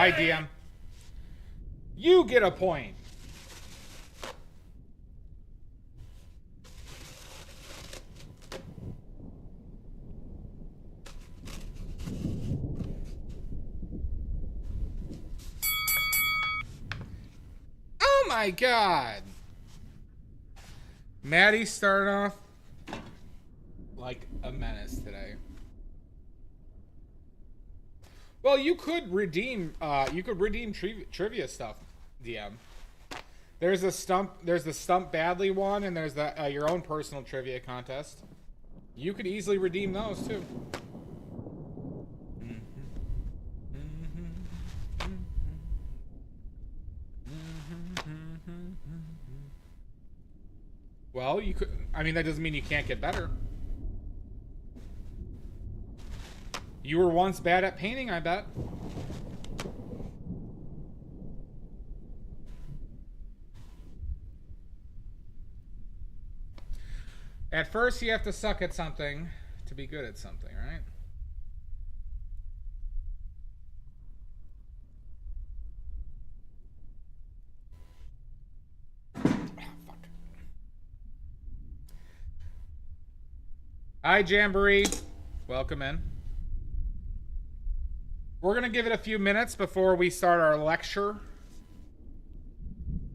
Hi, DM. You get a point. Oh my god. Maddie started off like a menace today. Well, you could redeem trivia stuff, DM. There's the stump badly one, and there's the your own personal trivia contest. You could easily redeem those too. Well, you could. I mean, that doesn't mean you can't get better. You were once bad at painting, I bet. At first, you have to suck at something to be good at something, right? Hi, Jamboree. Welcome in. We're going to give it a few minutes before we start our lecture.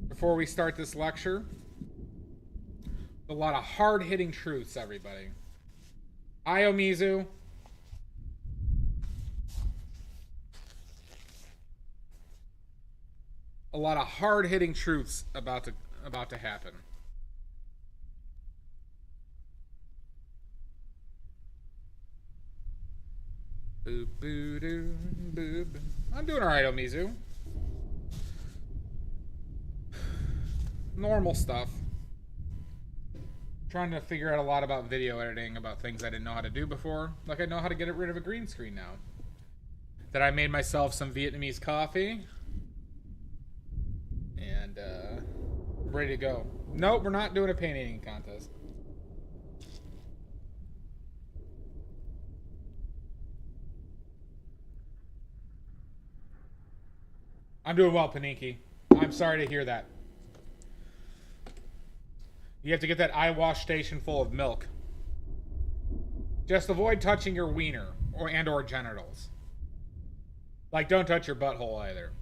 Before we start this lecture. A lot of hard-hitting truths, everybody. Hi, Omizu. A lot of hard-hitting truths about to happen. Boop, boo, doo, boo, boo. I'm doing all right, Omizu. Normal stuff. Trying to figure out a lot about video editing, about things I didn't know how to do before. Like I know how to get rid of a green screen now. That I made myself some Vietnamese coffee. And I'm ready to go. Nope, we're not doing a painting contest. I'm doing well, Paniki. I'm sorry to hear that. You have to get that eye wash station full of milk. Just avoid touching your wiener or genitals. Like, don't touch your butthole either.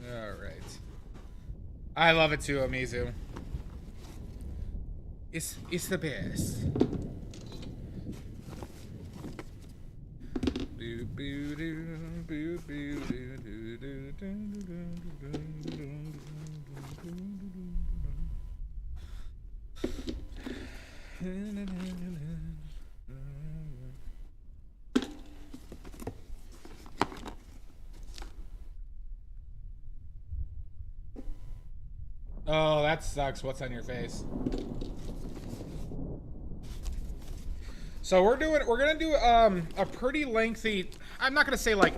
All right. I love it too, Omizu. It's the best. Oh, that sucks. What's on your face? So we're gonna do a pretty lengthy. I'm not gonna say like,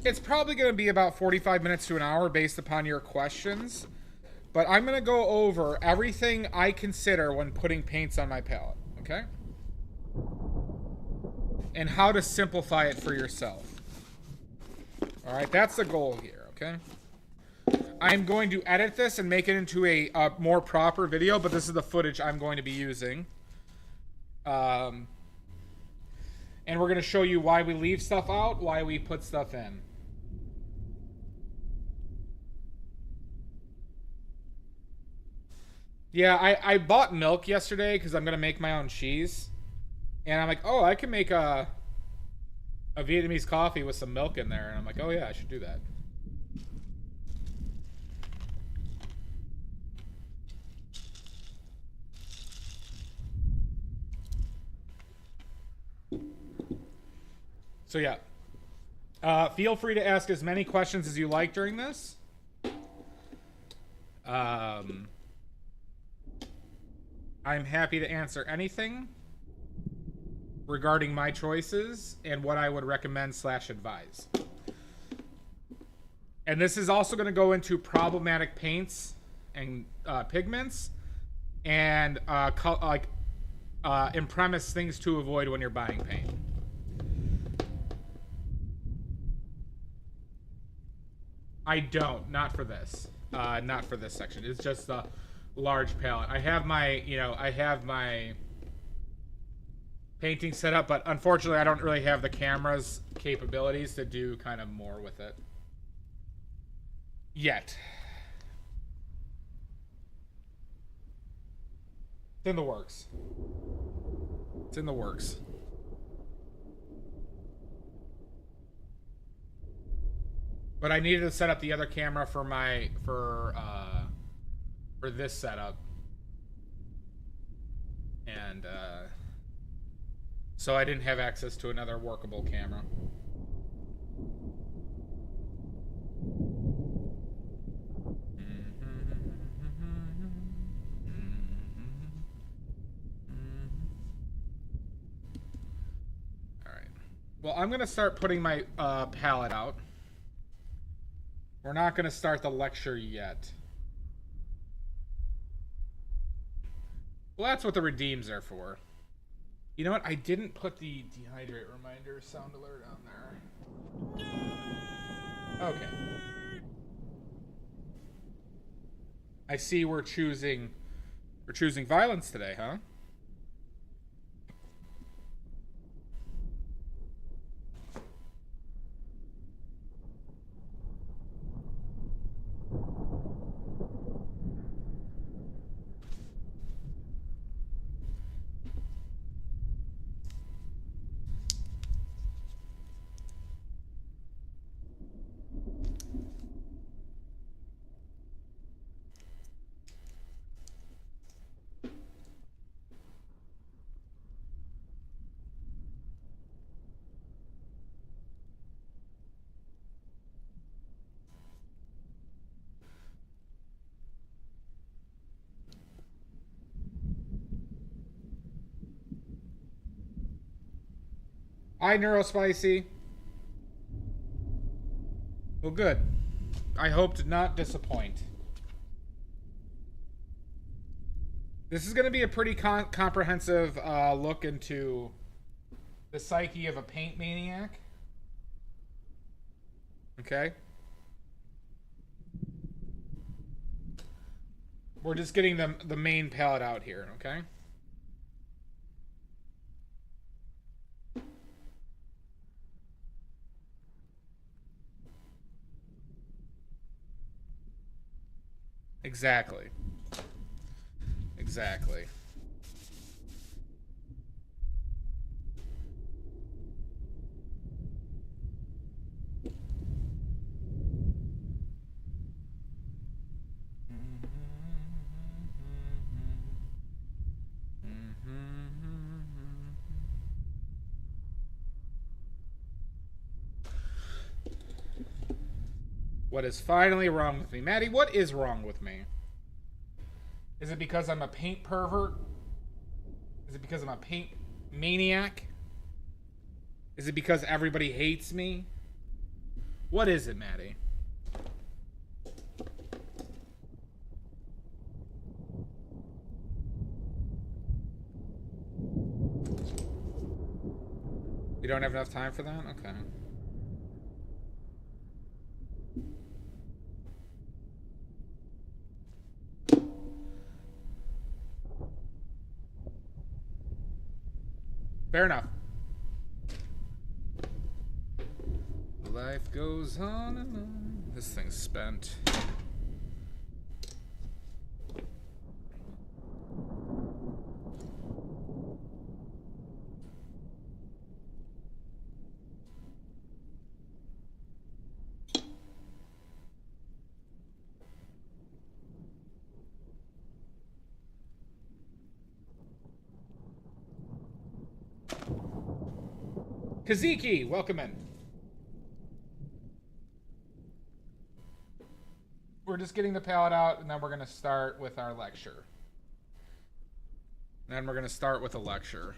it's probably gonna be about 45 minutes to an hour based upon your questions, but I'm gonna go over everything I consider when putting paints on my palette, okay? And how to simplify it for yourself. All right, that's the goal here, okay? I'm going to edit this and make it into a more proper video, but this is the footage I'm going to be using. And we're going to show you why we leave stuff out, why we put stuff in. Yeah, I bought milk yesterday because I'm going to make my own cheese. And I'm like, oh, I can make a Vietnamese coffee with some milk in there. And I'm like, oh yeah, I should do that. So yeah, feel free to ask as many questions as you like during this. I'm happy to answer anything regarding my choices and what I would recommend / advise. And this is also going to go into problematic paints and pigments and in-premise things to avoid when you're buying paint. I don't. Not for this. Not for this section. It's just a large palette. I have my, I have my painting set up, but unfortunately I don't really have the camera's capabilities to do kind of more with it. Yet. It's in the works. It's in the works. But I needed to set up the other camera for my for this setup. And so I didn't have access to another workable camera. Well, I'm going to start putting my palette out. We're not going to start the lecture yet. Well, that's what the redeems are for. You know what? I didn't put the dehydrate reminder sound alert on there. Okay. I see we're choosing violence today, huh? Hi, Neurospicy. Well, good. I hope to not disappoint. This is going to be a pretty comprehensive look into the psyche of a paint maniac. Okay? We're just getting the main palette out here, okay? Exactly. Exactly. What is finally wrong with me? Maddie, what is wrong with me? Is it because I'm a paint pervert? Is it because I'm a paint maniac? Is it because everybody hates me? What is it, Maddie? You don't have enough time for that? Okay. Fair enough. Life goes on and on. This thing's spent. Kaziki, welcome in. We're just getting the palette out, and then we're going to start with our lecture. And then we're going to start with a lecture.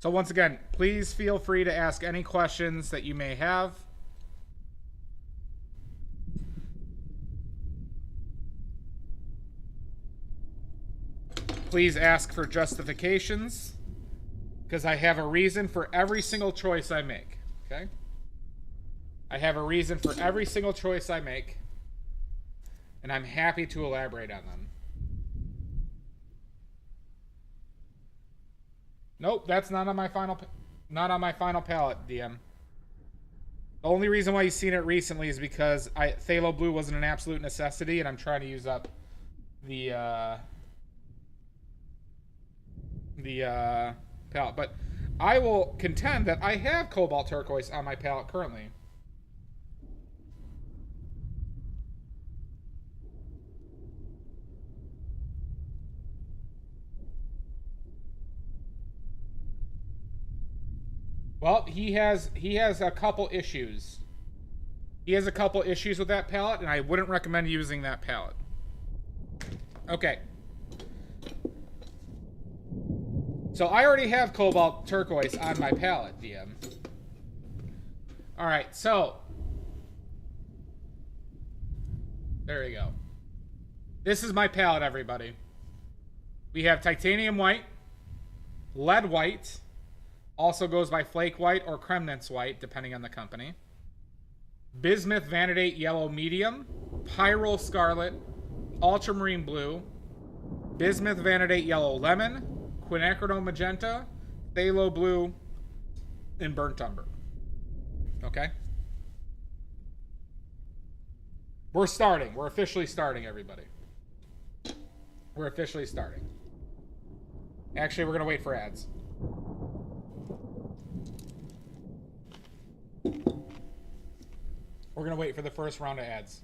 So once again, please feel free to ask any questions that you may have. Please ask for justifications, because I have a reason for every single choice I make, okay? I have a reason for every single choice I make, and I'm happy to elaborate on them. Nope, that's not on my final palette, DM. The only reason why you've seen it recently is because Phthalo Blue wasn't an absolute necessity, and I'm trying to use up the palette. But I will contend that I have Cobalt Turquoise on my palette currently. Well, he has a couple issues. He has a couple issues with that palette, and I wouldn't recommend using that palette. Okay. So I already have Cobalt Turquoise on my palette, DM. Alright, so. There we go. This is my palette, everybody. We have Titanium White, Lead White, also goes by Flake White or Kremnitz White, depending on the company. Bismuth Vanadate Yellow Medium, Pyrrole Scarlet, Ultramarine Blue, Bismuth Vanadate Yellow Lemon, Quinacridone Magenta, Phthalo Blue, and Burnt Umber. Okay? We're starting. We're officially starting, everybody. We're officially starting. Actually, we're going to wait for ads. We're going to wait for the first round of ads.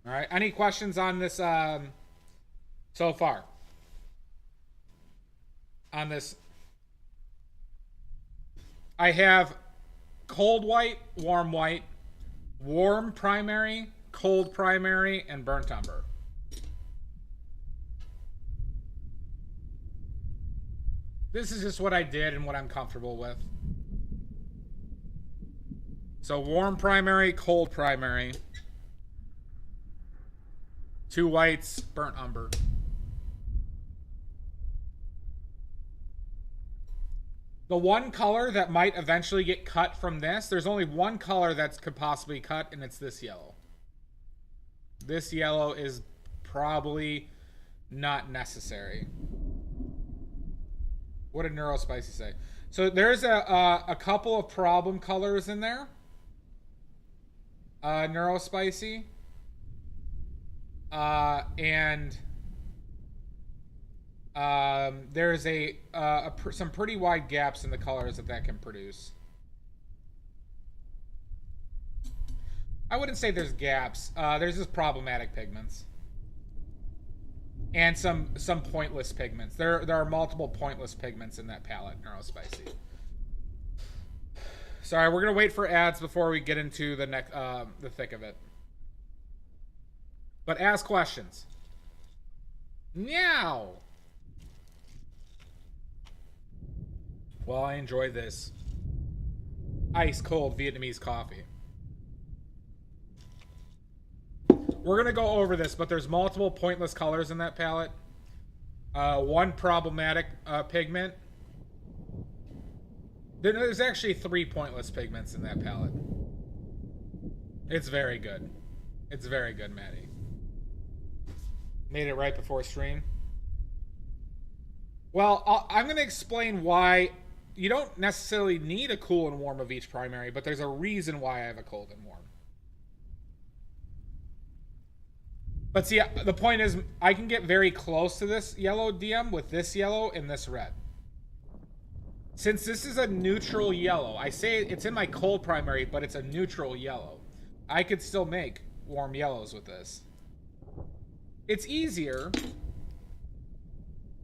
All right. Any questions on this so far? On this. I have cold white, warm primary, cold primary, and burnt umber. This is just what I did and what I'm comfortable with. So warm primary, cold primary. 2 whites, burnt umber. The one color that might eventually get cut from this, there's only one color that could possibly cut, and it's this yellow. This yellow is probably not necessary. What did Neurospicy say? So there's a couple of problem colors in there. Neurospicy. And there's some pretty wide gaps in the colors that can produce. I wouldn't say there's gaps. There's just problematic pigments. And some pointless pigments. There are multiple pointless pigments in that palette, Neurospicy. Sorry, we're gonna wait for ads before we get into the thick of it. But ask questions. Meow. Well, I enjoy this ice cold Vietnamese coffee. We're going to go over this, but there's multiple pointless colors in that palette. One problematic pigment. There's actually 3 pointless pigments in that palette. It's very good. It's very good, Maddie. Made it right before stream. Well, I'm going to explain why you don't necessarily need a cool and warm of each primary, but there's a reason why I have a cold and warm. But see, the point is, I can get very close to this yellow DM with this yellow and this red. Since this is a neutral yellow, I say it's in my cold primary, but it's a neutral yellow. I could still make warm yellows with this. It's easier.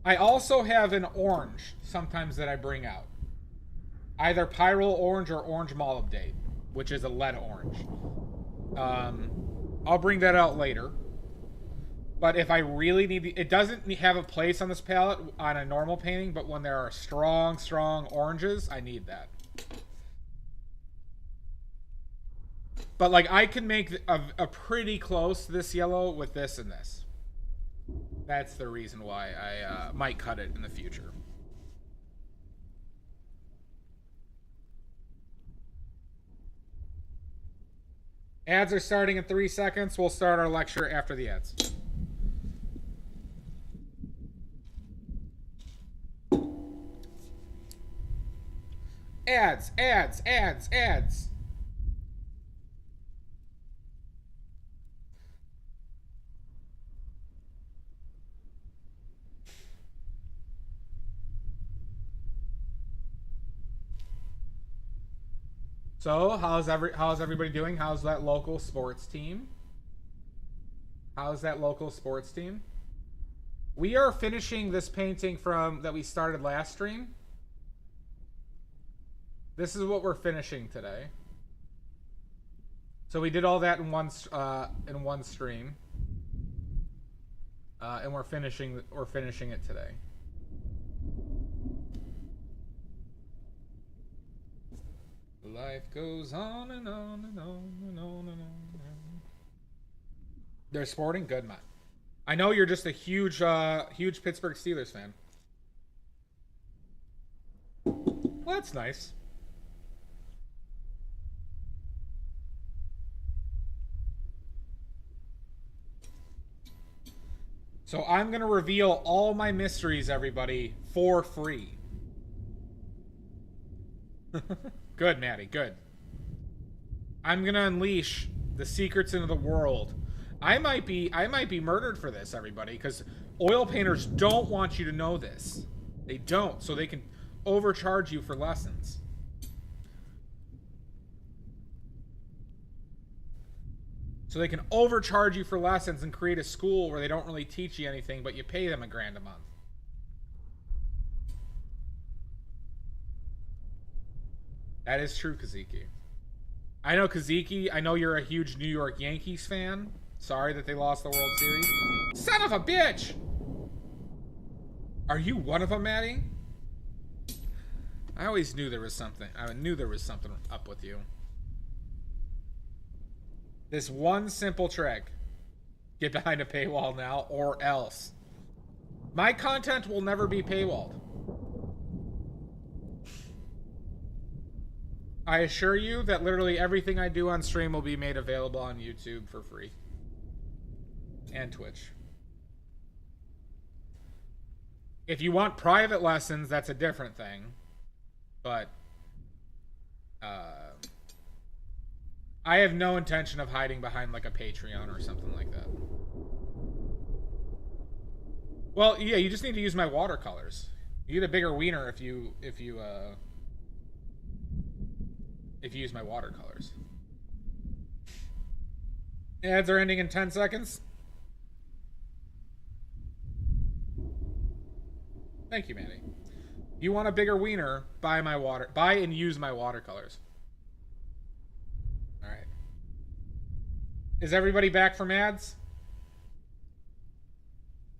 I also have an orange sometimes that I bring out. Either Pyrrole Orange or Orange Molybdate, which is a lead orange. I'll bring that out later. But if I really need it doesn't have a place on this palette on a normal painting, but when there are strong, strong oranges, I need that. But like I can make a pretty close this yellow with this and this. That's the reason why I might cut it in the future. Ads are starting in 3 seconds. We'll start our lecture after the ads. Ads, ads, ads, ads. So, how's everybody doing? How's that local sports team? How's that local sports team? We are finishing this painting that we started last stream. This is what we're finishing today. So we did all that in one stream, and we're finishing it today. Life goes on and on and on and on and on. They're sporting good, man. I know you're just a huge Pittsburgh Steelers fan. Well, that's nice. So I'm going to reveal all my mysteries, everybody, for free. Good, Maddie, good. I'm going to unleash the secrets into the world. I might be murdered for this, everybody, because oil painters don't want you to know this. They don't, so they can overcharge you for lessons. So they can overcharge you for lessons and create a school where they don't really teach you anything, but you pay them $1,000 a month. That is true, Kaziki. I know, Kaziki, I know you're a huge New York Yankees fan. Sorry that they lost the World Series. Son of a bitch! Are you one of them, Maddie? I always knew there was something. I knew there was something up with you. This one simple trick. Get behind a paywall now, or else. My content will never be paywalled. I assure you that literally everything I do on stream will be made available on YouTube for free. And Twitch. If you want private lessons, that's a different thing. But I have no intention of hiding behind like a Patreon or something like that. Well, yeah, you just need to use my watercolors. You get a bigger wiener if you use my watercolors. Ads are ending in 10 seconds. Thank you, Manny. If you want a bigger wiener, buy and use my watercolors. All right. Is everybody back from ads?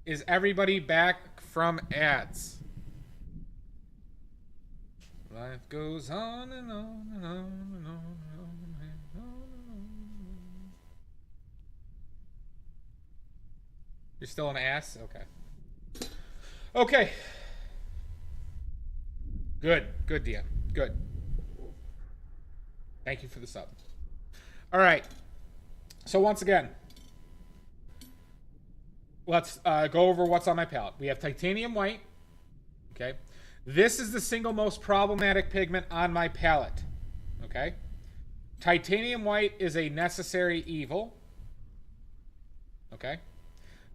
Is everybody back from ads? Life goes on and on and on and on and on and on. You're still an ass? Okay. Okay. Good. Good, Dia. Good. Thank you for the sub. All right. So once again, let's go over what's on my palette. We have titanium white. Okay. This is the single most problematic pigment on my palette. Okay. Titanium white is a necessary evil. Okay.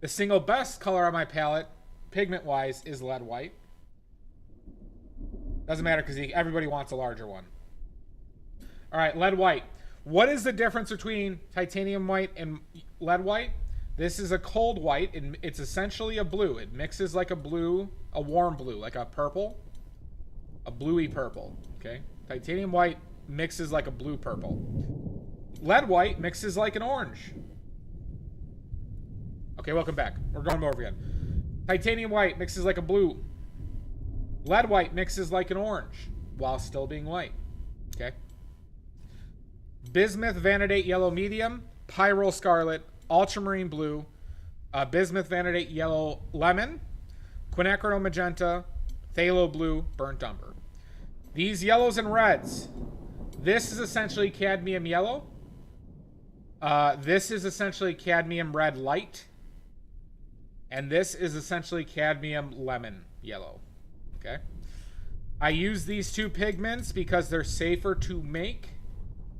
The single best color on my palette, pigment-wise, is lead white. Doesn't matter because everybody wants a larger one. All right, lead white. What is the difference between titanium white and lead white? This is a cold white, and it's essentially a blue. It mixes like a blue, a warm blue, like a purple, a bluey purple, okay? Titanium white mixes like a blue purple. Lead white mixes like an orange. Okay, welcome back. We're going over again. Titanium white mixes like a blue. Lead white mixes like an orange while still being white. Okay. Bismuth vanadate yellow medium, pyrrole scarlet, ultramarine blue, bismuth vanadate yellow lemon, quinacridone magenta, phthalo blue, burnt umber. These yellows and reds, this is essentially cadmium yellow. This is essentially cadmium red light. And this is essentially cadmium lemon yellow. Okay. I use these two pigments because they're safer to make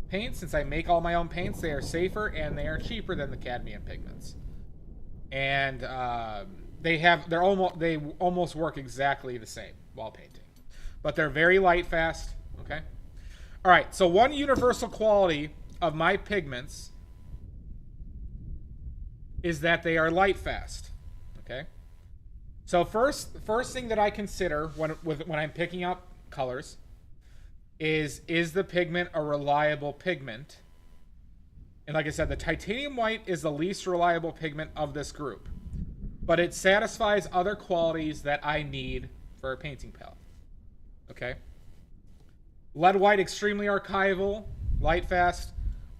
paint. Since I make all my own paints, they are safer and they are cheaper than the cadmium pigments. And they almost work exactly the same while painting. But they're very light fast. Okay. All right. So one universal quality of my pigments is that they are light fast. Okay. So first thing that I consider when I'm picking up colors is the pigment a reliable pigment? And like I said, the titanium white is the least reliable pigment of this group, but it satisfies other qualities that I need for a painting palette. Okay. Lead white, extremely archival, light fast,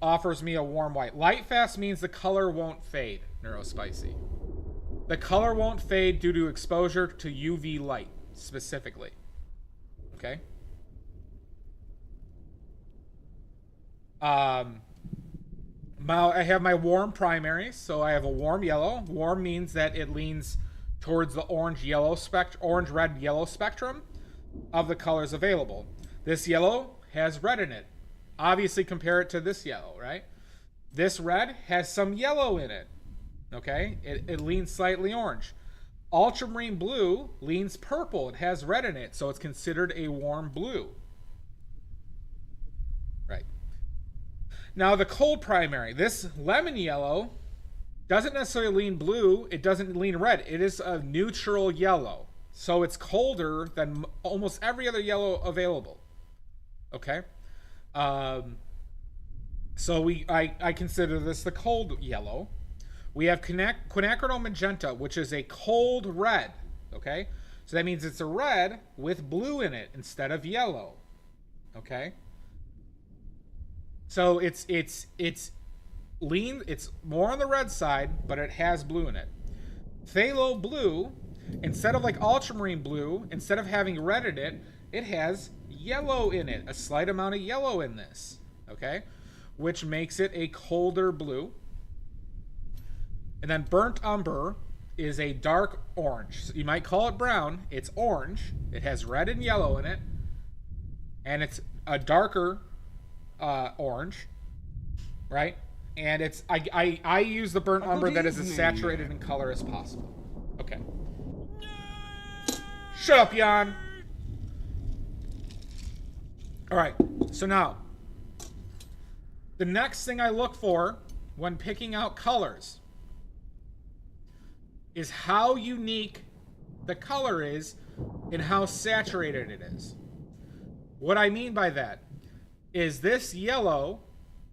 offers me a warm white. Light fast means the color won't fade, Neurospicy. The color won't fade due to exposure to UV light, specifically. Okay? I have my warm primaries, so I have a warm yellow. Warm means that it leans towards the orange-red yellow spectrum of the colors available. This yellow has red in it. Obviously, compare it to this yellow, right? This red has some yellow in it. Okay, it leans slightly orange. Ultramarine blue leans purple. It has red in it, so it's considered a warm blue. Right. Now the cold primary, this lemon yellow doesn't necessarily lean blue. It doesn't lean red. It is a neutral yellow, so it's colder than almost every other yellow available. Okay. So I consider this the cold yellow. We have quinacridone magenta, which is a cold red, okay? So that means it's a red with blue in it instead of yellow, okay? So it's more on the red side, but it has blue in it. Phthalo blue, instead of like ultramarine blue, instead of having red in it, it has yellow in it, a slight amount of yellow in this, okay? Which makes it a colder blue. And then burnt umber is a dark orange. So you might call it brown. It's orange. It has red and yellow in it. And it's a darker orange, right? And it's I use the burnt umber that is as saturated in color as possible. Okay. Shut up, Jan. All right. So now, the next thing I look for when picking out colors is how unique the color is and how saturated it is. What I mean by that is this yellow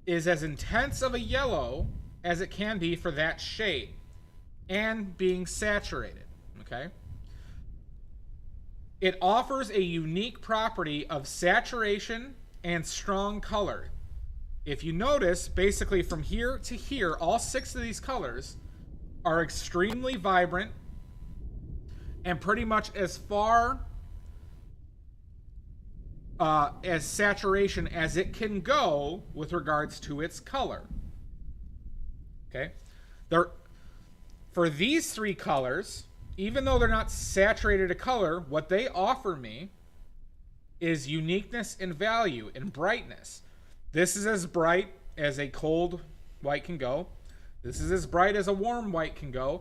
is as intense of a yellow as it can be for that shade and being saturated, okay? It offers a unique property of saturation and strong color. If you notice, basically from here to here, all 6 of these colors are extremely vibrant and pretty much as far as saturation as it can go with regards to its color. Okay? For these 3 colors, even though they're not saturated a color, what they offer me is uniqueness and value and brightness. This is as bright as a cold white can go. This is as bright as a warm white can go.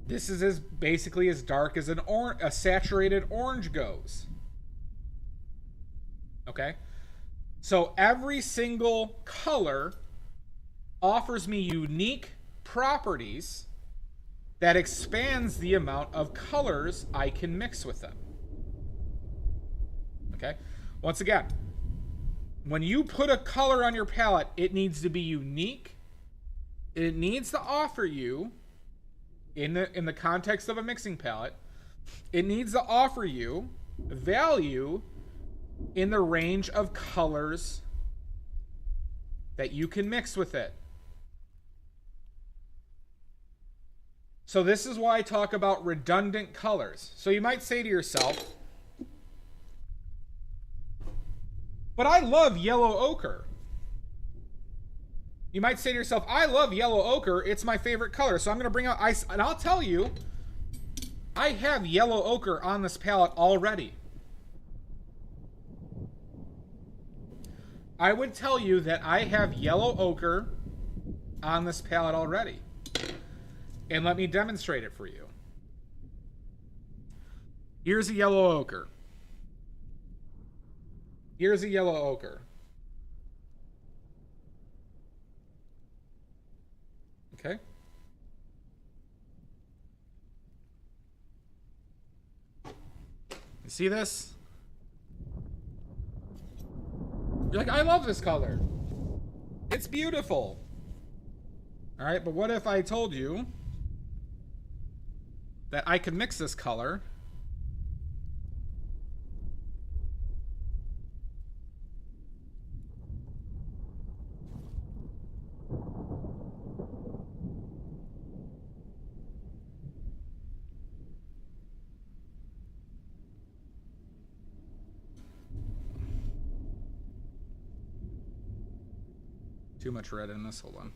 This is basically as dark as a saturated orange goes. Okay? So every single color offers me unique properties that expands the amount of colors I can mix with them. Okay? Once again, when you put a color on your palette, it needs to be unique. It needs to offer you in the context of a mixing palette, it needs to offer you value in the range of colors that you can mix with it. So this is why I talk about redundant colors. So you might say to yourself, but I love yellow ochre. You might say to yourself, I love yellow ochre. It's my favorite color. So I'm going to bring out ice. And I'll tell you, I have yellow ochre on this palette already. I would tell you that I have yellow ochre on this palette already. And let me demonstrate it for you. Here's a yellow ochre. Here's a yellow ochre. Okay. You see this? You're like, I love this color. It's beautiful. All right, but what if I told you that I could mix this color too much red in this, hold on.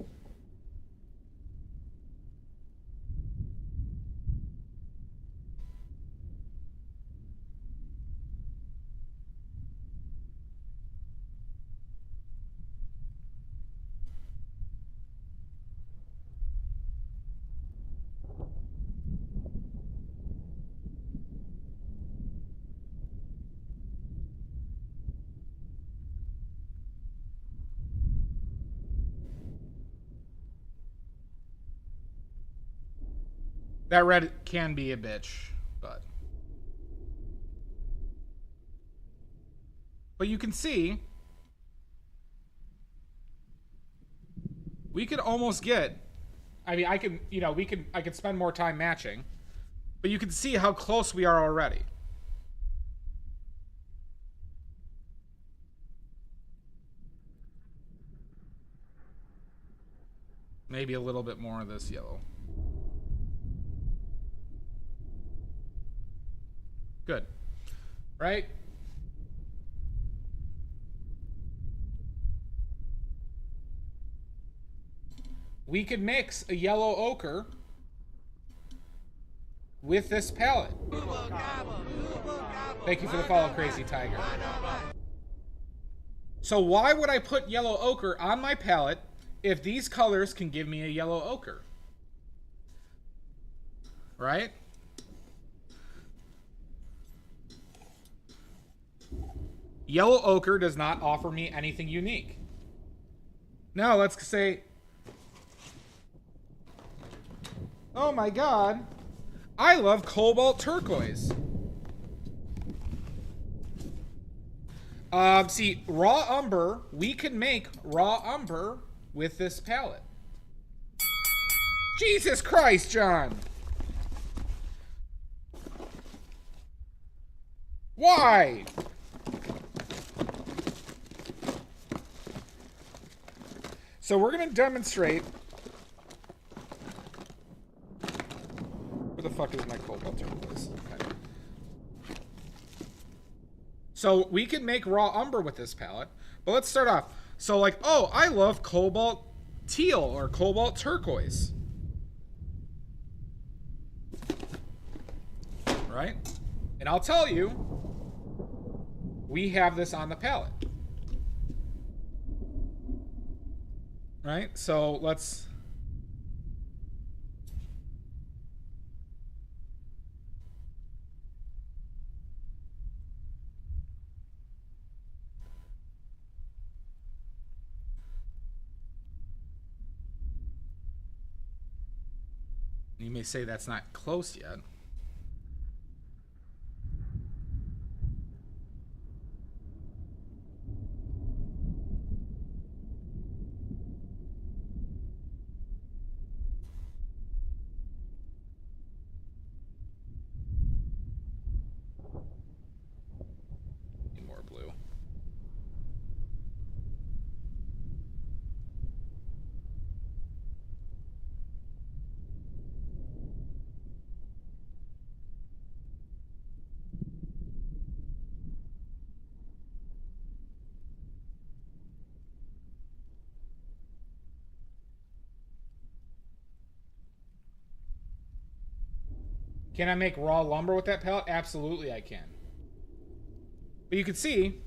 That red can be a bitch, but you can see we could almost get, I mean, I can, you know, I could spend more time matching, but you can see how close we are already. Maybe a little bit more of this yellow. Good. Right? We could mix a yellow ochre with this palette. Thank you for the follow, Crazy Tiger. So why would I put yellow ochre on my palette if these colors can give me a yellow ochre? Right? Yellow ochre does not offer me anything unique. Now let's say, oh my god, I love cobalt turquoise. See, raw umber, we can make raw umber with this palette. Jesus Christ, John. Why? So we're going to demonstrate. Where the fuck is my cobalt turquoise? Okay. So we can make raw umber with this palette, but let's start off. So like, oh, I love cobalt teal or cobalt turquoise. Right? And I'll tell you, we have this on the palette. Right? So let's... You may say that's not close yet. Can I make raw lumber with that palette? Absolutely I can. But you can see,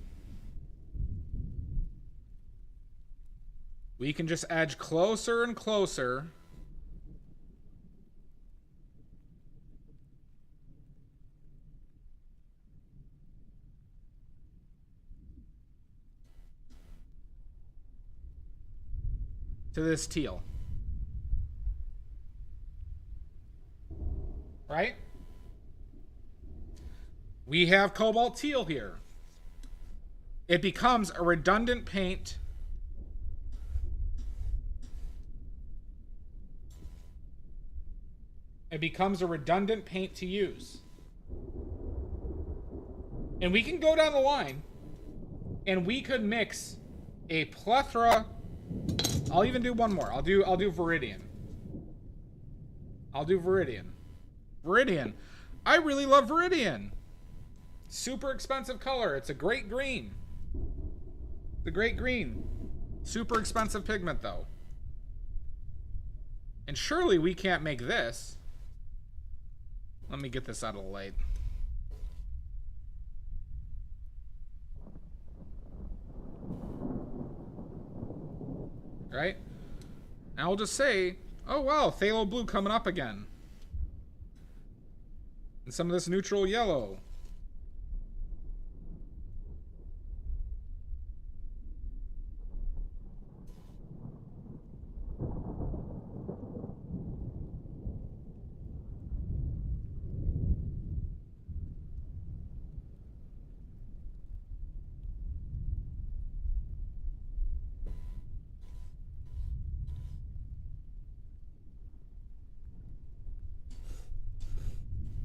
we can just edge closer and closer. To this teal. Right? We have cobalt teal here. It becomes a redundant paint. It becomes a redundant paint to use. And we can go down the line and we could mix a plethora. I'll even do one more. I'll do Viridian. I'll do Viridian. Viridian. I really love Viridian. Super expensive color. It's a great green. The great green. Super expensive pigment though. And surely we can't make this. Let me get this out of the light. Right? And I'll just say, oh wow, phthalo blue coming up again. And some of this neutral yellow.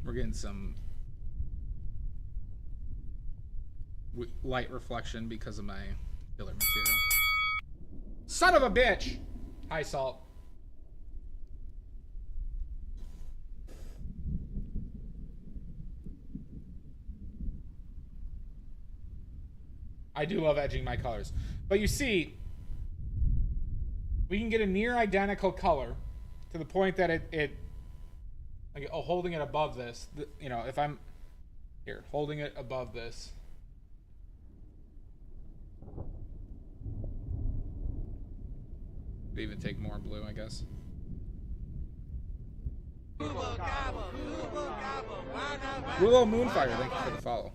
We're getting some light reflection because of my filler material. Son of a bitch! High salt. I do love edging my colors. But you see, we can get a near identical color to the point that it like, oh, holding it above this, you know, if I'm here, holding it above this. Could even take more blue, I guess. Willow Moonfire, thank you for the follow.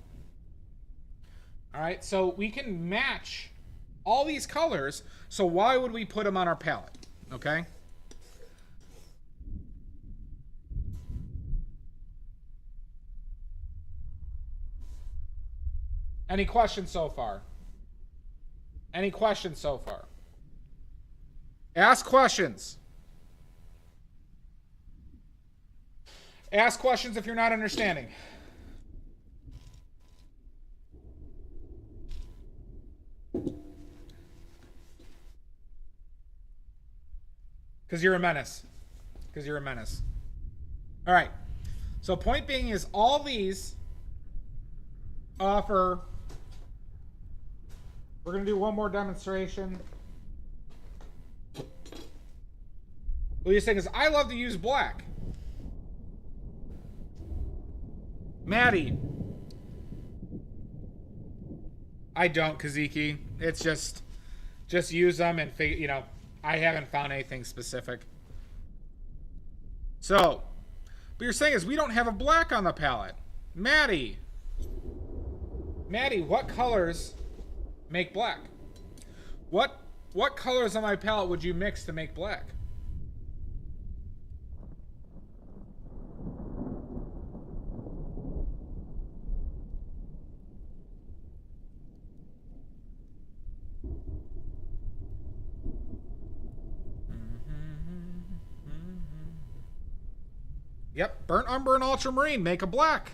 All right, so we can match all these colors. So why would we put them on our palette? Okay. Any questions so far? Any questions so far? Ask questions. Ask questions if you're not understanding. Because you're a menace. Because you're a menace. All right. So point being is all these offer. We're going to do one more demonstration. What you're saying is, I love to use black. Maddie. I don't, Kaziki. It's just use them and, you know, I haven't found anything specific. So, what you're saying is we don't have a black on the palette. Maddie. Maddie, what colors make black? What colors on my palette would you mix to make black? Yep, burnt umber and ultramarine make a black.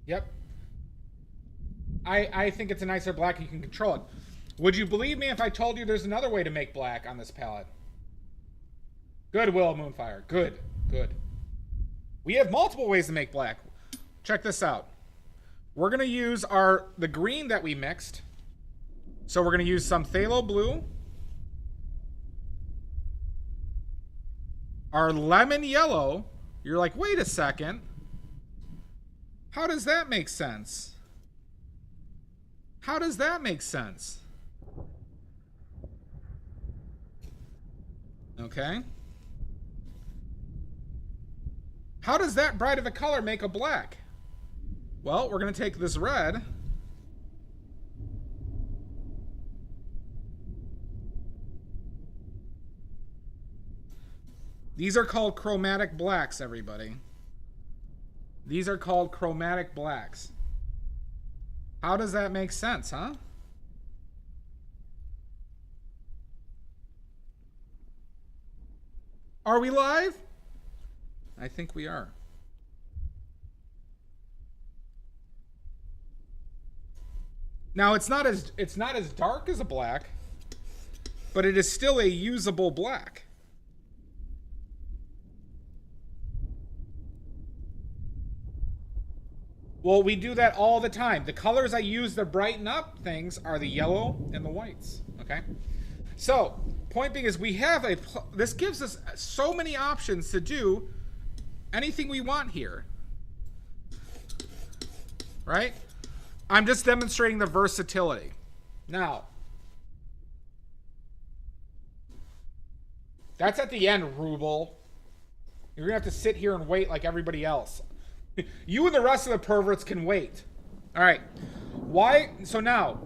Yep. I think it's a nicer black. You can control it. Would you believe me if I told you there's another way to make black on this palette? Good, Will Moonfire. Good. Good. We have multiple ways to make black. Check this out. We're going to use the green that we mixed. So we're going to use some phthalo blue. Our lemon yellow. You're like, wait a second. How does that make sense? How does that make sense? Okay. How does that bright of a color make a black? Well, we're going to take this red. These are called chromatic blacks, everybody. These are called chromatic blacks. How does that make sense, huh? Are we live? I think we are. Now it's not as dark as a black, but it is still a usable black. Well, we do that all the time. The colors I use to brighten up things are the yellow and the whites, okay? So, point being is this gives us so many options to do anything we want here, right? I'm just demonstrating the versatility. Now, that's at the end, Ruble. You're gonna have to sit here and wait like everybody else. You and the rest of the perverts can wait. All right. Why? So now,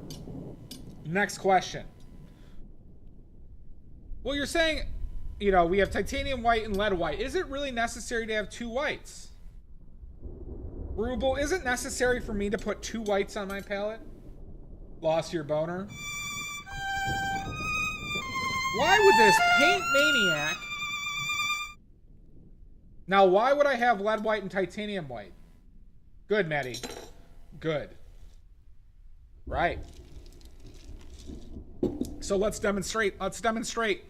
next question. Well, you're saying, you know, we have titanium white and lead white. Is it really necessary to have two whites? Ruble, is it necessary for me to put two whites on my palette? Lost your boner? Why would this paint maniac... Now, why would I have lead white and titanium white? Good, Maddie. Good. Right. So let's demonstrate. Let's demonstrate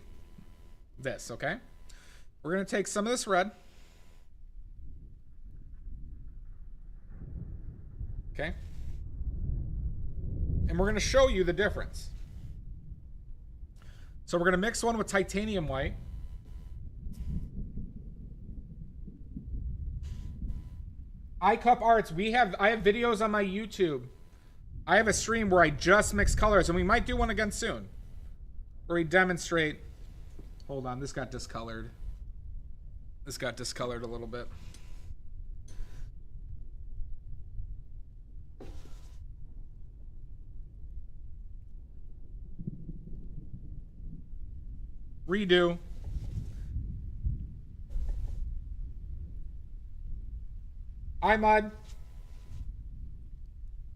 this, okay? We're going to take some of this red. Okay? And we're going to show you the difference. So we're going to mix one with titanium white. iCup Arts, I have videos on my YouTube. I have a stream where I just mix colors, and we might do one again soon. Where we demonstrate. Hold on, this got discolored. This got discolored a little bit. Redo. Mud.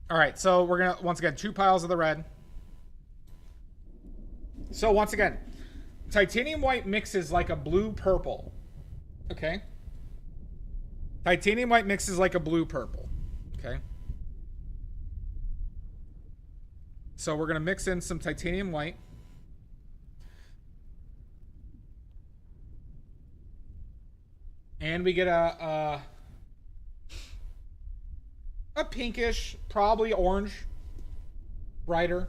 All right, so we're gonna once again 2 piles of the red. So once again, titanium white mixes like a blue purple. Okay. Titanium white mixes like a blue purple. Okay. So we're gonna mix in some titanium white. And we get a pinkish, probably orange, brighter.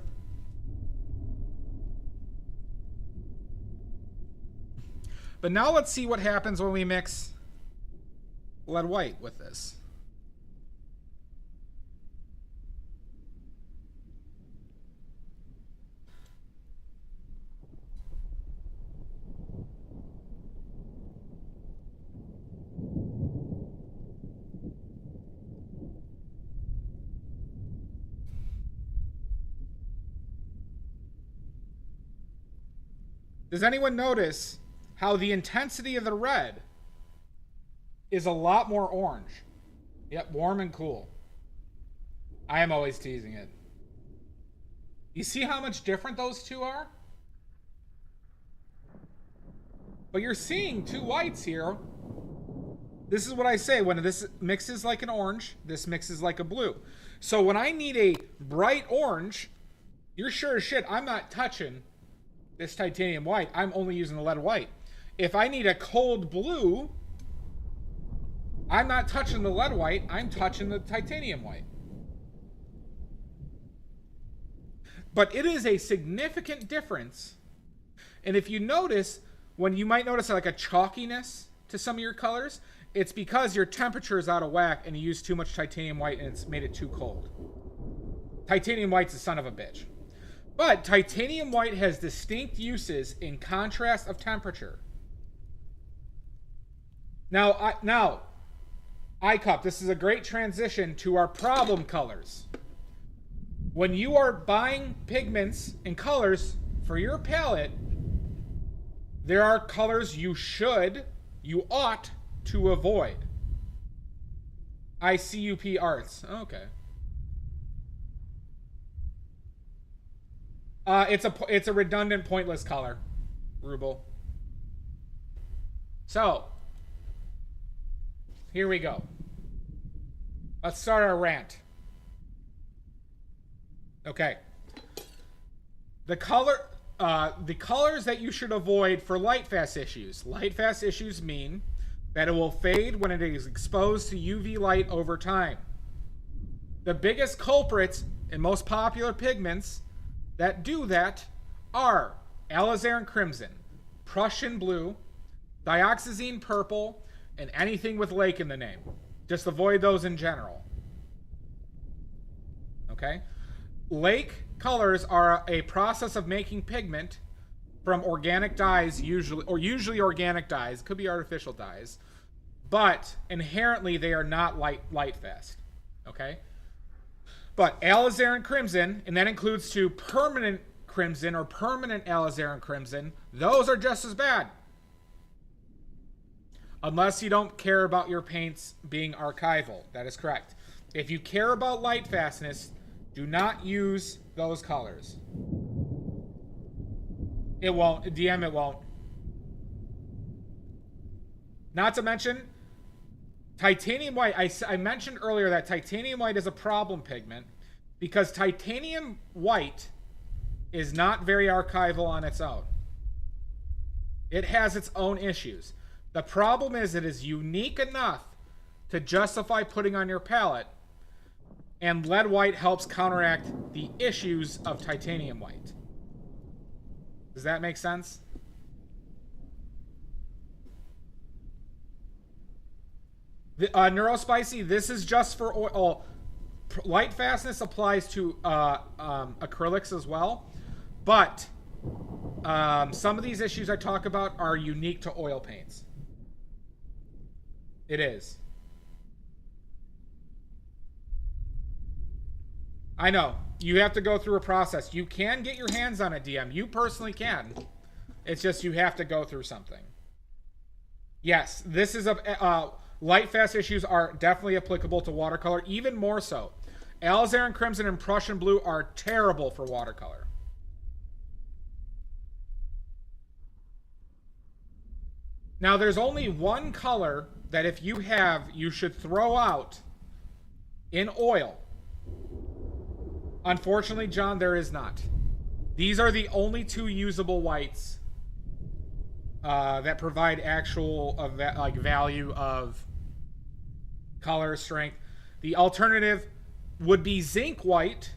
But now let's see what happens when we mix lead white with this. Does anyone notice how the intensity of the red is a lot more orange? Yep, warm and cool. I am always teasing it. You see how much different those two are? But you're seeing two whites here. This is what I say. When this mixes like an orange, this mixes like a blue. So when I need a bright orange, you're sure as shit I'm not touching this titanium white. I'm only using the lead white. If I need a cold blue, I'm not touching the lead white. I'm touching the titanium white. But it is a significant difference. And if you notice, when you might notice like a chalkiness to some of your colors, it's because your temperature is out of whack and you use too much titanium white and it's made it too cold. Titanium white's a son of a bitch. But titanium white has distinct uses in contrast of temperature. Now, iCup, this is a great transition to our problem colors. When you are buying pigments and colors for your palette, there are colors you ought to avoid. ICUP Arts. Okay. It's a redundant, pointless color, Rubel. So, here we go. Let's start our rant. Okay. The colors that you should avoid for light fast issues. Light fast issues mean that it will fade when it is exposed to UV light over time. The biggest culprits and most popular pigments that do that are alizarin crimson, Prussian blue, dioxazine purple, and anything with lake in the name. Just avoid those in general. Okay? Lake colors are a process of making pigment from organic dyes, usually organic dyes. Could be artificial dyes. But inherently they are not light fast. Okay? But alizarin crimson, and that includes to permanent crimson or permanent alizarin crimson, those are just as bad. Unless you don't care about your paints being archival. That is correct. If you care about light fastness, do not use those colors. It won't. DM, it won't. Not to mention, titanium white. I mentioned earlier that titanium white is a problem pigment because titanium white is not very archival on its own. It has its own issues. The problem is it is unique enough to justify putting on your palette, and lead white helps counteract the issues of titanium white. Does that make sense? Neurospicy, this is just for oil. Light fastness applies to acrylics as well, but some of these issues I talk about are unique to oil paints. It is. I know. You have to go through a process. You can get your hands on a DM. You personally can. It's just you have to go through something. Yes, this is a... light fast issues are definitely applicable to watercolor, even more so. Alizarin crimson and Prussian blue are terrible for watercolor. Now, there's only one color that if you have, you should throw out in oil. Unfortunately, John, there is not. These are the only two usable whites that provide actual value of color strength. The alternative would be zinc white,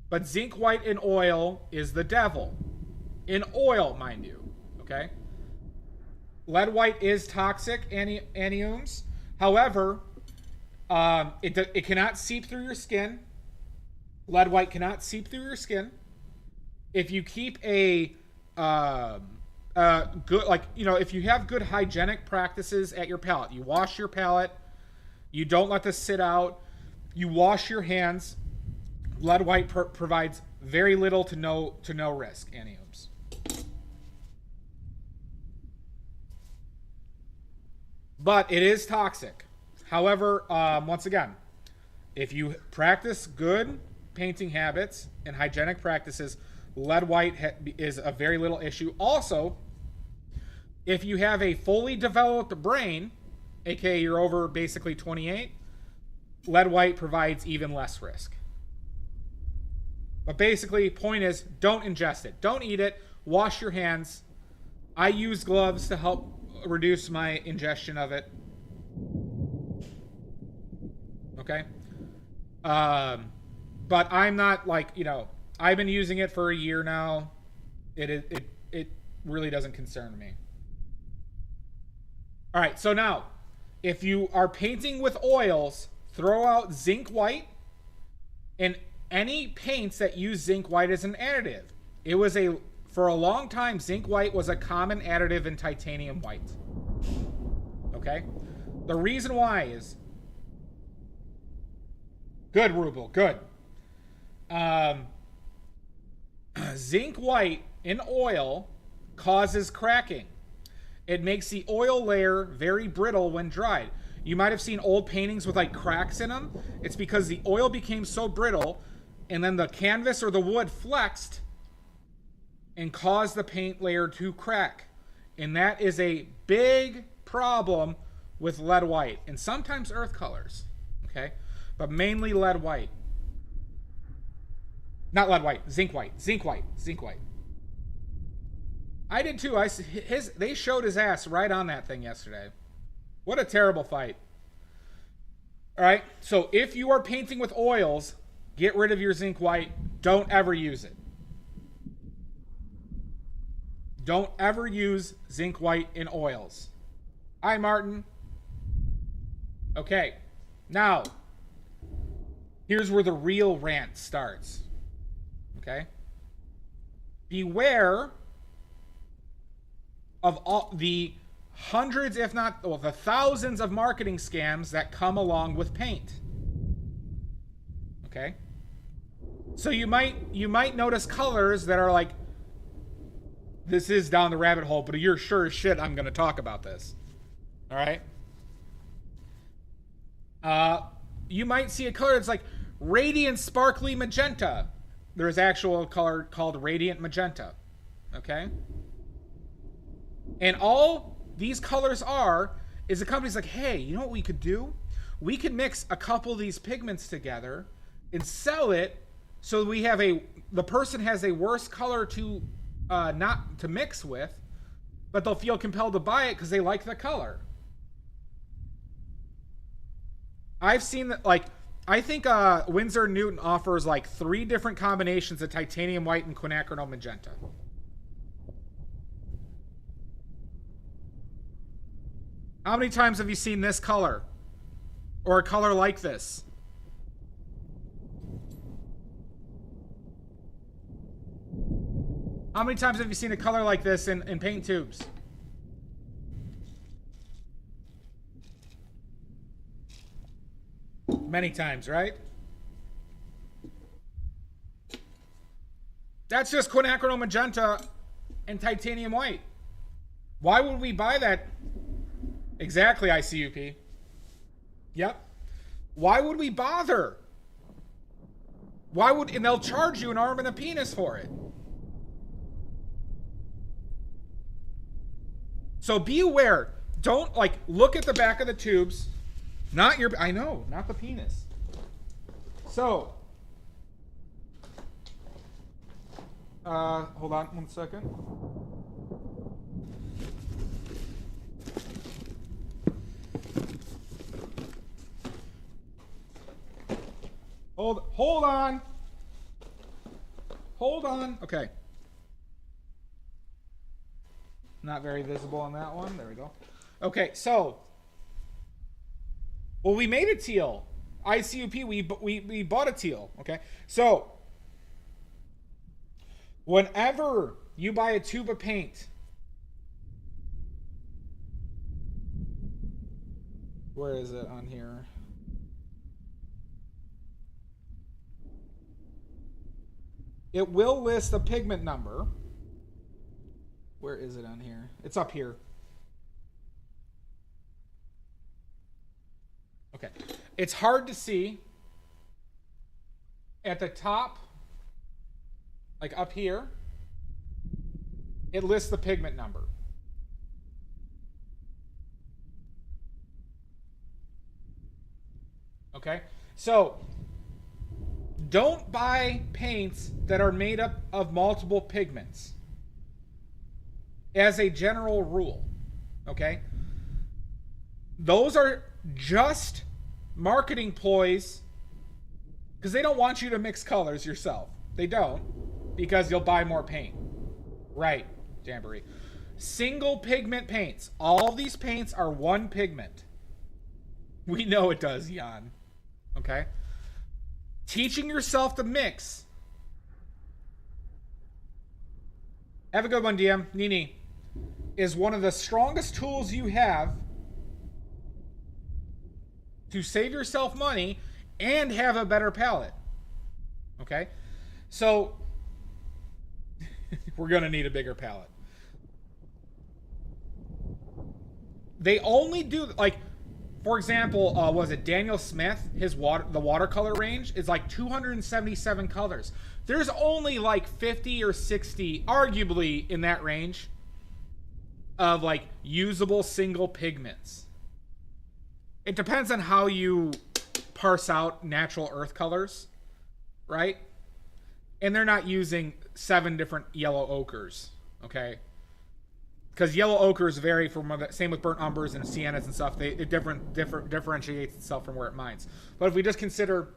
but zinc white in oil is the devil. In oil, mind you. Okay? Lead white is toxic, anions. However, it cannot seep through your skin. Lead white cannot seep through your skin. If you keep a good, if you have good hygienic practices at your palette, you wash your palette, you don't let this sit out, you wash your hands, lead white provides very little to no risk, anions. But it is toxic. However, once again, if you practice good painting habits and hygienic practices, lead white is a very little issue. Also, if you have a fully developed brain, aka you're over basically 28, lead white provides even less risk. But basically, point is, don't ingest it. Don't eat it. Wash your hands. I use gloves to help reduce my ingestion of it. Okay? But I'm not like, you know, I've been using it for a year now. It really doesn't concern me. All right, so now, if you are painting with oils, throw out zinc white and any paints that use zinc white as an additive. It was for a long time, zinc white was a common additive in titanium white. Okay? The reason why is, good, Rubel, good. Zinc white in oil causes cracking. It makes the oil layer very brittle when dried. You might have seen old paintings with like cracks in them. It's because the oil became so brittle and then the canvas or the wood flexed and caused the paint layer to crack. And that is a big problem with lead white and sometimes earth colors, okay? But mainly lead white. Not lead white, zinc white, zinc white, zinc white. I did too. They showed his ass right on that thing yesterday. What a terrible fight. All right, so if you are painting with oils, get rid of your zinc white. Don't ever use it. Don't ever use zinc white in oils. Hi, Martin. Okay, now, here's where the real rant starts. Okay? Beware of all the hundreds, if not the thousands of marketing scams that come along with paint. Okay? So you might notice colors that are like, this is down the rabbit hole, but you're sure as shit I'm going to talk about this. All right? You might see a color that's like radiant sparkly magenta. There's actual color called radiant magenta. Okay? And all these colors is the company's like, hey, you know what we could do? We could mix a couple of these pigments together and sell it so we have the person has a worse color to not to mix with, but they'll feel compelled to buy it because they like the color. I've seen that, like, I think Winsor & Newton offers like 3 different combinations of titanium white and quinacridone magenta. How many times have you seen this color? Or a color like this? How many times have you seen a color like this in paint tubes? Many times, right? That's just quinacridone magenta and titanium white. Why would we buy that? Exactly, ICUP. Yep. Why would we bother? And they'll charge you an arm and a penis for it. So be aware. Don't, like, look at the back of the tubes. Not your, I know, not the penis. So, hold on 1 second. Hold on. Hold on. Okay. Not very visible on that one. There we go. Okay, so, well, we made a teal. ICUP, we bought a teal. Okay, so whenever you buy a tube of paint, where is it on here? It will list the pigment number. Where is it on here? It's up here. Okay. It's hard to see. At the top, like up here, it lists the pigment number. Okay? So, don't buy paints that are made up of multiple pigments. As a general rule. Okay? Those are just marketing ploys because they don't want you to mix colors yourself. They don't, because you'll buy more paint. Right, Jamboree. Single pigment paints. All these paints are one pigment. We know it does, Jan. Okay? Teaching yourself to mix. Have a good one, DM. Nini. Is one of the strongest tools you have to save yourself money and have a better palette. Okay? So, we're going to need a bigger palette. They only do, like, for example, was it Daniel Smith? The watercolor range is like 277 colors. There's only like 50 or 60, arguably in that range, of like usable single pigments. It depends on how you parse out natural earth colors, right? And they're not using 7 different yellow ochres, okay? Because yellow ochres vary from same with burnt umbers and siennas and stuff. It differentiates itself from where it mines. But if we just consider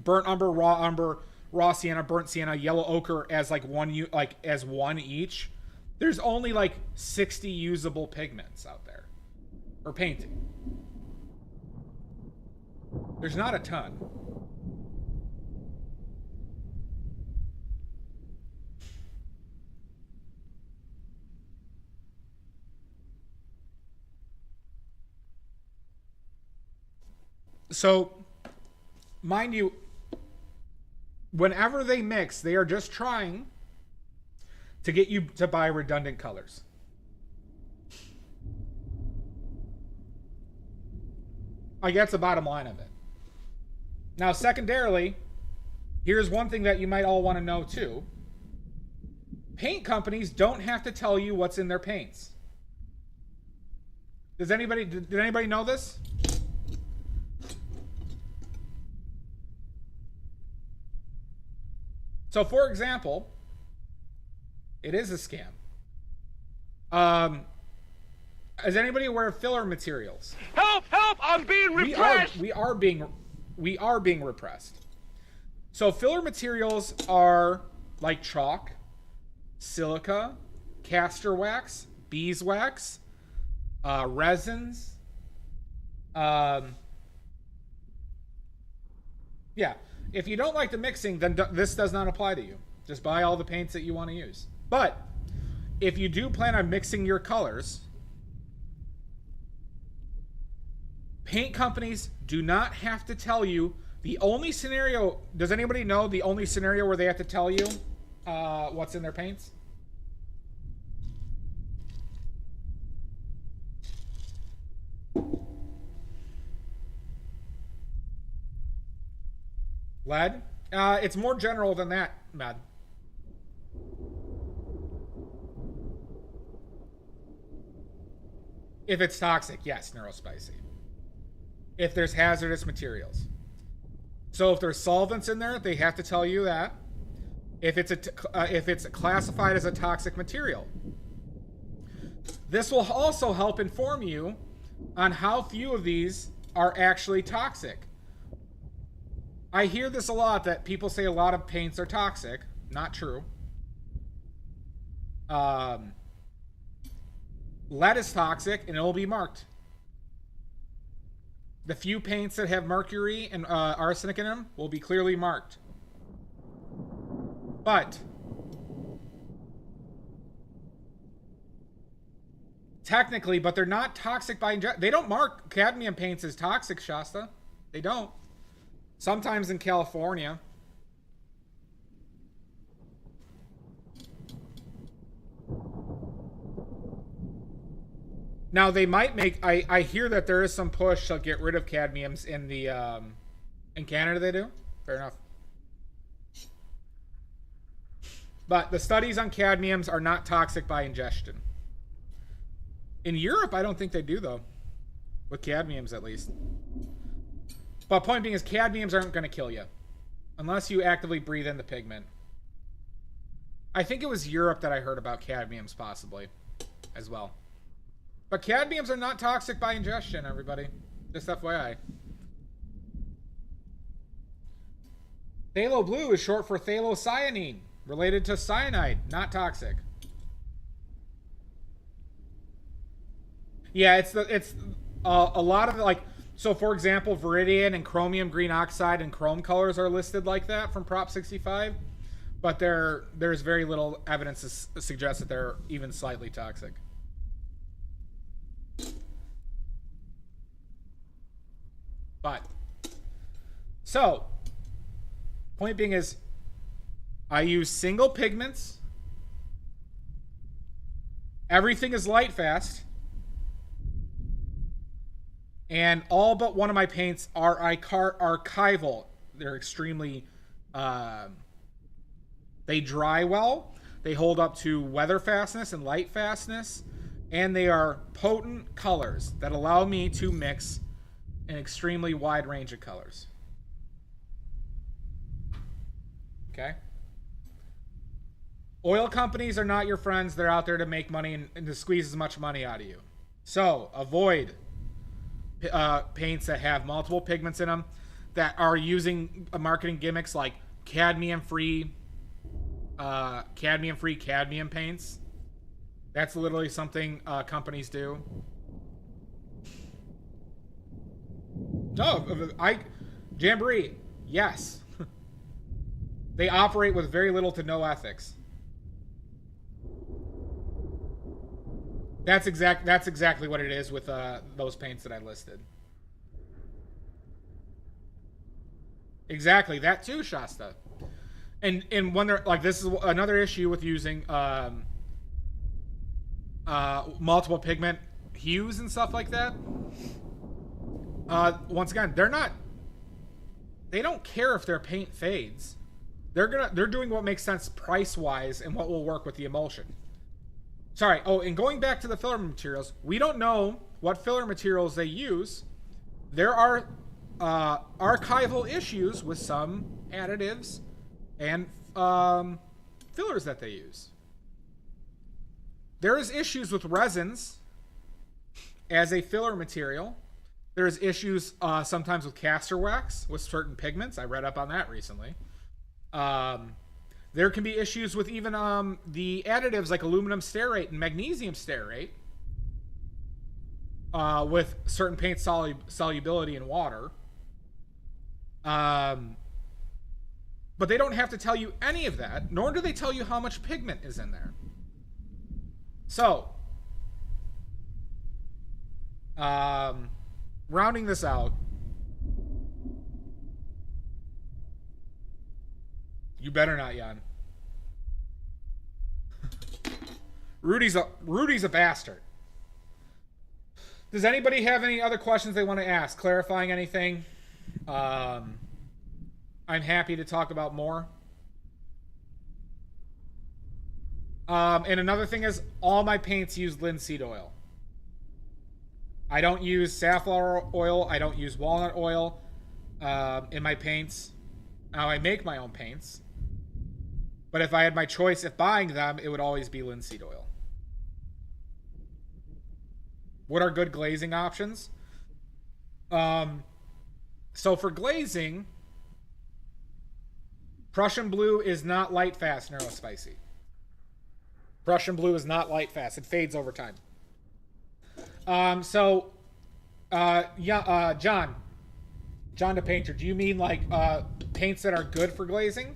burnt umber, raw sienna, burnt sienna, yellow ochre as like one each, there's only like 60 usable pigments out there, or painting. There's not a ton. So, mind you, whenever they mix, they are just trying to get you to buy redundant colors. Like, that's the bottom line of it. Now, secondarily, here's one thing that you might all want to know too. Paint companies don't have to tell you what's in their paints. Did anybody know this? So, for example, it is a scam. Is anybody aware of filler materials? Help! Help! I'm being repressed! We are being repressed. So filler materials are like chalk, silica, castor wax, beeswax, resins. Yeah. If you don't like the mixing, then this does not apply to you. Just buy all the paints that you want to use. But if you do plan on mixing your colors, paint companies do not have to tell you. The only scenario, does anybody know the only scenario where they have to tell you what's in their paints? Lead? It's more general than that, Mad. If it's toxic, yes, neurospicy. If there's hazardous materials. So if there's solvents in there, they have to tell you that. If it's classified as a toxic material. This will also help inform you on how few of these are actually toxic. I hear this a lot, that people say a lot of paints are toxic. Not true. Lead is toxic, and it will be marked. The few paints that have mercury and arsenic in them will be clearly marked. But technically, but they're not toxic by injection. They don't mark cadmium paints as toxic, Shasta. They don't. Sometimes in California. Now they might make. I hear that there is some push to get rid of cadmiums in the in Canada. They do. Fair enough. But the studies on cadmiums are not toxic by ingestion. In Europe, I don't think they do though. With cadmiums, at least. But point being is cadmiums aren't going to kill you. Unless you actively breathe in the pigment. I think it was Europe that I heard about cadmiums possibly. As well. But cadmiums are not toxic by ingestion, everybody. Just FYI. Phthalo blue is short for phthalocyanine. Related to cyanide. Not toxic. Yeah, it's a lot of like, so for example, Viridian and chromium green oxide and chrome colors are listed like that from Prop 65, but there's very little evidence to suggest that they're even slightly toxic. But, so, point being is, I use single pigments. Everything is light fast. And all but one of my paints are archival. They're extremely, they dry well. They hold up to weather fastness and light fastness. And they are potent colors that allow me to mix an extremely wide range of colors. Okay? Oil companies are not your friends. They're out there to make money and to squeeze as much money out of you. So, avoid paints that have multiple pigments in them, that are using marketing gimmicks like cadmium-free cadmium paints. That's literally something companies do. No, Jamboree, yes. They operate with very little to no ethics. That's exactly what it is with those paints that I listed. Exactly, that too, Shasta. And when they're like, this is another issue with using multiple pigment hues and stuff like that. Once again, they don't care if their paint fades. They're doing what makes sense price wise and what will work with the emulsion. Sorry. Oh, and going back to the filler materials, we don't know what filler materials they use. There are archival issues with some additives and fillers that they use. There is issues with resins as a filler material. There's issues sometimes with castor wax with certain pigments. I read up on that recently. There can be issues with even the additives like aluminum stearate and magnesium stearate with certain paint solubility in water. But they don't have to tell you any of that, nor do they tell you how much pigment is in there. So, rounding this out, you better not, Jan. Rudy's a bastard. Does anybody have any other questions they want to ask? Clarifying anything? I'm happy to talk about more. And another thing is, all my paints use linseed oil. I don't use safflower oil. I don't use walnut oil in my paints. Now, I make my own paints. But if I had my choice of buying them, it would always be linseed oil. What are good glazing options? So for glazing, Prussian blue is not light fast neurospicy. Prussian blue is not light fast. It fades over time. John the painter, do you mean like paints that are good for glazing?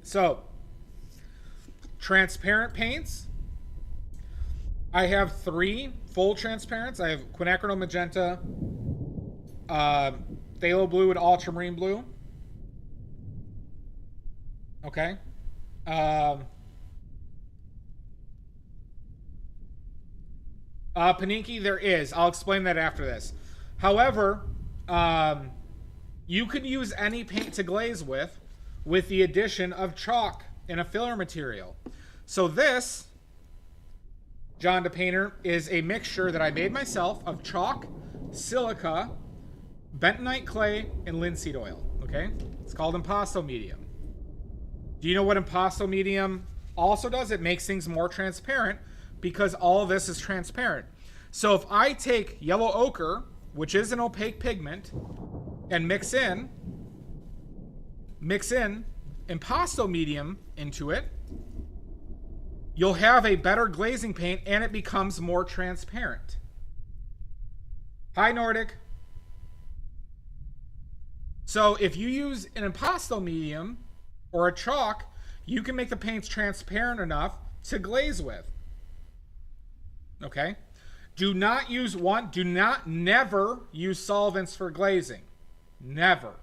So, transparent paints. I have 3 full transparents. I have quinacridone magenta, phthalo blue, and ultramarine blue. Okay. Paninki, there is. I'll explain that after this. However, you can use any paint to glaze with the addition of chalk and a filler material. So this, John the Painter, is a mixture that I made myself of chalk, silica, bentonite clay, and linseed oil. Okay? It's called impasto medium. Do you know what impasto medium also does? It makes things more transparent because all of this is transparent. So if I take yellow ochre, which is an opaque pigment, and mix in impasto medium into it, you'll have a better glazing paint and it becomes more transparent. Hi, Nordic. So if you use an impasto medium or a chalk, you can make the paints transparent enough to glaze with. Okay? Never use solvents for glazing. Never.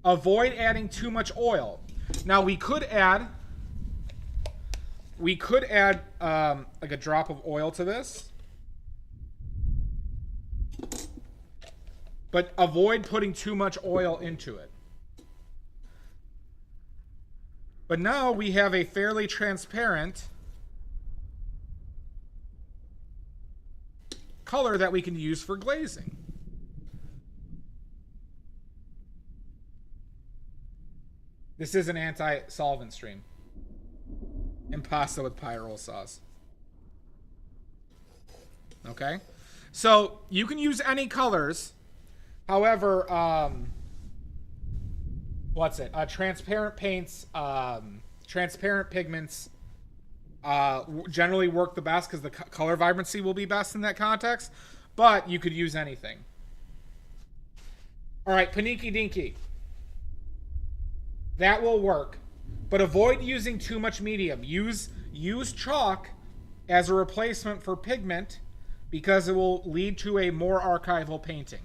Avoid adding too much oil. Now we could add like a drop of oil to this, but avoid putting too much oil into it. But now we have a fairly transparent color that we can use for glazing. This is an anti-solvent stream. Impasta with pyrrole sauce. Okay? So you can use any colors. However, transparent paints, transparent pigments generally work the best because the color vibrancy will be best in that context. But you could use anything. All right, Paniki Dinky. That will work. But avoid using too much medium. Use chalk as a replacement for pigment because it will lead to a more archival painting.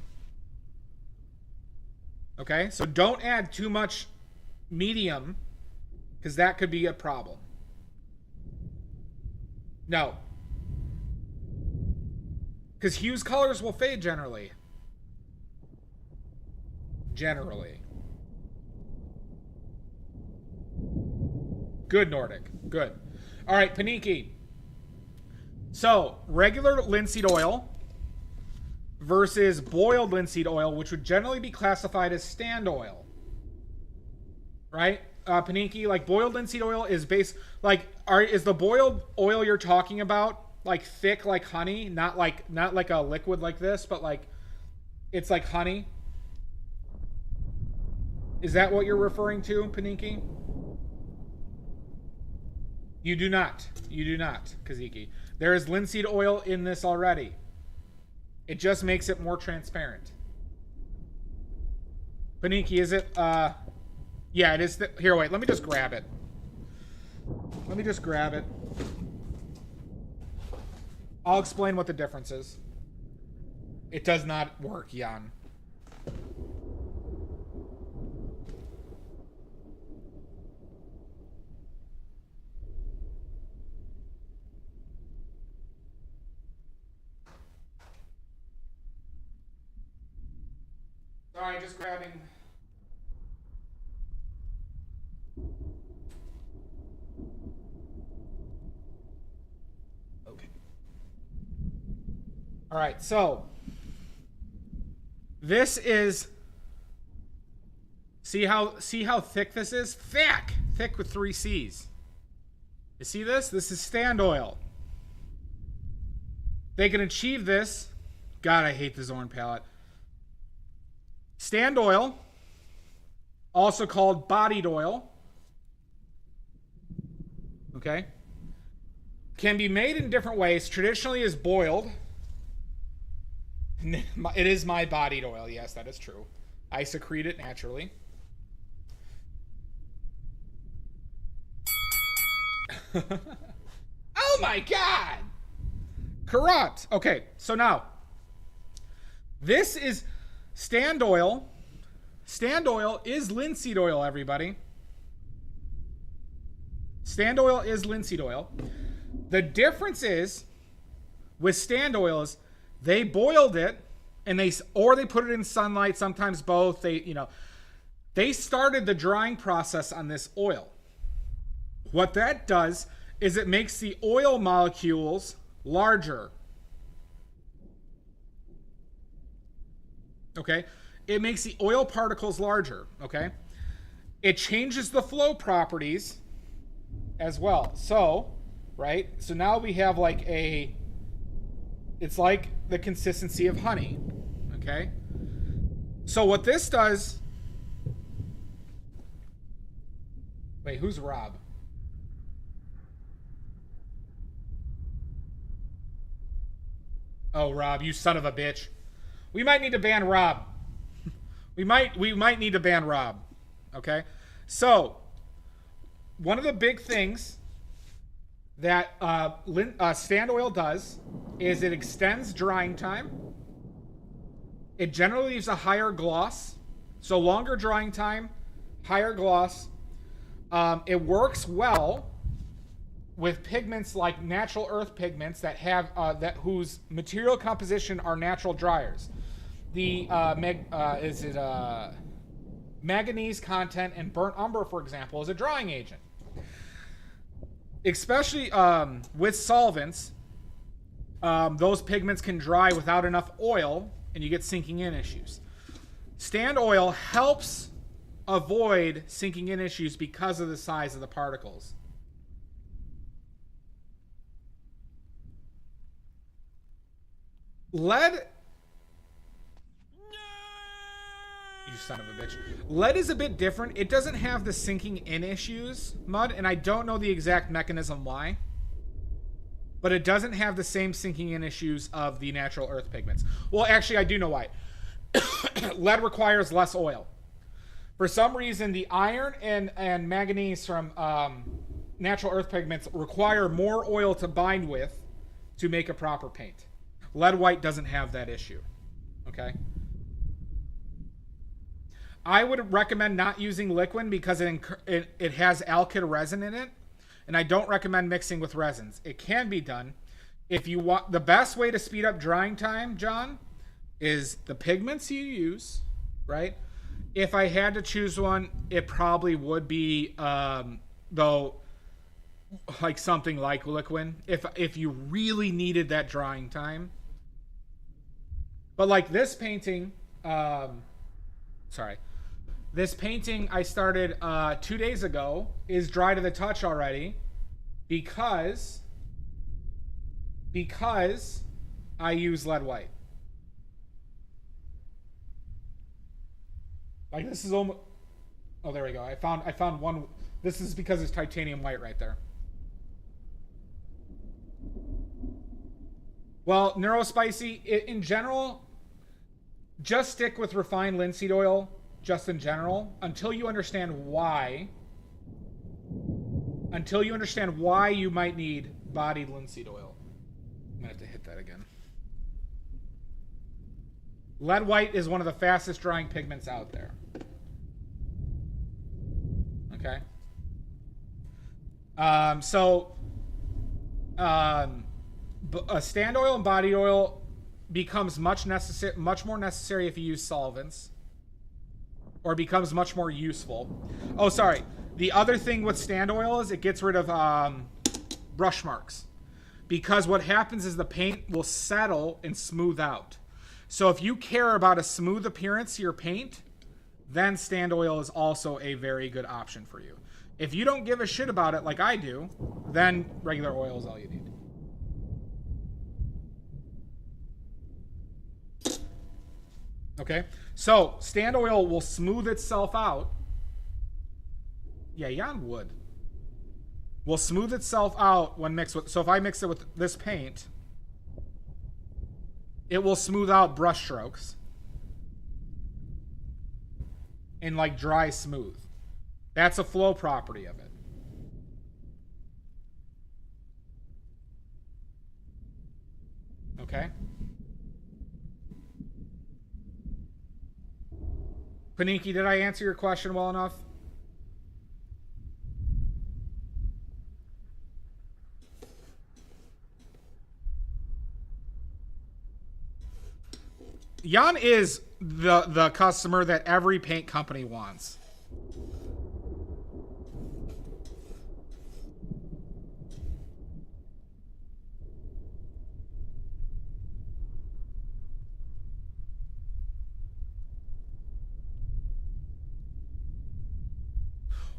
Okay? So don't add too much medium because that could be a problem. No. Because hues colors will fade generally. Generally. Good, Nordic. Good. All right, Paniki. So, regular linseed oil versus boiled linseed oil, which would generally be classified as stand oil. Right? Paniki, like boiled linseed oil is is the boiled oil you're talking about like thick like honey, not like a liquid like this, but like it's like honey? Is that what you're referring to, Paniki? You do not. You do not, Kaziki. There is linseed oil in this already. It just makes it more transparent. Paniki, is it? Yeah, it is. Here, wait. Let me just grab it. Let me just grab it. I'll explain what the difference is. It does not work, Jan. Sorry, just grabbing. Okay. All right, so this is. See how thick this is? Thick with 3 C's. You see this? This is stand oil. They can achieve this. God, I hate the Zorn palette. Stand oil, also called bodied oil, okay, can be made in different ways. Traditionally is boiled. It is my bodied oil. Yes, that is true. I secrete it naturally. Oh my God! Corrupt. Okay, so now, this is stand oil. Stand oil is linseed oil, everybody. Stand oil is linseed oil. The difference is with stand oil is they boiled it and they put it in sunlight, sometimes both. They started the drying process on this oil What that does is it makes the oil molecules larger. Okay? It makes the oil particles larger. Okay? It changes the flow properties as well. So, right? So now we have like it's like the consistency of honey. Okay? So what this does... Wait, who's Rob? Oh, Rob, you son of a bitch. We might need to ban Rob. We might need to ban Rob. Okay? So, one of the big things that stand oil does is it extends drying time. It generally leaves a higher gloss. So longer drying time, higher gloss. It works well with pigments like natural earth pigments that have whose material composition are natural dryers. The manganese content in burnt umber, for example, is a drying agent. Especially with solvents, those pigments can dry without enough oil, and you get sinking in issues. Stand oil helps avoid sinking in issues because of the size of the particles. Lead... You son of a bitch. Lead is a bit different. It doesn't have the sinking in issues, Mud, and I don't know the exact mechanism why. But it doesn't have the same sinking in issues of the natural earth pigments. Well, actually, I do know why. Lead requires less oil. For some reason, the iron and manganese from natural earth pigments require more oil to bind with to make a proper paint. Lead white doesn't have that issue. Okay? I would recommend not using liquid because it has alkyd resin in it, and I don't recommend mixing with resins. It can be done. If you want, the best way to speed up drying time, John, is the pigments you use, right? If I had to choose one, it probably would be, though, like something like liquid, if you really needed that drying time. But like this painting, this painting I started 2 days ago is dry to the touch already because I use lead white. Like this is almost... Oh, there we go. I found one. This is because it's titanium white right there. Well, Neurospicy, in general, just stick with refined linseed oil, just in general, until you understand why. Until you understand why you might need bodied linseed oil. I'm going to have to hit that again. Lead white is one of the fastest drying pigments out there. Okay. Stand oil and body oil becomes much more necessary if you use solvents, or becomes much more useful. Oh, sorry. The other thing with stand oil is it gets rid of brush marks, because what happens is the paint will settle and smooth out. So if you care about a smooth appearance to your paint, then stand oil is also a very good option for you. If you don't give a shit about it like I do, then regular oil is all you need. Okay, so stand oil will smooth itself out. Yeah, Jan would. Will smooth itself out when mixed with... So if I mix it with this paint, it will smooth out brush strokes. And like dry smooth. That's a flow property of it. Okay. Paniki, did I answer your question well enough? Jan is the customer that every paint company wants.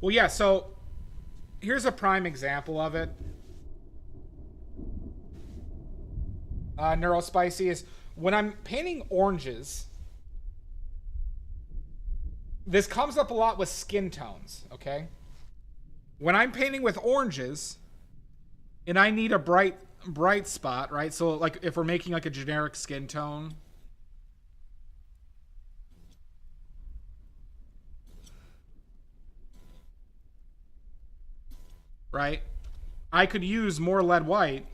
Well, yeah, so here's a prime example of it. Neurospicy is when I'm painting oranges. This comes up a lot with skin tones, okay? When I'm painting with oranges and I need a bright spot, right? So like if we're making like a generic skin tone, right? I could use more lead white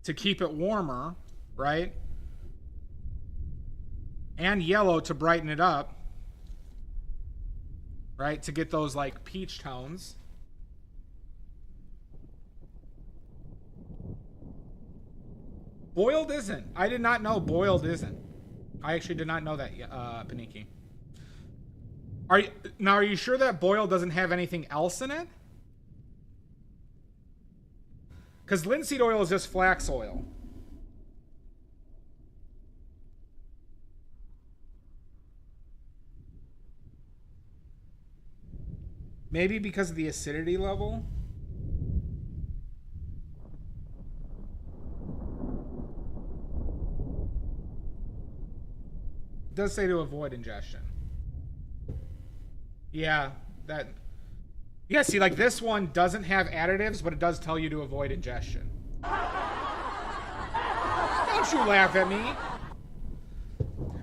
to keep it warmer, right? And yellow to brighten it up, right? To get those like peach tones. Boiled isn't. I did not know boiled isn't. I actually did not know that, Paniki. Are you sure that boiled doesn't have anything else in it? Because linseed oil is just flax oil. Maybe because of the acidity level? It does say to avoid ingestion. Yeah, that... Yeah, see, like this one doesn't have additives, but it does tell you to avoid ingestion. Don't you laugh at me.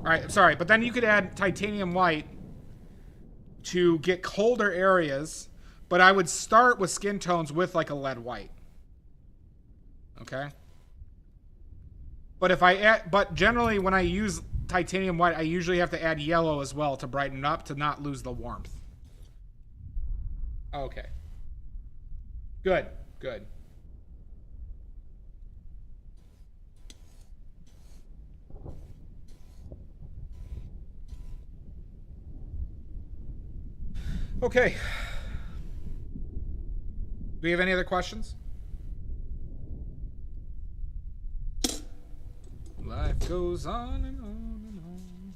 Alright, sorry, but then you could add titanium white to get colder areas, but I would start with skin tones with like a lead white. Okay? But if I add, but generally when I use titanium white, I usually have to add yellow as well to brighten it up to not lose the warmth. Okay. Good, good. Okay. Do we have any other questions? Life goes on and on and on.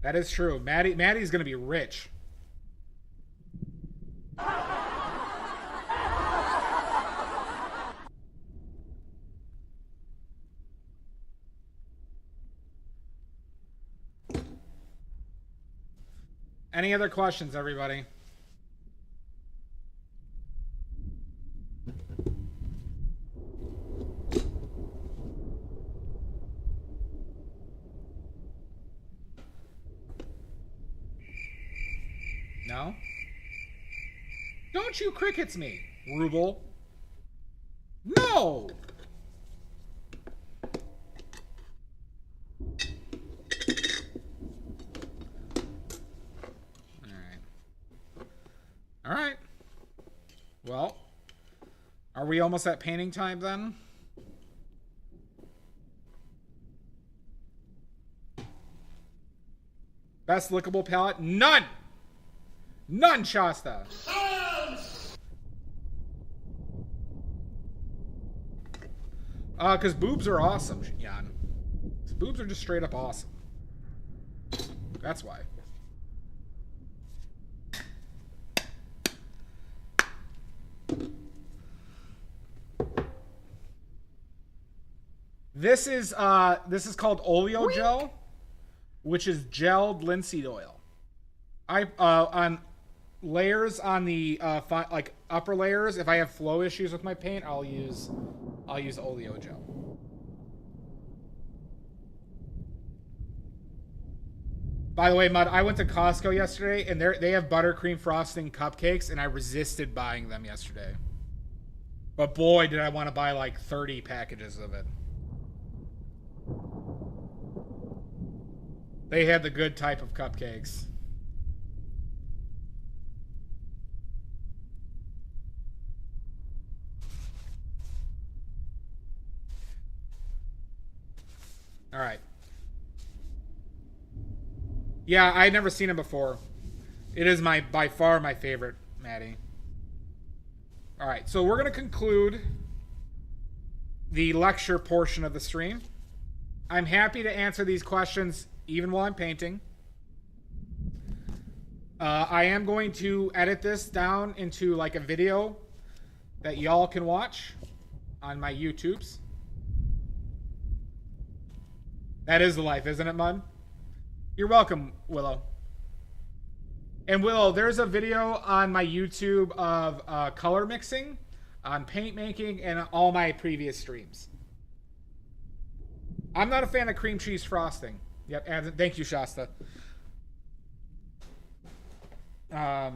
That is true. Maddie's gonna be rich. Any other questions, everybody? No? Don't you crickets me, Ruble. No! All right. Well, are we almost at painting time then? Best lickable palette? None! None, Shasta! Because boobs are awesome, Jan. Boobs are just straight up awesome. That's why. This is called oleo gel, which is gelled linseed oil. On layers on the like upper layers, if I have flow issues with my paint, I'll use oleo gel. By the way, Mud, I went to Costco yesterday and they have buttercream frosting cupcakes, and I resisted buying them yesterday. But boy, did I want to buy like 30 packages of it. They had the good type of cupcakes. All right. Yeah, I'd never seen him before. It is by far my favorite, Maddie. All right, so we're going to conclude the lecture portion of the stream. I'm happy to answer these questions even while I'm painting. I am going to edit this down into like a video that y'all can watch on my YouTubes. That is the life, isn't it, Mud? You're welcome, Willow. And Willow, there's a video on my YouTube of color mixing, on paint making, and all my previous streams. I'm not a fan of cream cheese frosting. Yep, thank you, Shasta. I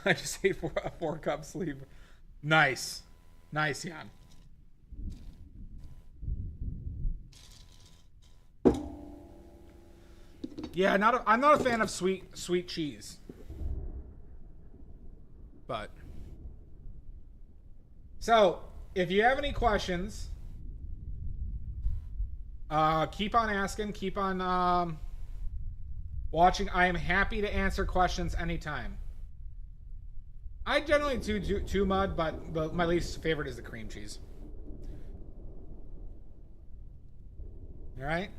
just ate a 4-cup sleeve. Nice. Nice, Jan. Yeah, I'm not a fan of sweet cheese. But so, if you have any questions, keep on asking, keep on watching. I am happy to answer questions anytime. I generally do mud, but my least favorite is the cream cheese. All right?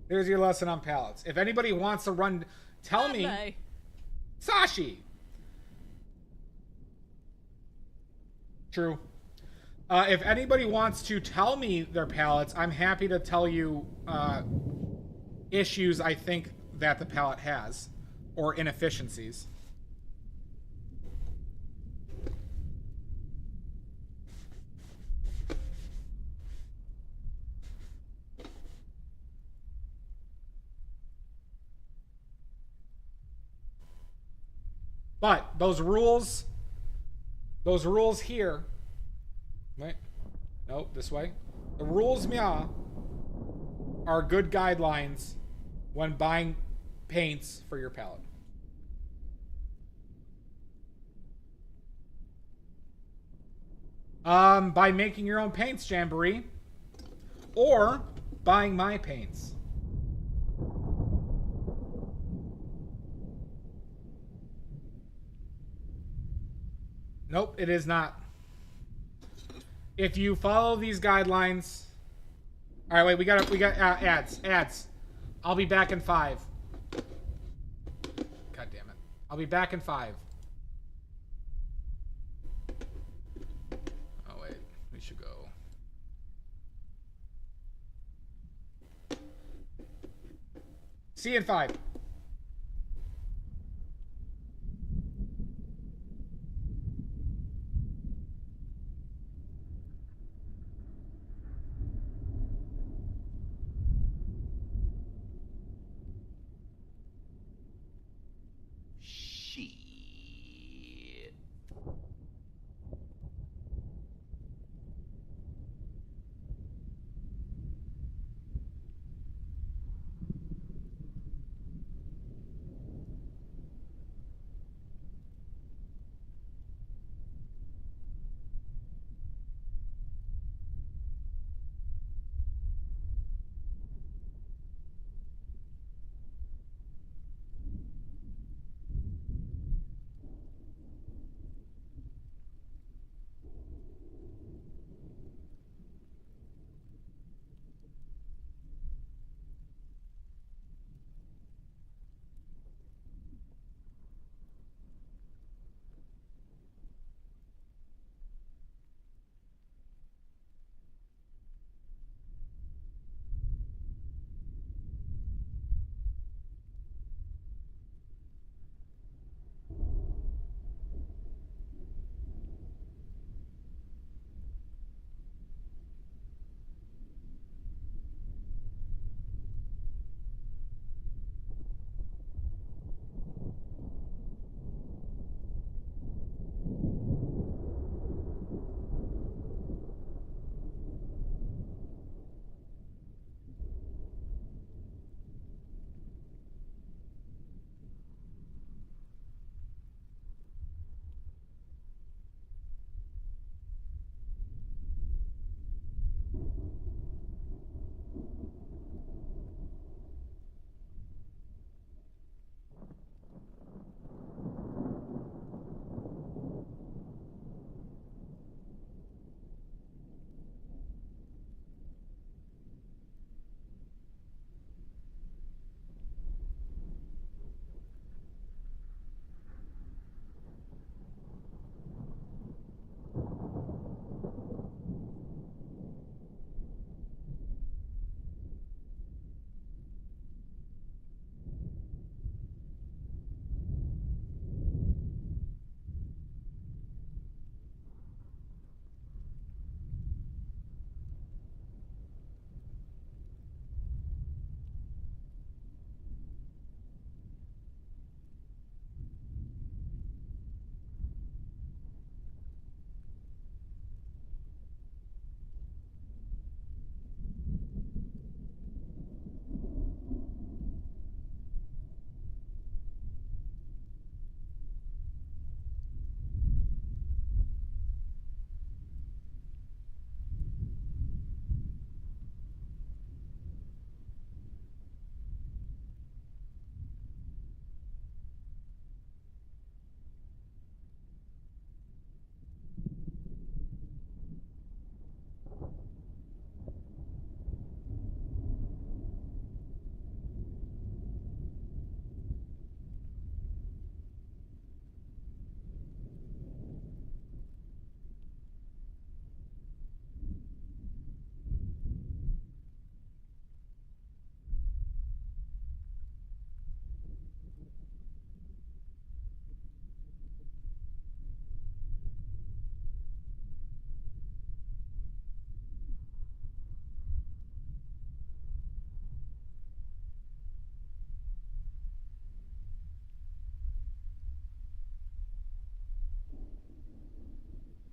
There's your lesson on palettes. If anybody wants to run, tell me. Sashi! True. If anybody wants to tell me their palettes, I'm happy to tell you issues I think that the palette has, or inefficiencies. But those rules here, right? Nope, this way. The rules, Mia, are good guidelines when buying paints for your palette. By making your own paints, Jamboree, or buying my paints. Nope, it is not. If you follow these guidelines... All right, wait, we got ads. I'll be back in 5. God damn it. I'll be back in 5. Oh, wait. We should go. See you in 5.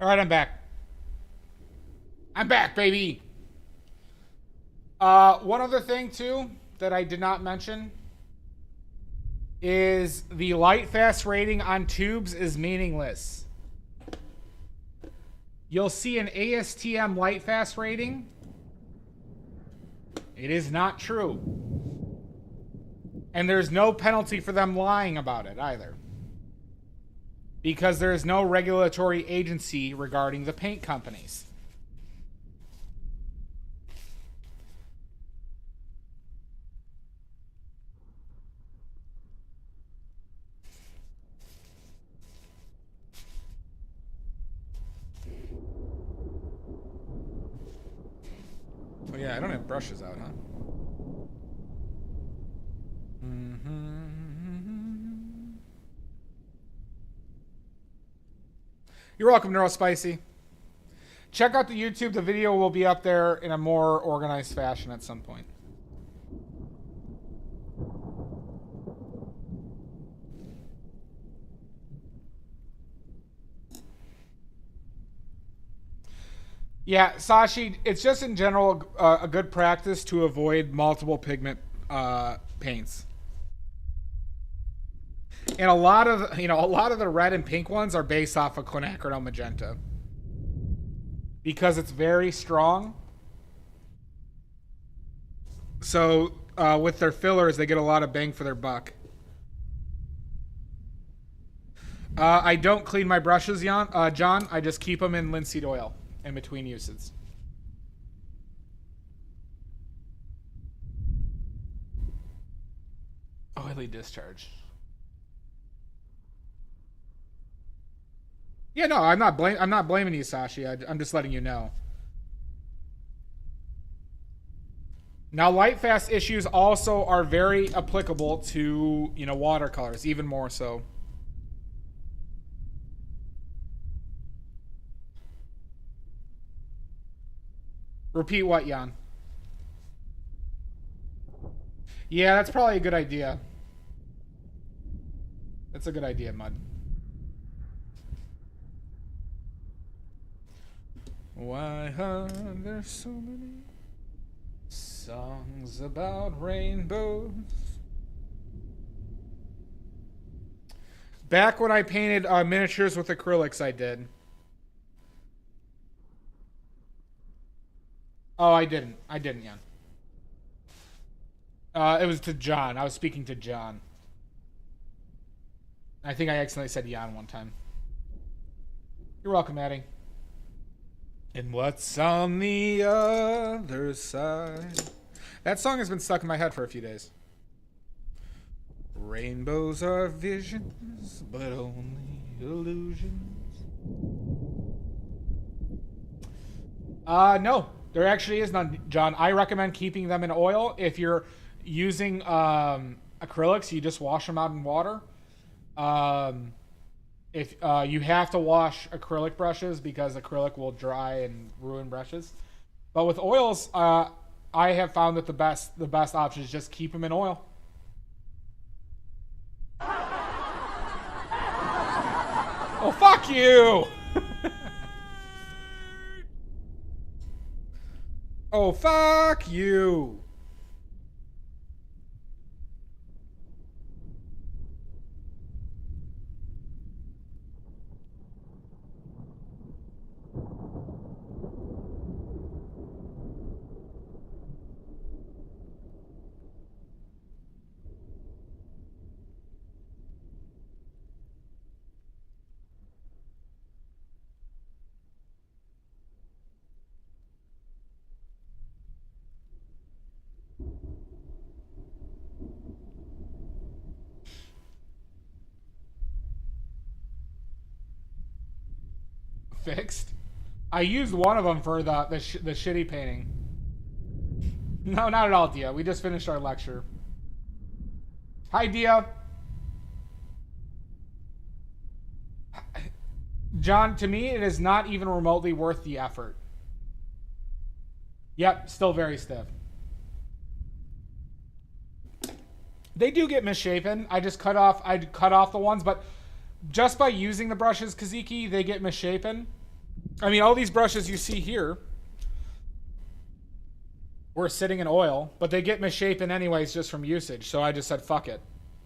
All right, I'm back. I'm back, baby. One other thing, too, that I did not mention is the light fast rating on tubes is meaningless. You'll see an ASTM light fast rating. It is not true. And there's no penalty for them lying about it either. Because there is no regulatory agency regarding the paint companies. Oh yeah, I don't have brushes out, huh? You're welcome, NeuroSpicy. Check out the YouTube. The video will be up there in a more organized fashion at some point. Yeah, Sashi, it's just in general a good practice to avoid multiple pigment paints. And a lot of the red and pink ones are based off of quinacridone magenta. Because it's very strong. So with their fillers, they get a lot of bang for their buck. I don't clean my brushes, John. I just keep them in linseed oil in between uses. Oily discharge. Yeah, no, I'm not blaming you, Sashi. I'm just letting you know. Now, light fast issues also are very applicable to, watercolors, even more so. Repeat what, Jan? Yeah, that's probably a good idea. That's a good idea, Mud. Why are there so many songs about rainbows? Back when I painted miniatures with acrylics, I did. Oh, I didn't, Jan. It was to John. I was speaking to John. I think I accidentally said Jan one time. You're welcome, Addie. And what's on the other side? That song has been stuck in my head for a few days. Rainbows are visions, but only illusions. No, there actually is none, John. I recommend keeping them in oil. If you're using acrylics, you just wash them out in water. If you have to wash acrylic brushes because acrylic will dry and ruin brushes, but with oils, I have found that the best option is just keep them in oil. Oh, fuck you! Oh, fuck you! Fixed? I used one of them for the shitty painting. No, not at all, Dia. We just finished our lecture. Hi, Dia. John, to me, it is not even remotely worth the effort. Yep, still very stiff. They do get misshapen. I cut off the ones, but just by using the brushes, Kaziki, they get misshapen. I mean, all these brushes you see here were sitting in oil, but they get misshapen anyways just from usage. So I just said, fuck it.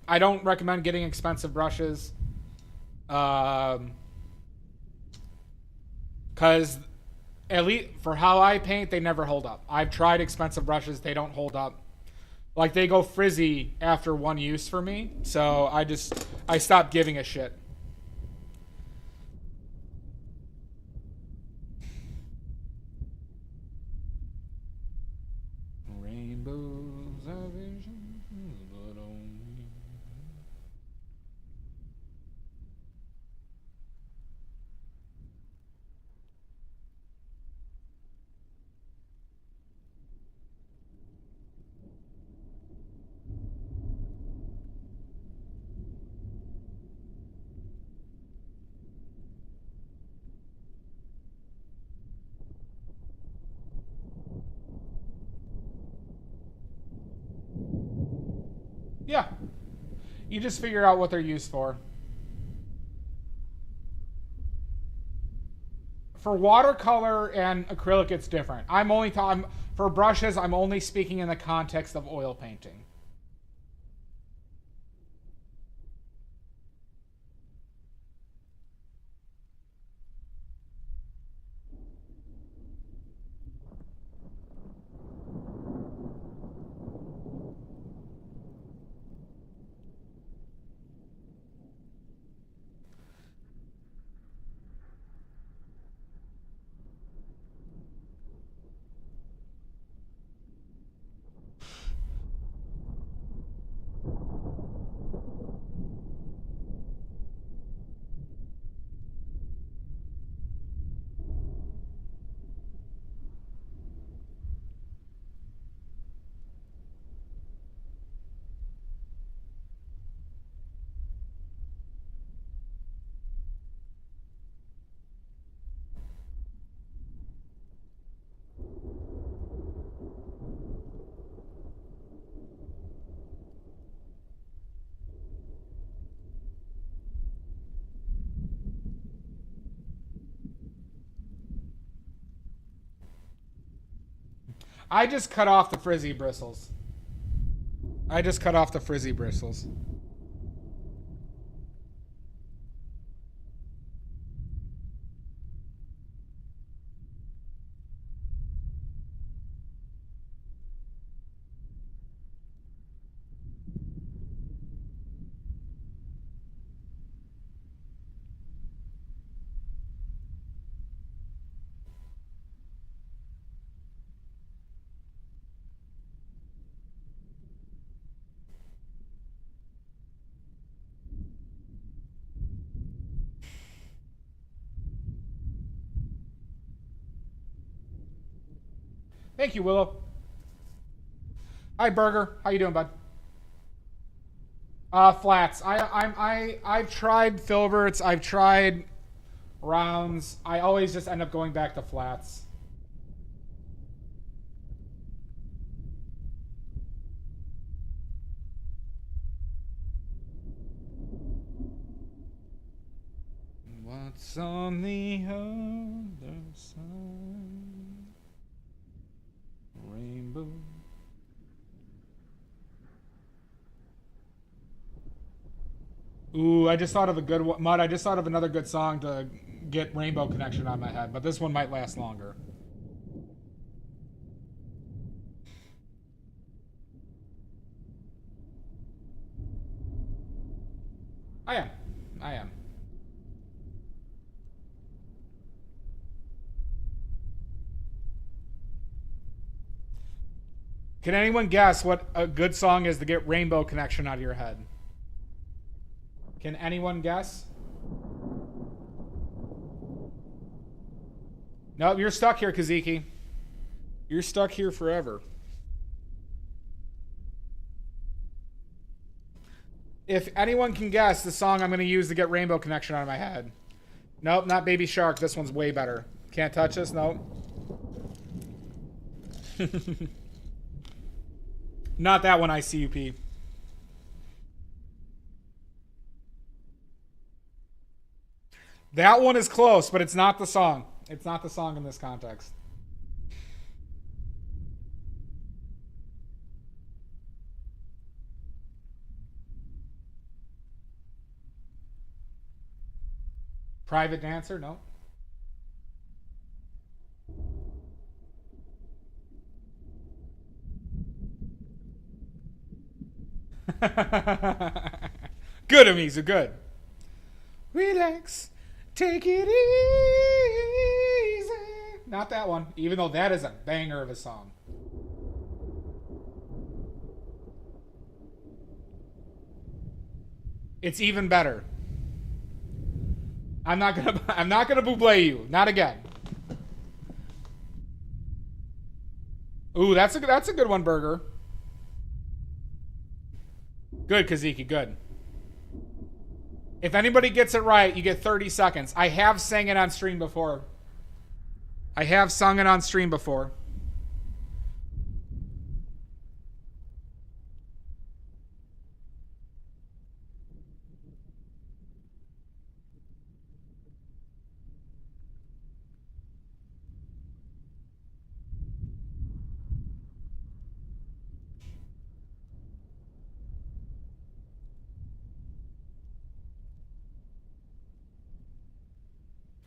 I don't recommend getting expensive brushes. Because at least for how I paint, they never hold up. I've tried expensive brushes. They don't hold up. Like, they go frizzy after one use for me. So I stopped giving a shit. Rainbows are visions, but only... Yeah. You just figure out what they're used for. For watercolor and acrylic, it's different. For brushes, I'm only speaking in the context of oil painting. I just cut off the frizzy bristles. Thank you, Willow. Hi, Burger. How you doing, bud? Flats. I've tried filberts. I've tried rounds. I always just end up going back to flats. What's on the other side? Rainbow. Ooh, I just thought of a good one. Mud, I just thought of another good song to get Rainbow Connection on my head, but this one might last longer. I am. Can anyone guess what a good song is to get Rainbow Connection out of your head? Can anyone guess? No, you're stuck here, Kaziki. You're stuck here forever. If anyone can guess the song I'm going to use to get Rainbow Connection out of my head. Nope, not Baby Shark. This one's way better. Can't touch this? Nope. Not that one, ICUP. That one is close, but it's not the song. It's not the song in this context. Private Dancer? No. Good, Amizu, good. Relax. Take it easy. Not that one, even though that is a banger of a song. It's even better. I'm not gonna buble you. Not again. Ooh, that's a good one, Burger. Good, Kaziki, good. If anybody gets it right, you get 30 seconds. I have sang it on stream before. I have sung it on stream before.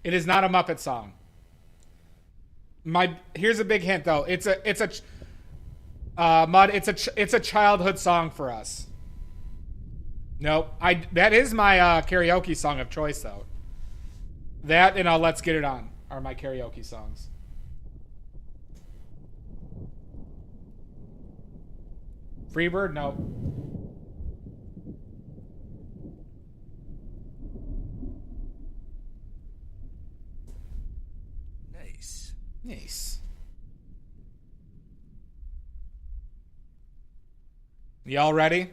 It is not a Muppet song. Here's a big hint though. It's a childhood song for us. Nope. That is my karaoke song of choice though. That and Let's Get It On are my karaoke songs. Freebird? No. Nice. Y'all ready?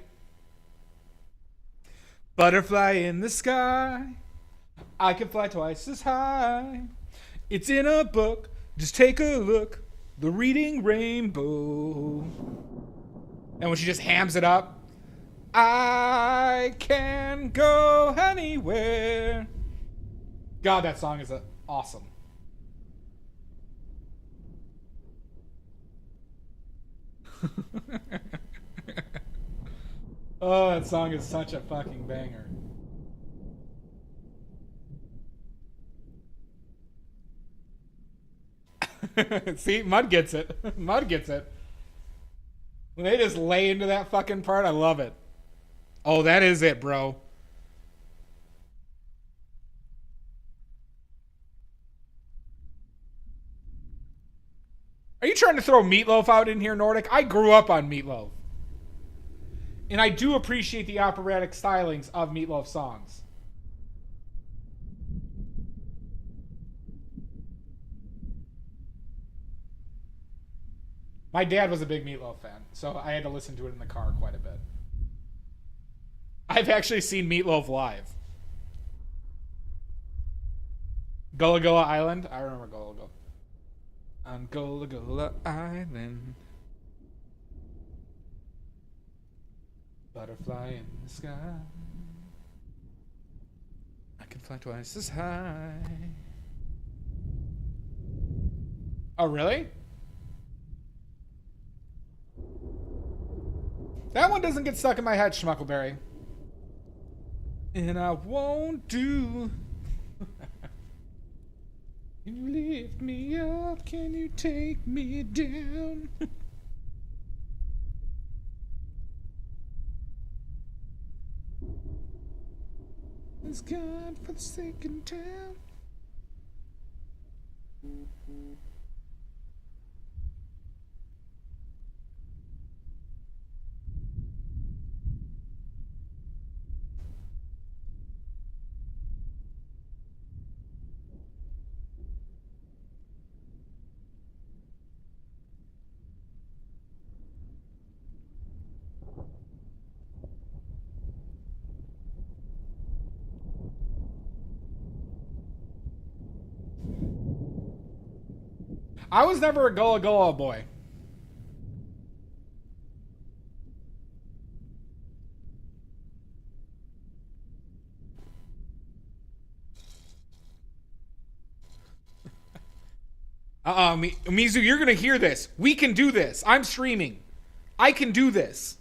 Butterfly in the sky. I can fly twice as high. It's in a book. Just take a look. The Reading Rainbow. And when she just hams it up. I can go anywhere. God, that song is awesome. Oh, that song is such a fucking banger. See, Mud gets it. Mud gets it. When they just lay into that fucking part, I love it. Oh, that is it, bro. Are you trying to throw Meatloaf out in here, Nordic? I grew up on Meatloaf. And I do appreciate the operatic stylings of Meatloaf songs. My dad was a big Meatloaf fan, so I had to listen to it in the car quite a bit. I've actually seen Meatloaf live. Gullah Gullah Island? I remember Gullah Gullah. On Gullah Gullah Island. Butterfly in the sky. I can fly twice as high. Oh, really? That one doesn't get stuck in my head, Schmuckleberry. And I won't do. Can you lift me up? Can you take me down? Is God forsaken town? I was never a Gullah Gullah boy. Mizu, you're gonna hear this. We can do this. I'm streaming. I can do this.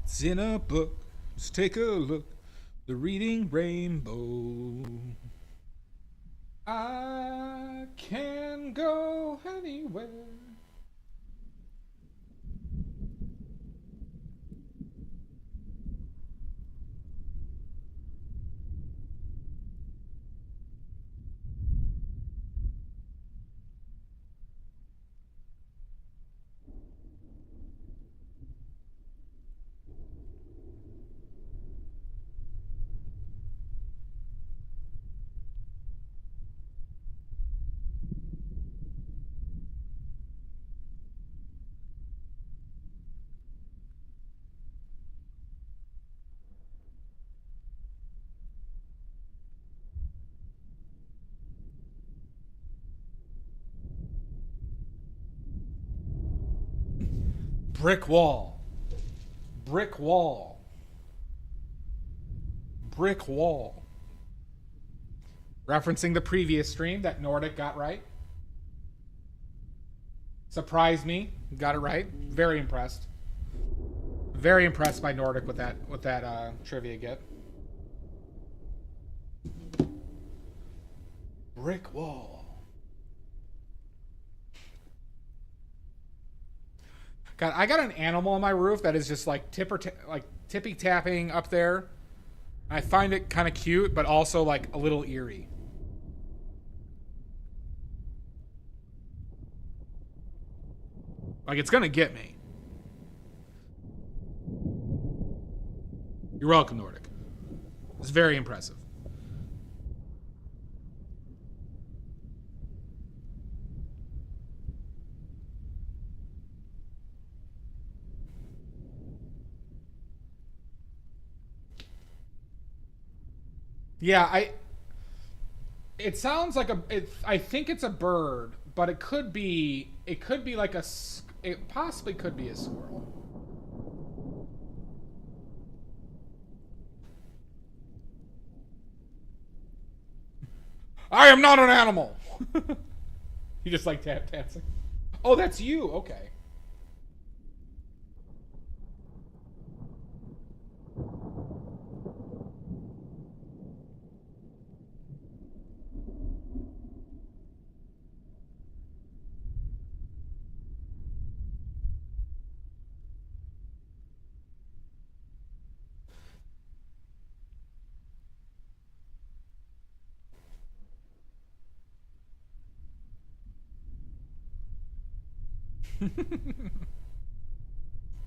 It's in a book. Let's take a look. The Reading Rainbow. I can go anywhere. Brick wall. Brick wall. Brick wall. Referencing the previous stream that Nordic got right. Surprised me. Got it right. Very impressed. Very impressed by Nordic with that trivia get. Brick wall. God, I got an animal on my roof that is just like tippy tapping up there. I find it kind of cute, but also like a little eerie. Like it's gonna get me. You're welcome, Nordic. It's very impressive. Yeah, it sounds like I think it's a bird, but it could be like it possibly could be a squirrel. I am not an animal. You just like tap dancing. Oh, that's you. Okay.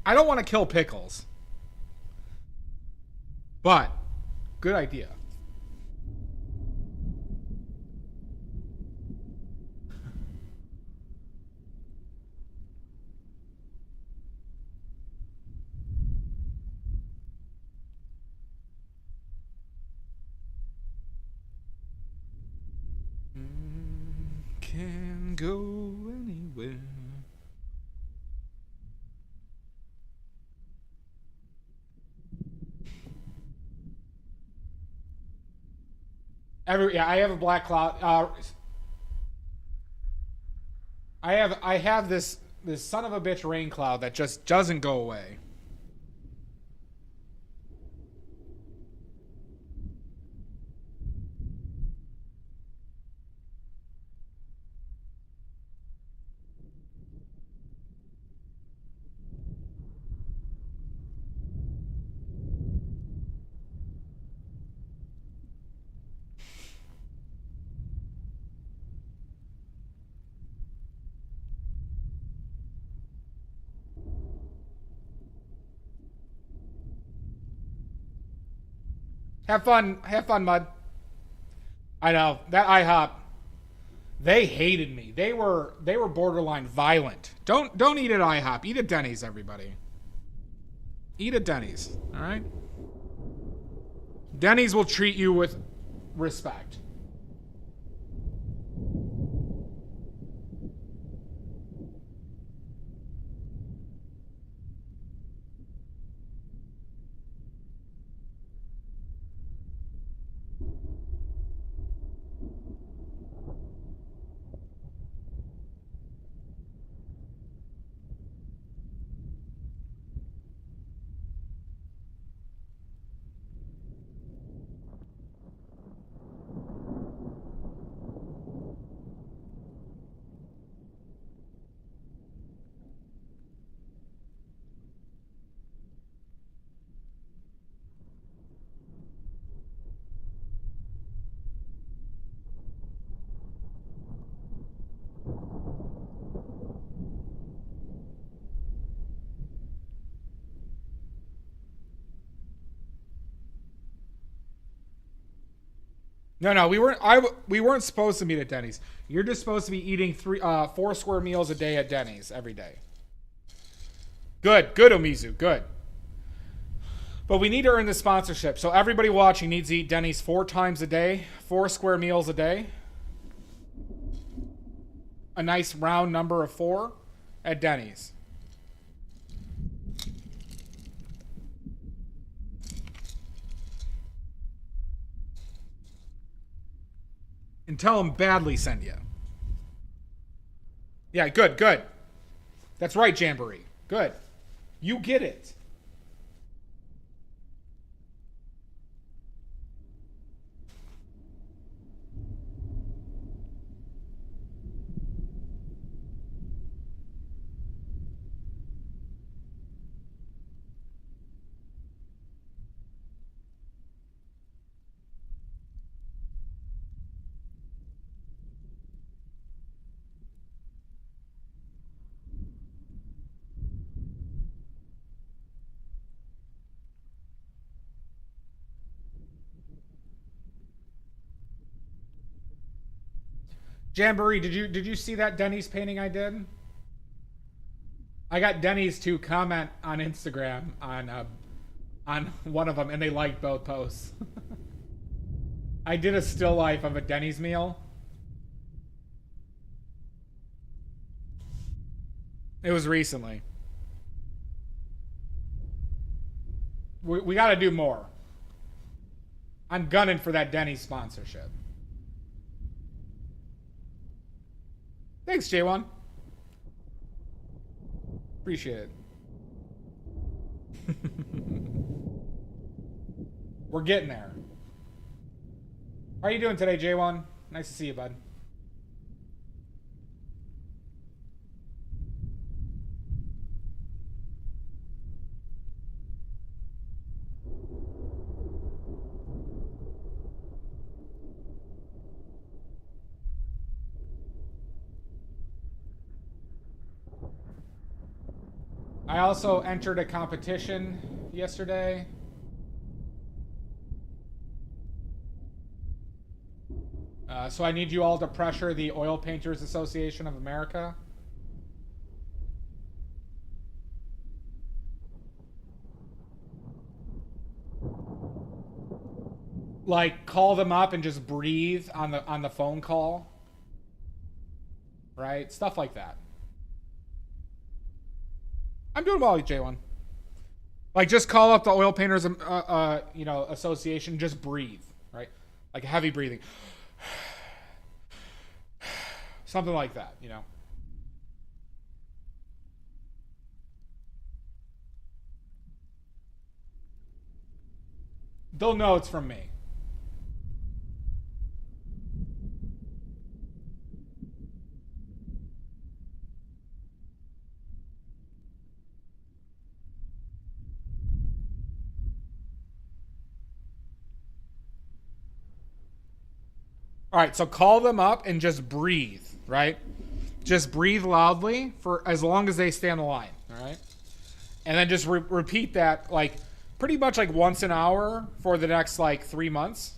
I don't want to kill pickles. But, good idea. Can go anywhere. Yeah, I have a black cloud. I have this son of a bitch rain cloud that just doesn't go away. Have fun, Mud. I know that IHOP. They hated me. They were borderline violent. Don't eat at IHOP. Eat at Denny's, everybody. Eat at Denny's. All right. Denny's will treat you with respect. No, we weren't. We weren't supposed to meet at Denny's. You're just supposed to be eating 4 square meals a day at Denny's every day. Good, Omizu, good. But we need to earn the sponsorship. So everybody watching needs to eat Denny's 4 times a day, 4 square meals a day. A nice round number of 4 at Denny's. And tell them badly send you. Yeah, good. That's right, Jamboree. Good. You get it. Jamboree, did you see that Denny's painting I did? I got Denny's to comment on Instagram on one of them, and they liked both posts. I did a still life of a Denny's meal. It was recently. We got to do more. I'm gunning for that Denny's sponsorship. Thanks, J1. Appreciate it. We're getting there. How are you doing today, J1? Nice to see you, bud. I also entered a competition yesterday. So I need you all to pressure the Oil Painters Association of America. Like, call them up and just breathe on the phone call. Right? Stuff like that. I'm doing well, J1. Like, just call up the Oil Painters, Association. Just breathe, right? Like heavy breathing, something like that, you know. They'll know it's from me. All right, so call them up and just breathe, right? Just breathe loudly for as long as they stay on the line, all right? And then just repeat that, like, pretty much like once an hour for the next like 3 months.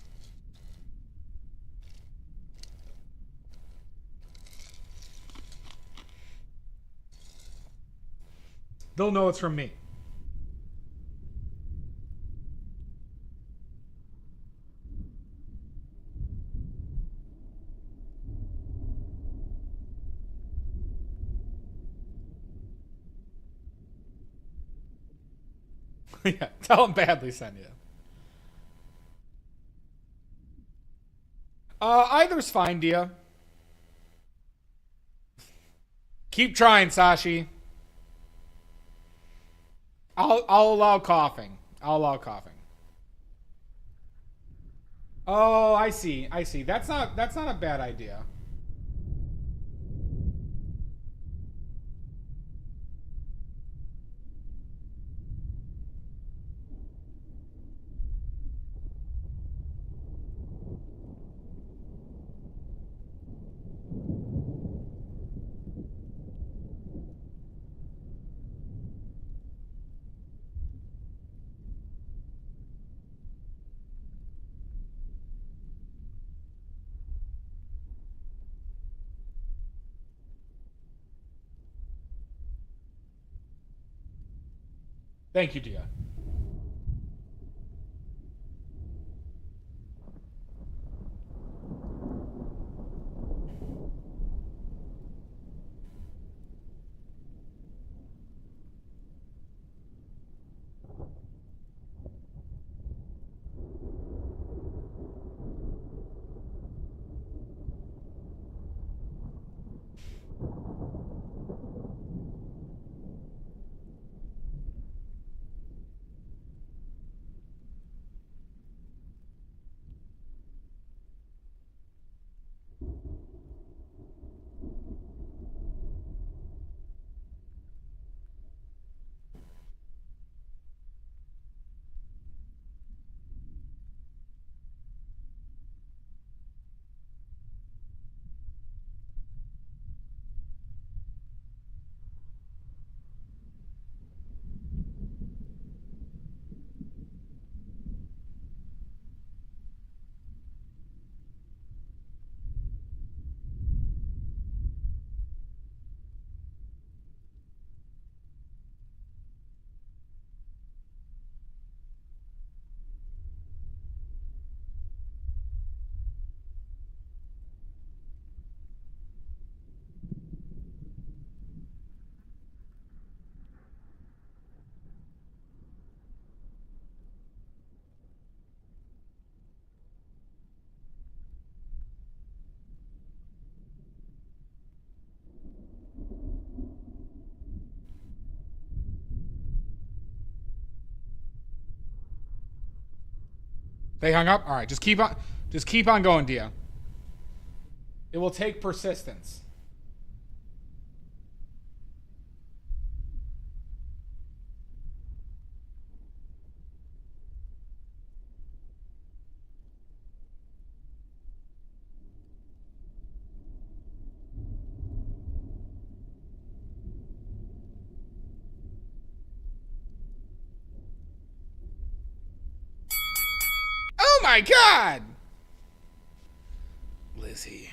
They'll know it's from me. Yeah, tell them Badly sent you. Either's fine, Dia. Keep trying, Sashi. I'll allow coughing. I'll allow coughing. Oh, I see. I see. That's not a bad idea. Thank you, Dia. They hung up? All right, just keep on going, Dia. It will take persistence. Oh my God! Lizzie.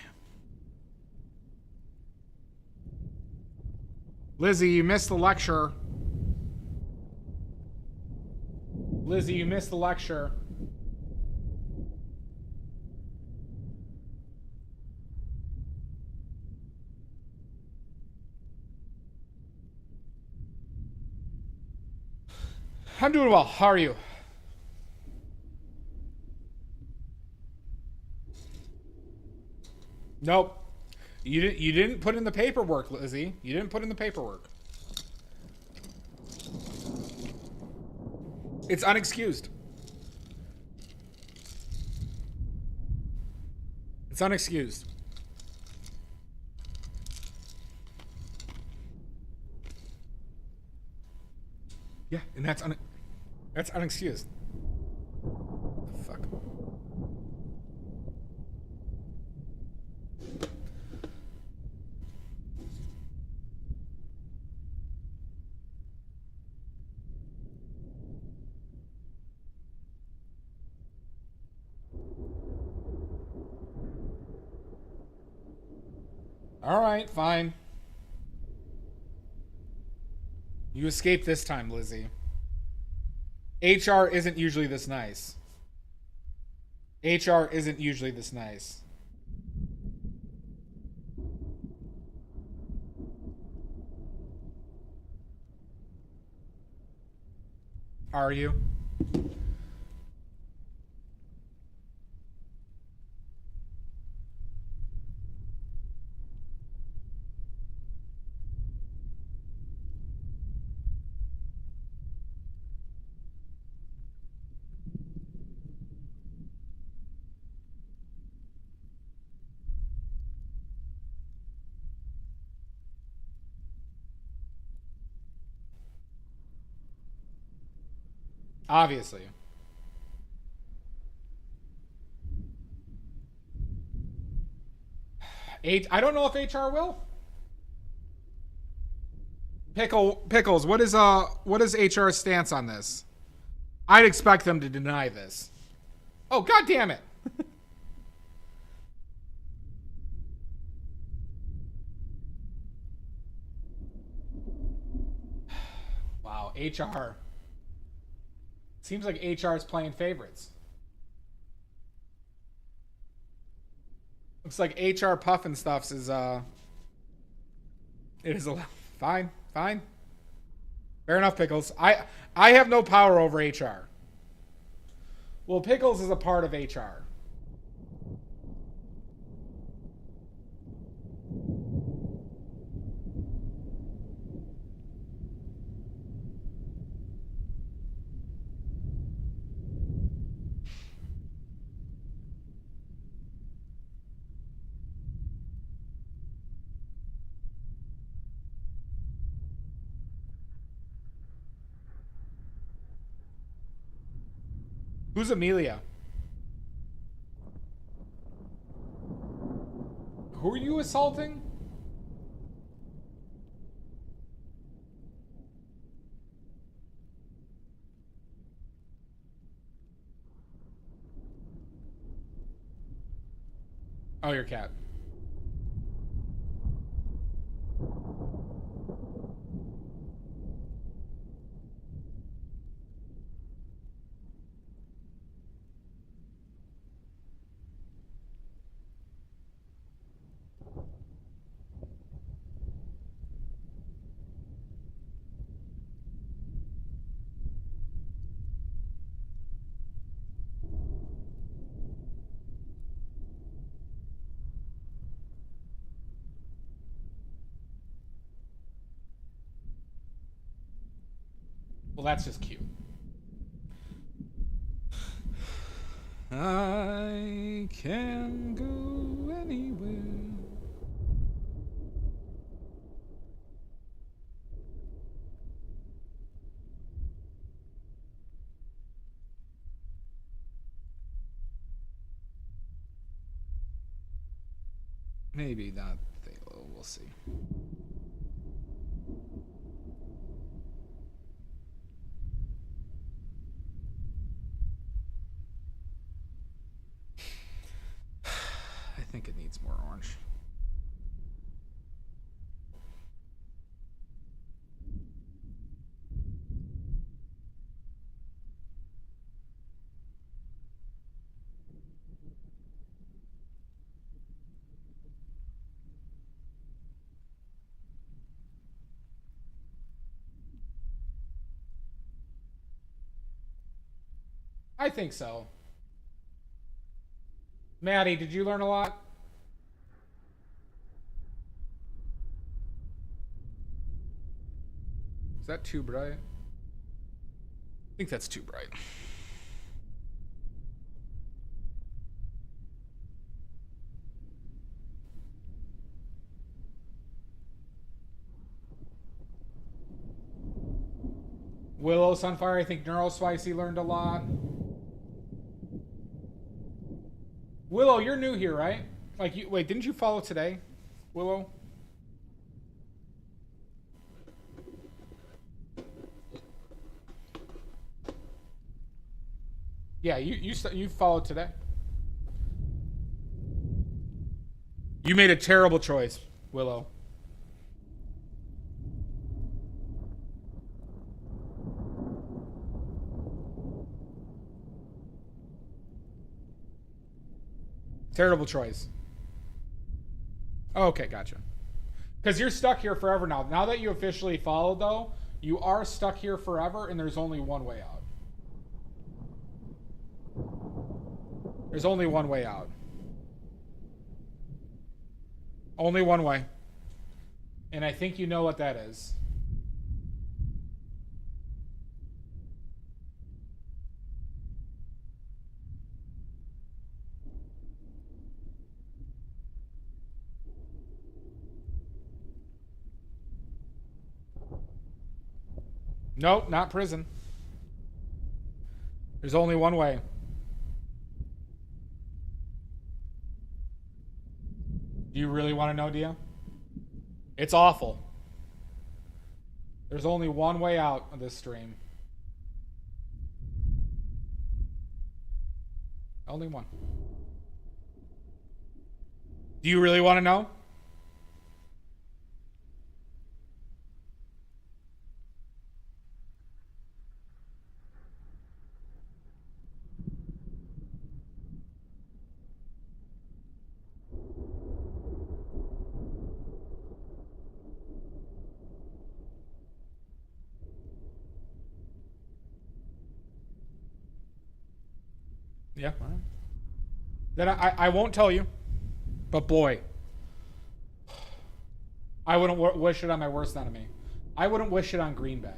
Lizzie, you missed the lecture. Lizzie, you missed the lecture. I'm doing well. How are you? Nope. You didn't put in the paperwork, Lizzie. You didn't put in the paperwork. It's unexcused. It's unexcused. Yeah, and that's unexcused. Fuck. All right, fine. You escaped this time, Lizzie. HR isn't usually this nice. HR isn't usually this nice. Are you? Obviously. I don't know if HR will. Pickles, what is HR's stance on this? I'd expect them to deny this. Oh, god damn it. Wow, HR. Seems like HR is playing favorites. Looks like HR puffin stuffs is it is a fine. Fair enough, Pickles. I have no power over HR. Well, Pickles is a part of HR. Who's Amelia? Who are you assaulting? Oh, your cat. Well, that's just cute. I can go anywhere. Maybe not. We'll see. I think it needs more orange. I think so. Maddie, did you learn a lot? Is that too bright? I think that's too bright. Willow Sunfire, I think NeuroSpicy learned a lot. Willow, you're new here, right? Like, you wait, didn't you follow today, Willow? Yeah, you followed today. You made a terrible choice, Willow. Terrible choice. Okay, gotcha. Because you're stuck here forever now. Now that you officially followed, though, you are stuck here forever, and there's only one way out. There's only one way out. Only one way. And I think you know what that is. Nope, not prison. There's only one way. Do you really want to know, Dia? It's awful. There's only one way out of this stream. Only one. Do you really want to know? Yeah. Then I won't tell you. But boy, I wouldn't wish it on my worst enemy. I wouldn't wish it on Greenbag.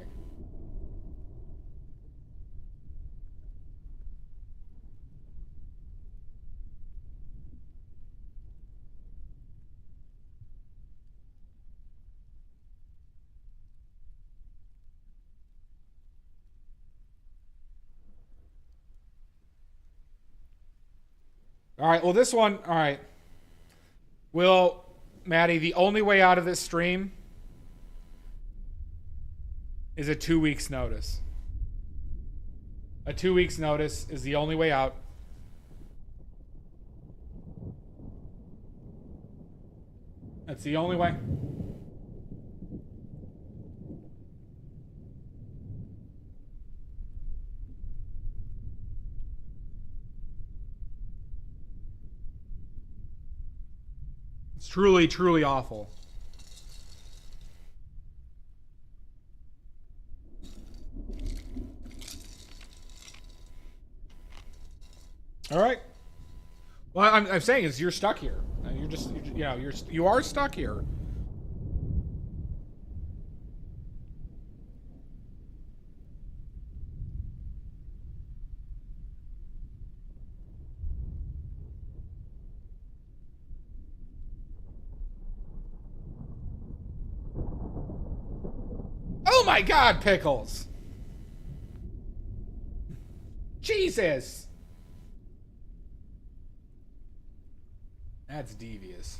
All right, well, this one, all right. Will, Maddie, the only way out of this stream is a 2 weeks notice. A 2 weeks notice is the only way out. That's the only way. It's truly, truly awful. All right. Well, I'm saying is you're stuck here. You are stuck here. Oh my God, Pickles! Jesus! That's devious.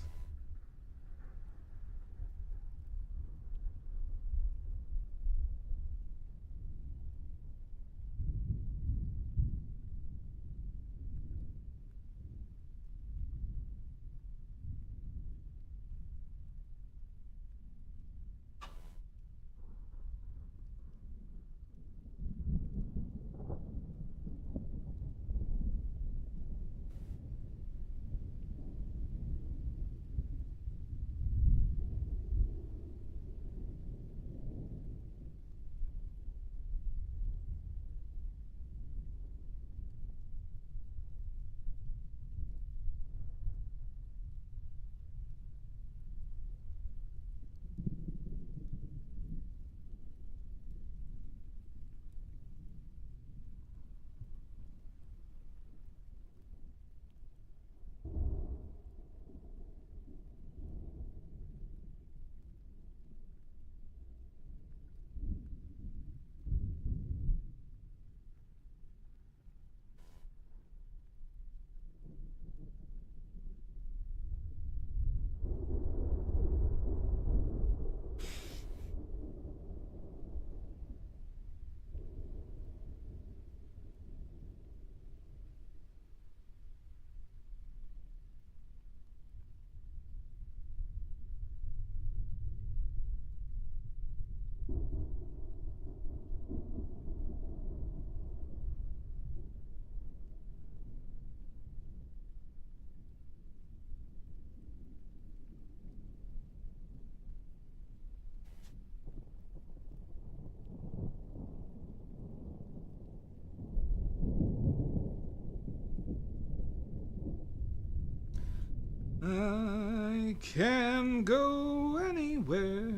I can go anywhere.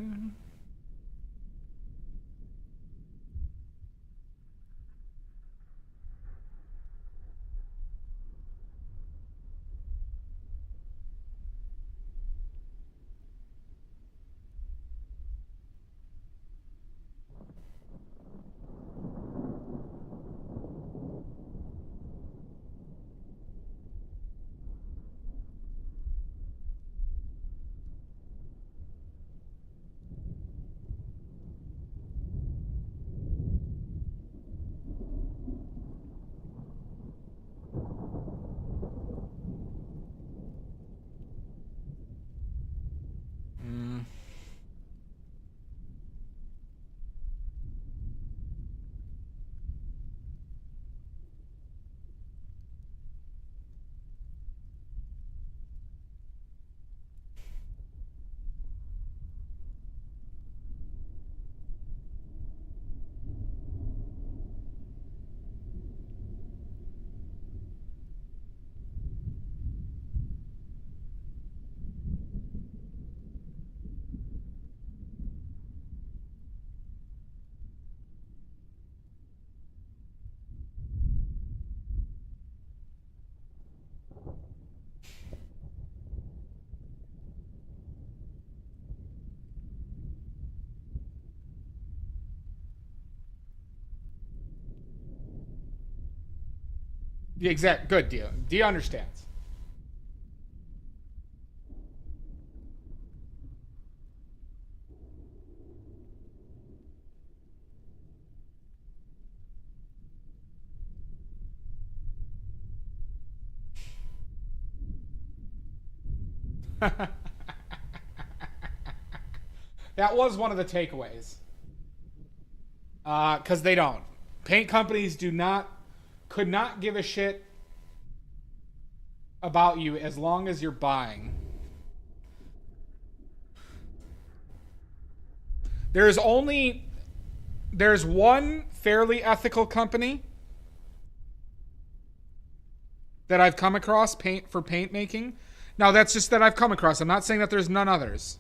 The exact good deal. Dia understands. That was one of the takeaways. Because they don't. Paint companies could not give a shit about you as long as you're buying. There's one fairly ethical company that I've come across for paint making. Now, that's just that I've come across. I'm not saying that there's none others.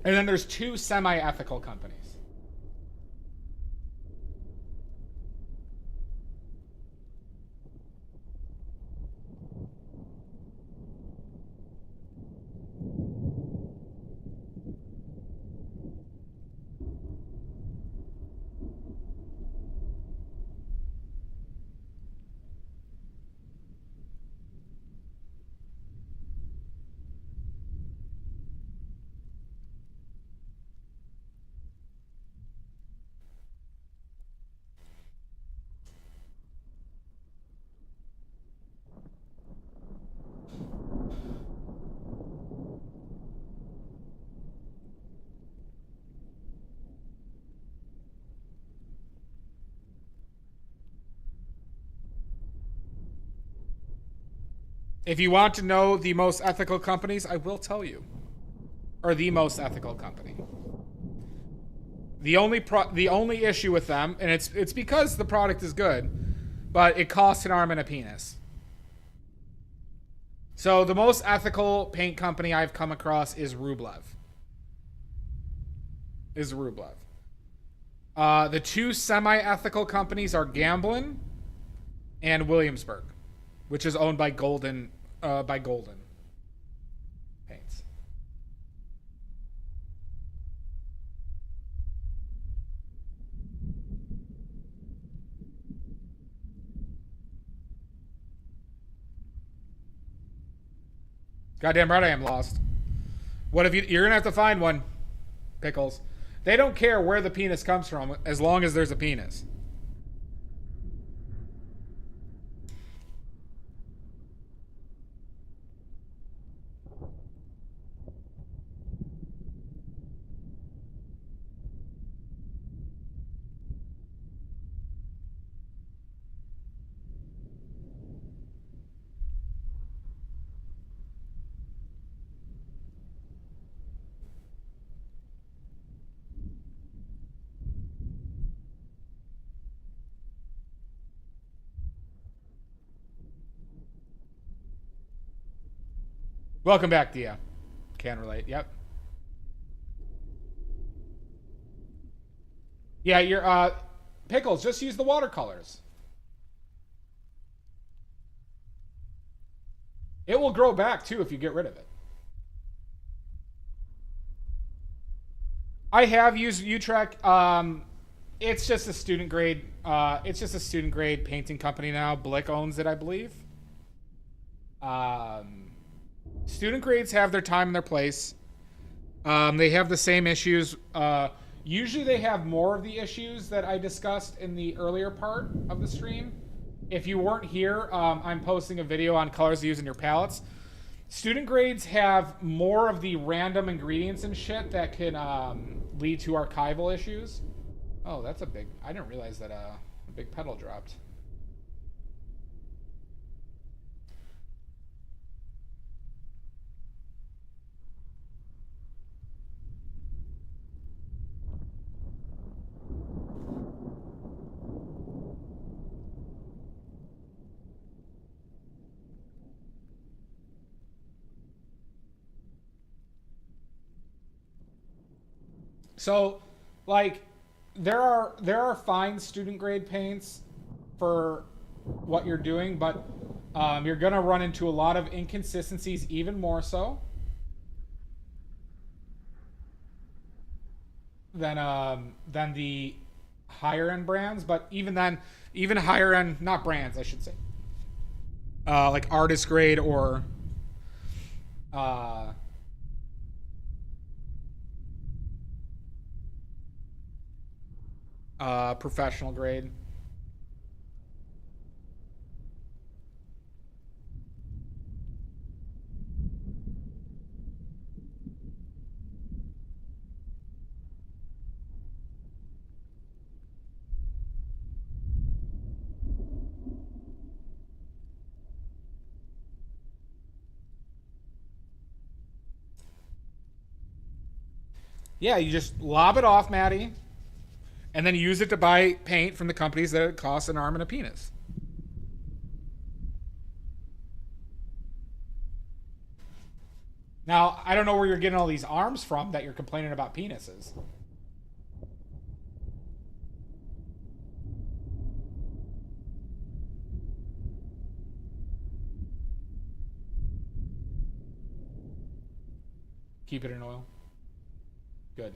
And then there's two semi-ethical companies. If you want to know the most ethical companies, I will tell you. Or the most ethical company. The only issue with them, and it's because the product is good, but it costs an arm and a penis. So the most ethical paint company I've come across is Rublev. The two semi-ethical companies are Gamblin and Williamsburg, which is owned by Golden Paints. Goddamn right I am lost. What if you're gonna have to find one, Pickles. They don't care where the penis comes from as long as there's a penis. Welcome back, Dia. Can relate. Yep. Yeah, your Pickles, just use the watercolors. It will grow back too if you get rid of it. I have used Utrecht. It's just a student grade. It's just a student grade painting company now. Blick owns it, I believe. Student grades have their time and their place. They have the same issues. Usually they have more of the issues that I discussed in the earlier part of the stream. If you weren't here, I'm posting a video on colors to use in your palettes. Student grades have more of the random ingredients and shit that can lead to archival issues. Oh, that's a big... I didn't realize that a big petal dropped. So, like, there are fine student grade paints for what you're doing, but you're gonna run into a lot of inconsistencies, even more so than the higher end brands. But even then, even higher end, not brands, I should say, like artist grade or professional grade. Yeah, you just lob it off, Maddie, and then use it to buy paint from the companies that it costs an arm and a penis. Now, I don't know where you're getting all these arms from that you're complaining about penises. Keep it in oil. Good.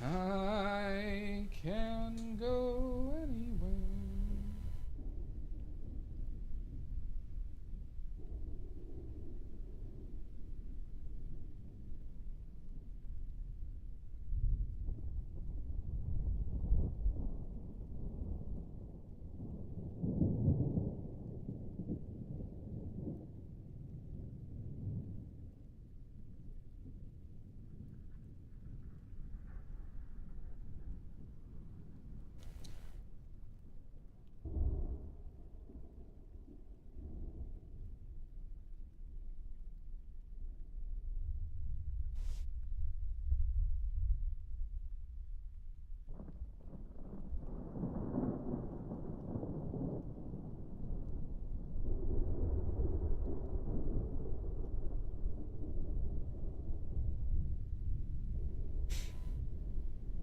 I can go anywhere.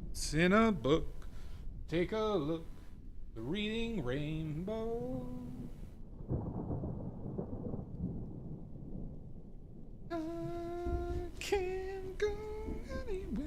It's in a book. Take a look. The Reading Rainbow. I can go anywhere.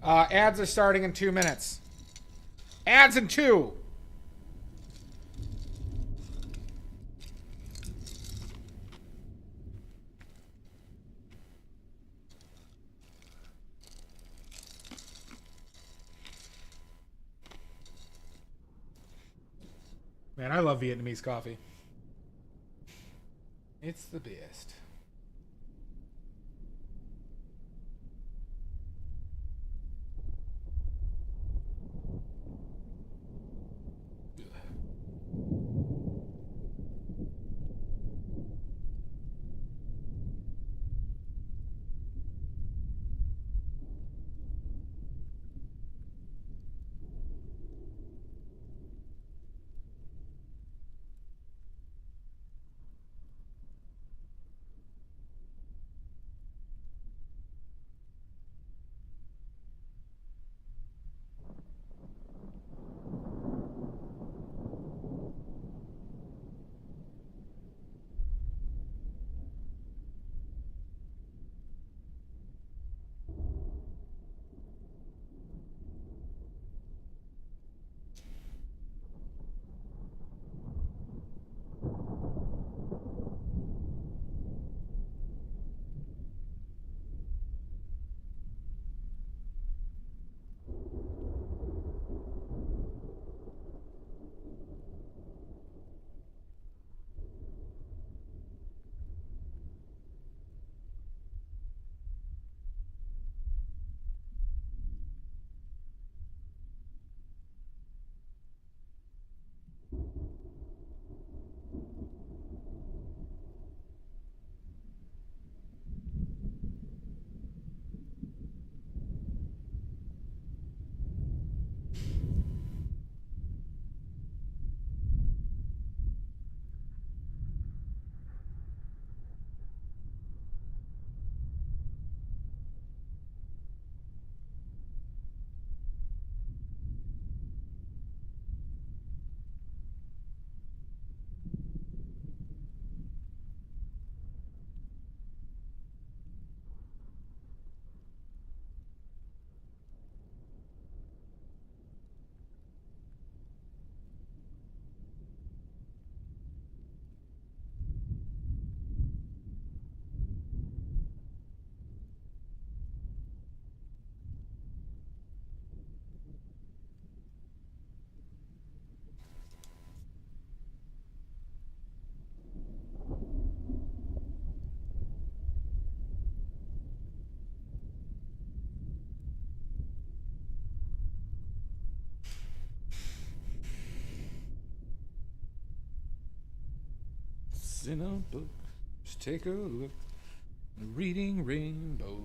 Ads are starting in 2 minutes. Ads in 2. Man, I love Vietnamese coffee. It's the best. In a book, just take a look. Reading Rainbow.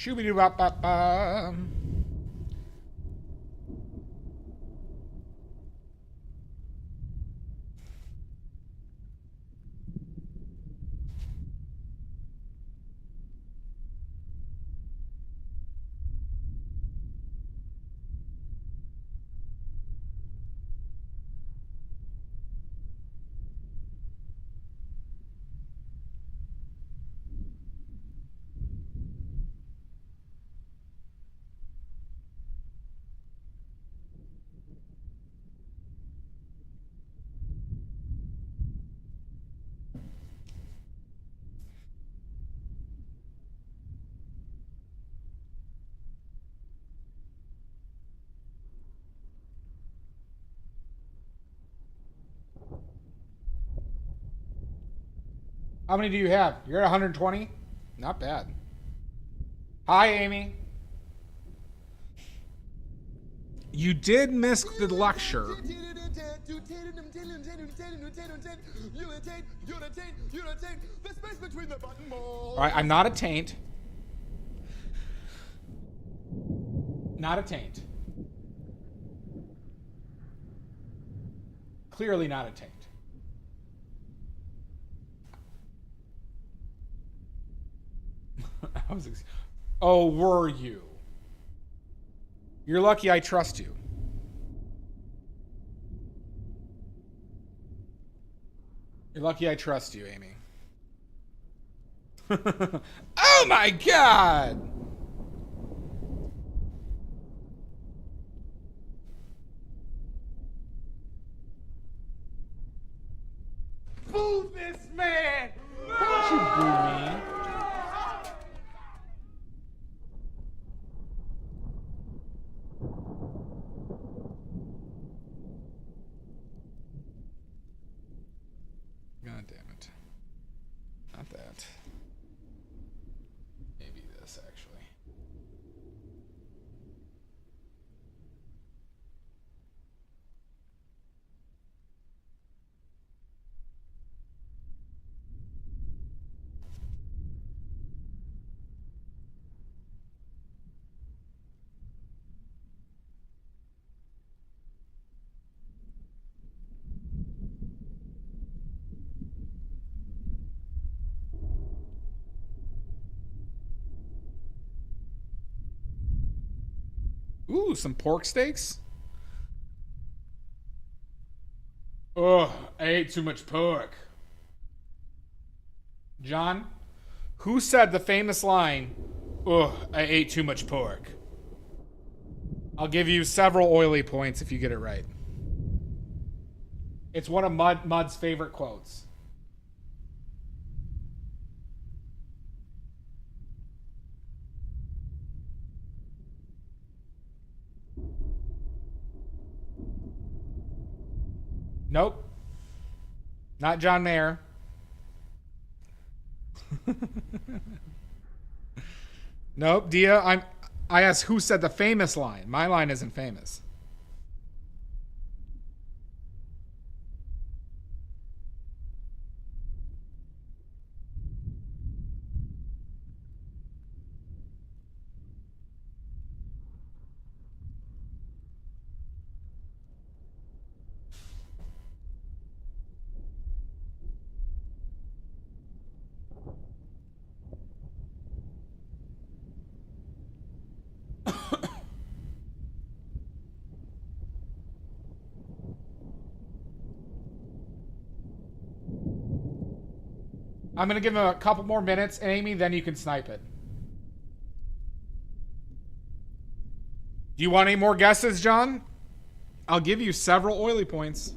Shooby-doo-bop-bop-bop. How many do you have? You're at 120? Not bad. Hi, Amy. You did miss the lecture. Alright, I'm not a taint. Not a taint. Clearly not a taint. Oh, were you? You're lucky I trust you. You're lucky I trust you, Amy. Oh my God! Boo this man! Don't you boo me. God damn it. Not that. Maybe this, actually. Ooh, some pork steaks? Ugh, I ate too much pork. John, who said the famous line, ugh, I ate too much pork? I'll give you several oily points if you get it right. It's one of Mud's favorite quotes. Nope. Not John Mayer. Nope, Dia, I asked who said the famous line. My line isn't famous. I'm going to give him a couple more minutes, Amy, then you can snipe it. Do you want any more guesses, John? I'll give you several oily points.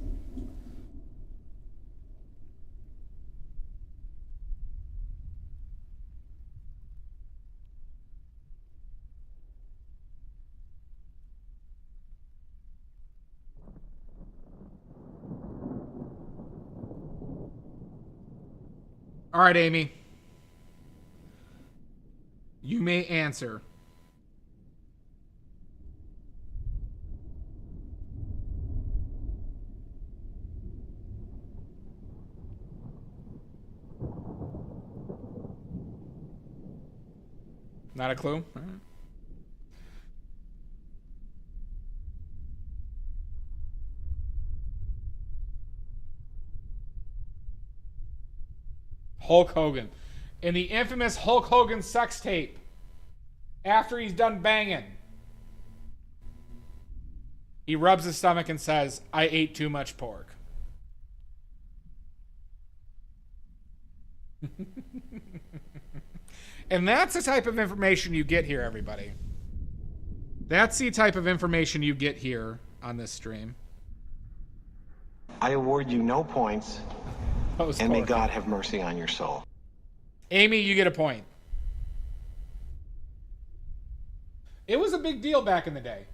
All right, Amy. You may answer. Not a clue? All right. Hulk Hogan. In the infamous Hulk Hogan sex tape, after he's done banging, he rubs his stomach and says, "I ate too much pork." And that's the type of information you get here, everybody. That's the type of information you get here on this stream. I award you no points, and may God have mercy on your soul. Amy, you get a point. It was a big deal back in the day.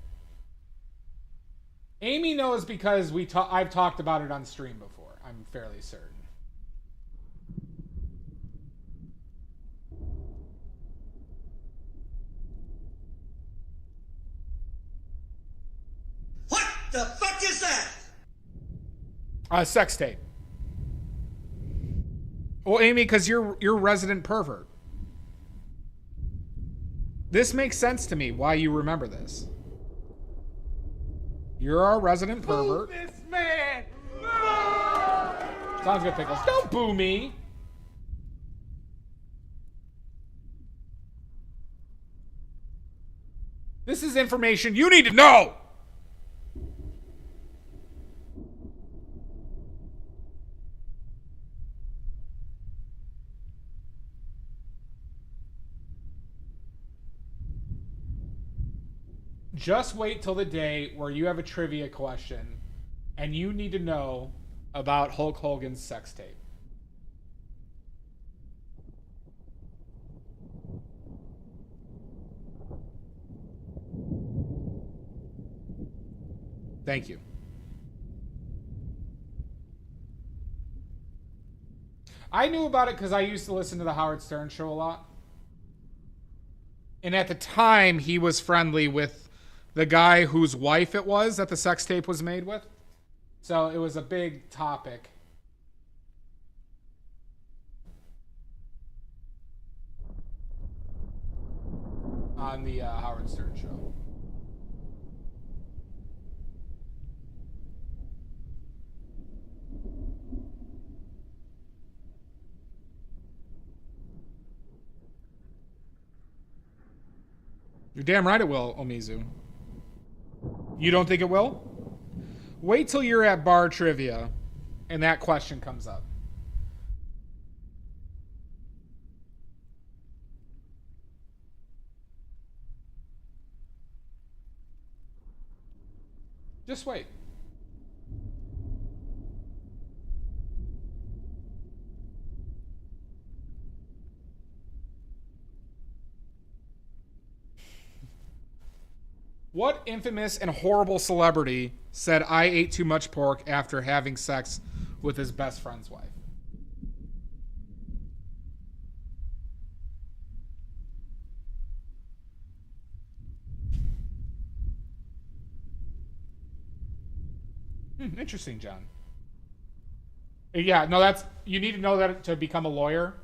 Amy knows because I've talked about it on stream before. I'm fairly certain. What the fuck is that? Sex tape. Well, Amy, because you're a resident pervert. This makes sense to me why you remember this. You're our resident pervert. Boo this man! Sounds good, Pickles. Don't boo me. This is information you need to know. Just wait till the day where you have a trivia question and you need to know about Hulk Hogan's sex tape. Thank you. I knew about it because I used to listen to the Howard Stern show a lot. And at the time, he was friendly with the guy whose wife it was that the sex tape was made with. So it was a big topic. On the Howard Stern show. You're damn right it will, Omizu. You don't think it will? Wait till you're at bar trivia and that question comes up. Just wait. What infamous and horrible celebrity said I ate too much pork after having sex with his best friend's wife? Interesting, John. Yeah, no, that's... You need to know that to become a lawyer.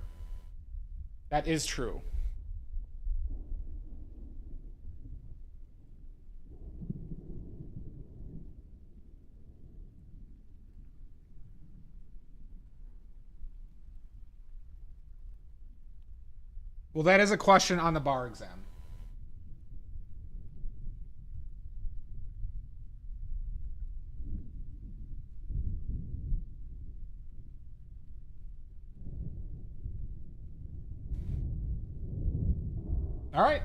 That is true. Well, that is a question on the bar exam. All right.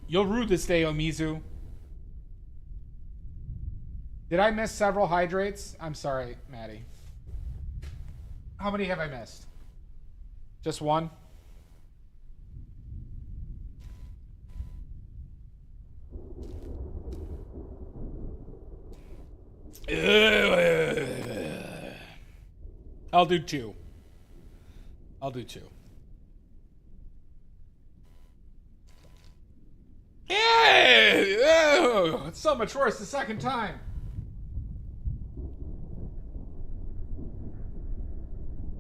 You'll rue this day, Omizu. Did I miss several hydrates? I'm sorry, Maddie. How many have I missed? Just one? I'll do two. I'll do two. Yeah! It's so much worse the second time.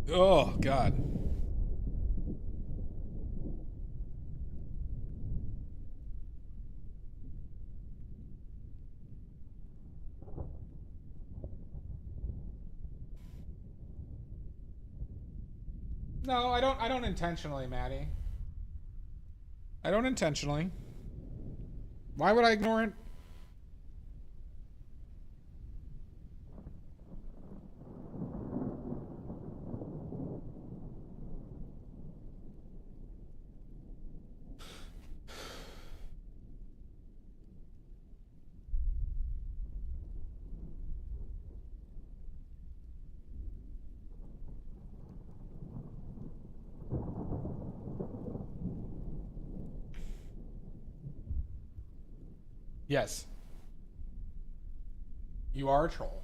Oh, God. No, I don't. I don't intentionally, Maddie. I don't intentionally. Why would I ignore it? Yes. You are a troll.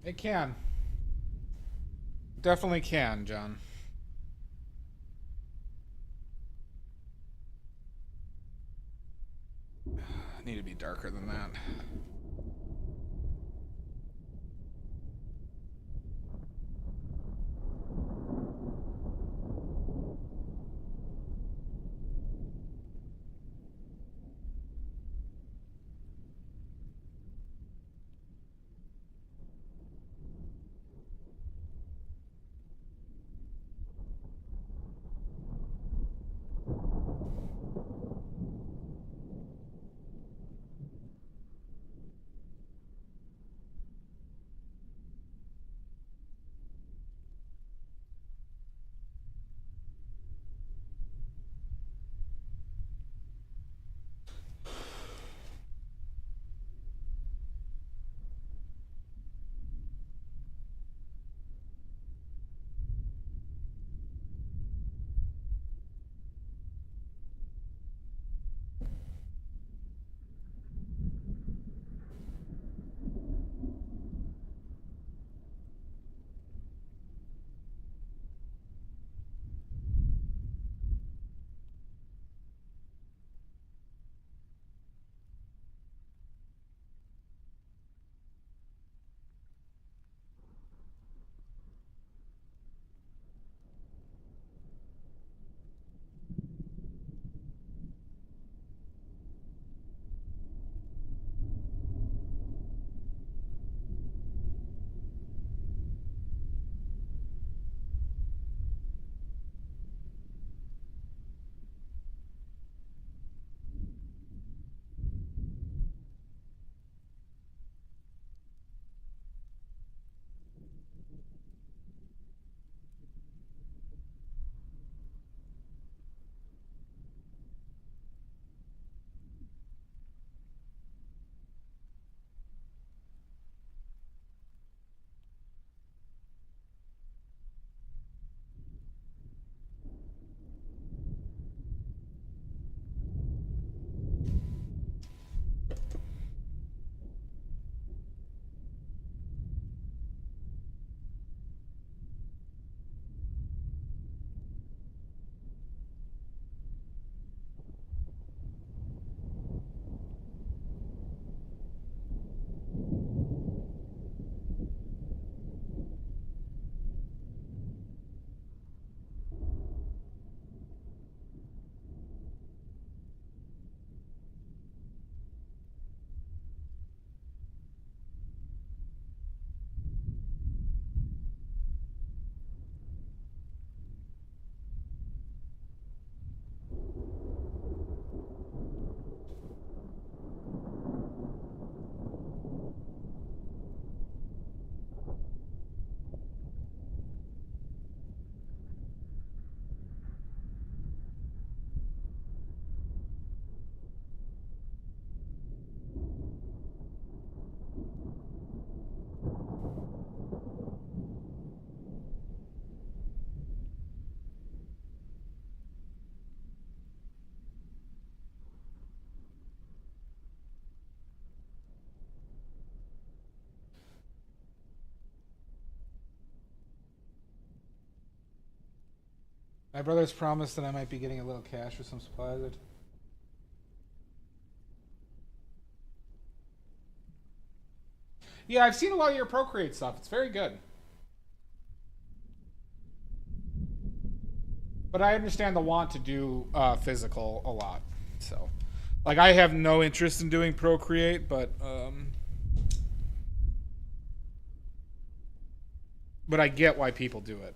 It can. Definitely can, John. I need to be darker than that. My brother's promised that I might be getting a little cash for some supplies. Yeah, I've seen a lot of your Procreate stuff. It's very good. But I understand the want to do physical a lot. So, like, I have no interest in doing Procreate, but I get why people do it.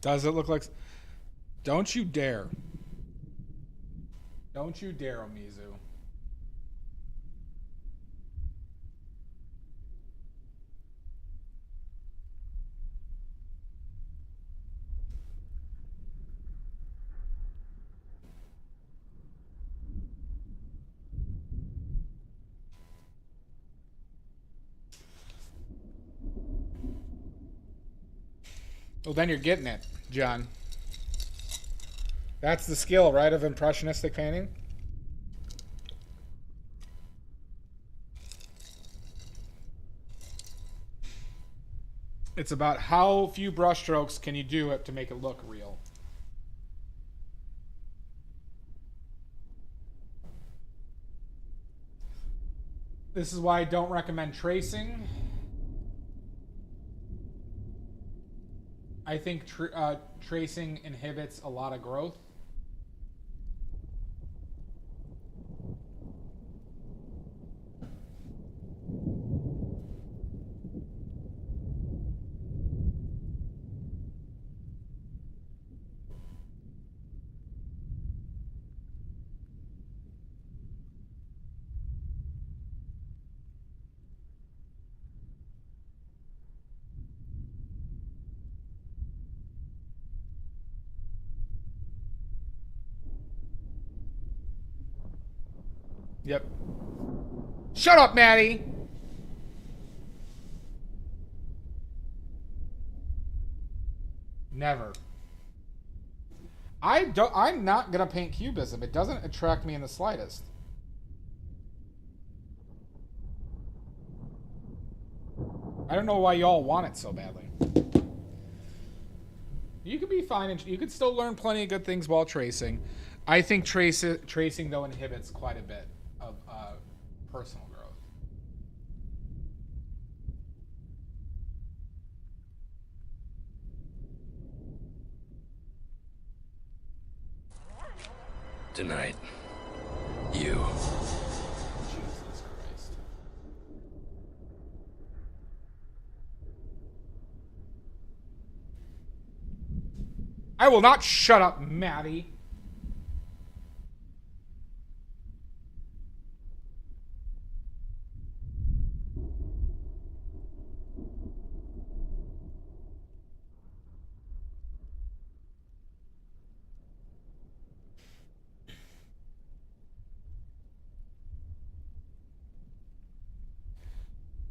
Does it look like... Don't you dare. Don't you dare, Omizu. Well, then you're getting it, John. That's the skill, right, of impressionistic painting? It's about how few brushstrokes can you do it to make it look real. This is why I don't recommend tracing. I think tracing inhibits a lot of growth. Yep. Shut up, Maddie! Never. I'm not gonna paint cubism. It doesn't attract me in the slightest. I don't know why y'all want it so badly. You could be fine, and you could still learn plenty of good things while tracing. I think tracing, though, inhibits quite a bit of personal growth. Tonight, you. Jesus Christ. I will not shut up, Maddie.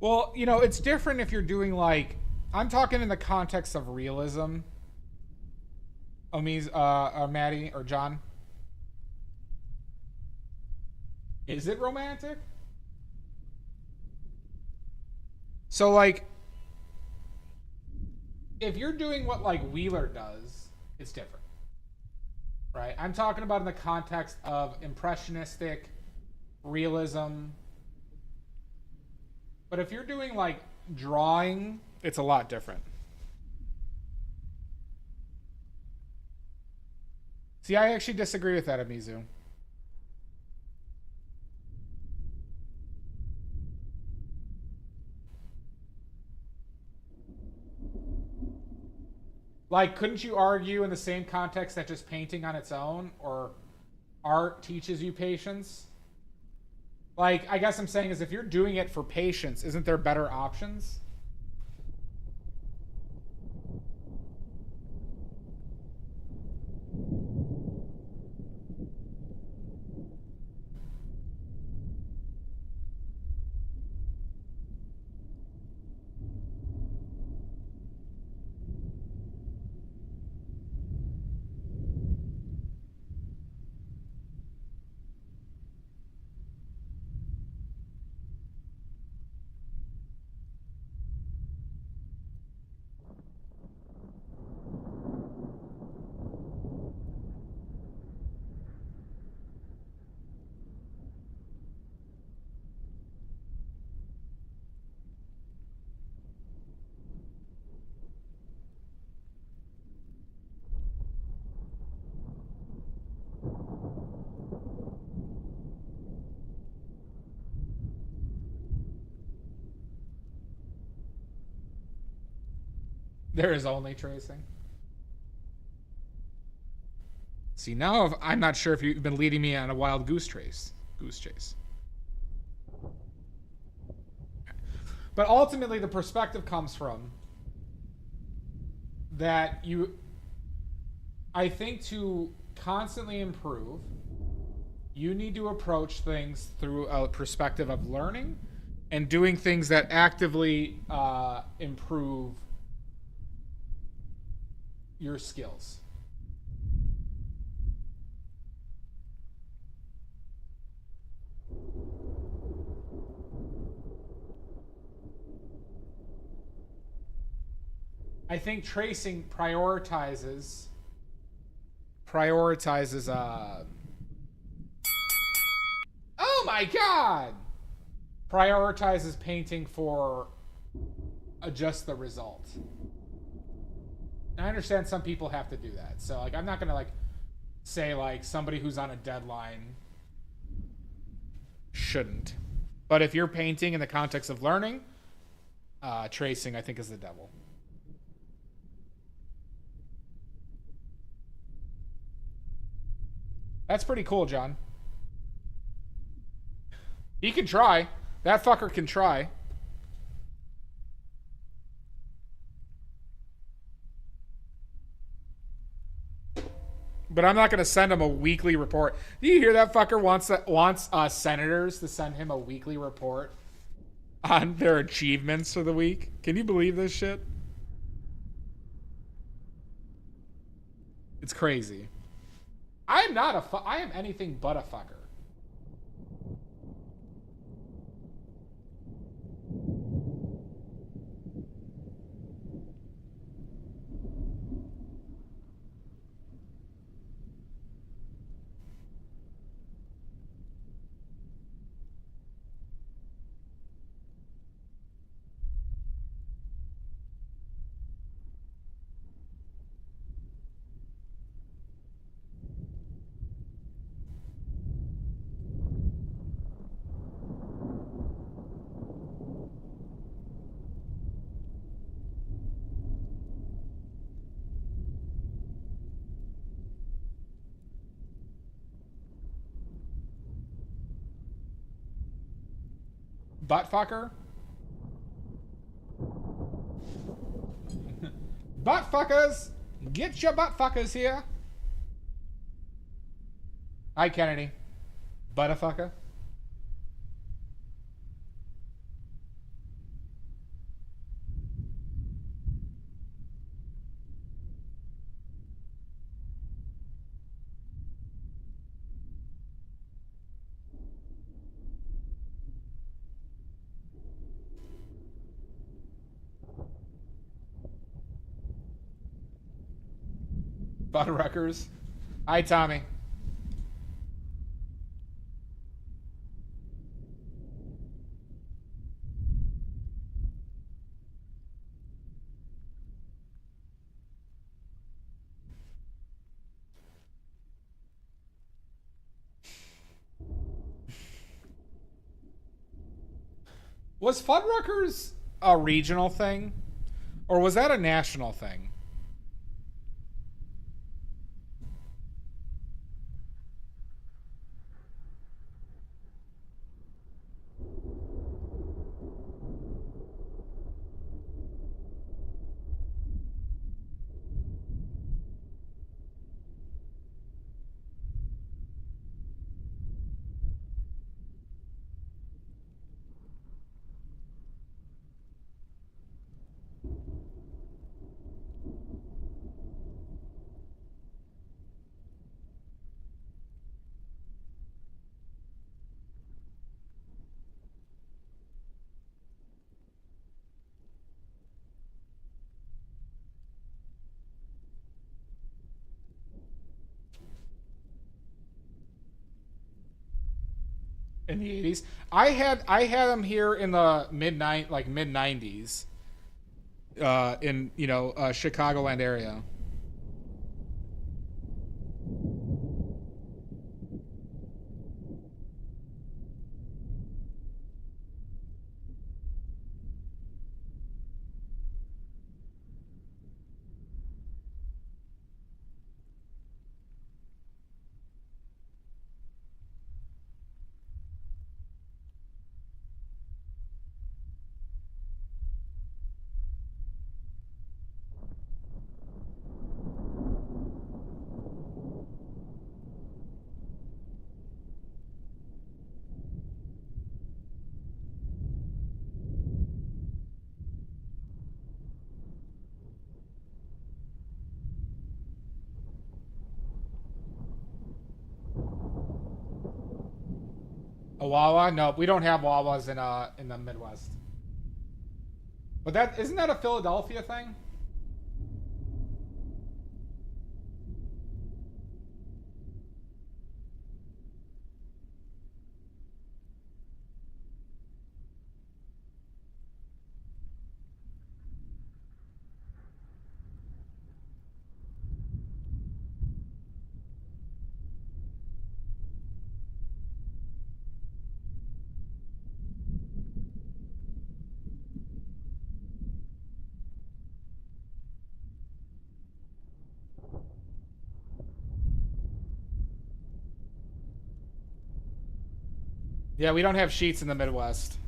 Well, you know, it's different if you're doing, like, I'm talking in the context of realism. Maddie, or John. Is it romantic? So, like, if you're doing what, like, Wheeler does, it's different. Right? I'm talking about in the context of impressionistic realism. But if you're doing, like, drawing, it's a lot different. See, I actually disagree with that, Amizu. Like, couldn't you argue in the same context that just painting on its own or art teaches you patience? Like, I guess I'm saying is if you're doing it for patience, isn't there better options? There is only tracing. See, now I'm not sure if you've been leading me on a wild goose chase. But ultimately, the perspective comes from that I think to constantly improve, you need to approach things through a perspective of learning and doing things that actively improve your skills. I think tracing prioritizes oh my god, prioritizes painting for just the result. And I understand some people have to do that, so like I'm not gonna like say like somebody who's on a deadline shouldn't, but if you're painting in the context of learning, tracing I think is the devil. That's pretty cool, John. He can try. That fucker can try. But I'm not going to send him a weekly report. Do you hear that fucker wants senators to send him a weekly report on their achievements for the week? Can you believe this shit? It's crazy. I am anything but a fucker. Butt fucker? Butt fuckers! Get your butt fuckers here! Hi, Kennedy. Butterfucker. Butterruckers. Hi, Tommy. Was Fuddruckers a regional thing? Or was that a national thing? In the 80s. I had them here in the mid 90s. In, you know, Chicagoland area. A Wawa? No, we don't have Wawas in the Midwest. But that isn't that a Philadelphia thing? Yeah, we don't have sheets in the Midwest.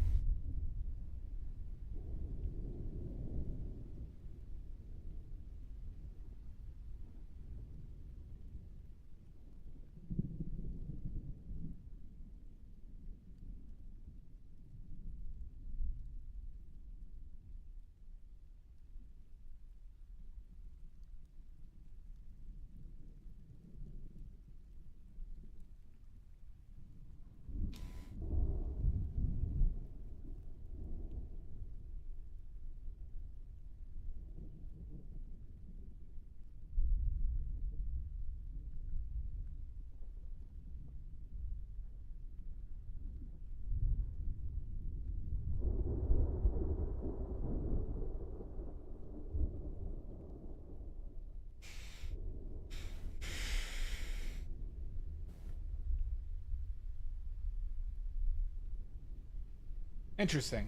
Interesting.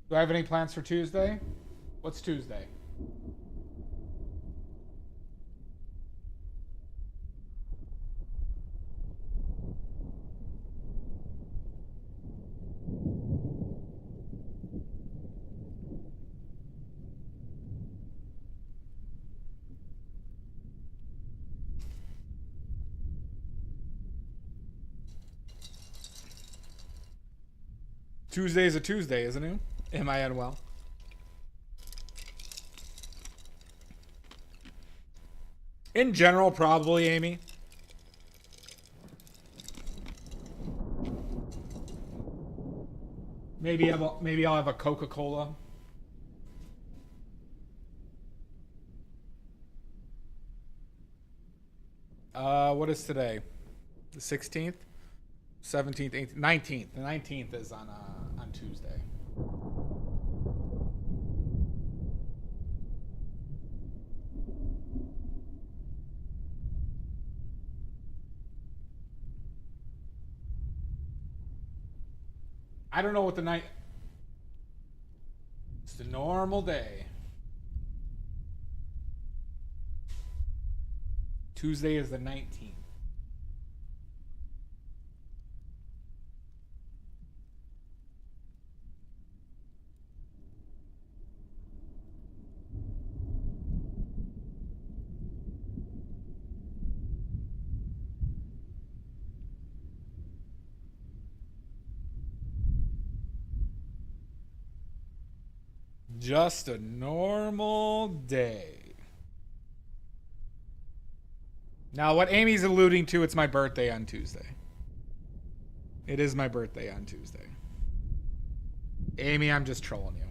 Do I have any plans for Tuesday? What's Tuesday? Tuesday is a Tuesday, isn't it? Am I unwell? In general, probably, Amy. Maybe I'll have a Coca-Cola. What is today? The 16th? 17th, 18th, 19th. The 19th is on Tuesday. I don't know what the night. It's the normal day. Tuesday is the 19th. Just a normal day. Now, what Amy's alluding to, it's my birthday on Tuesday. It is my birthday on Tuesday. Amy, I'm just trolling you.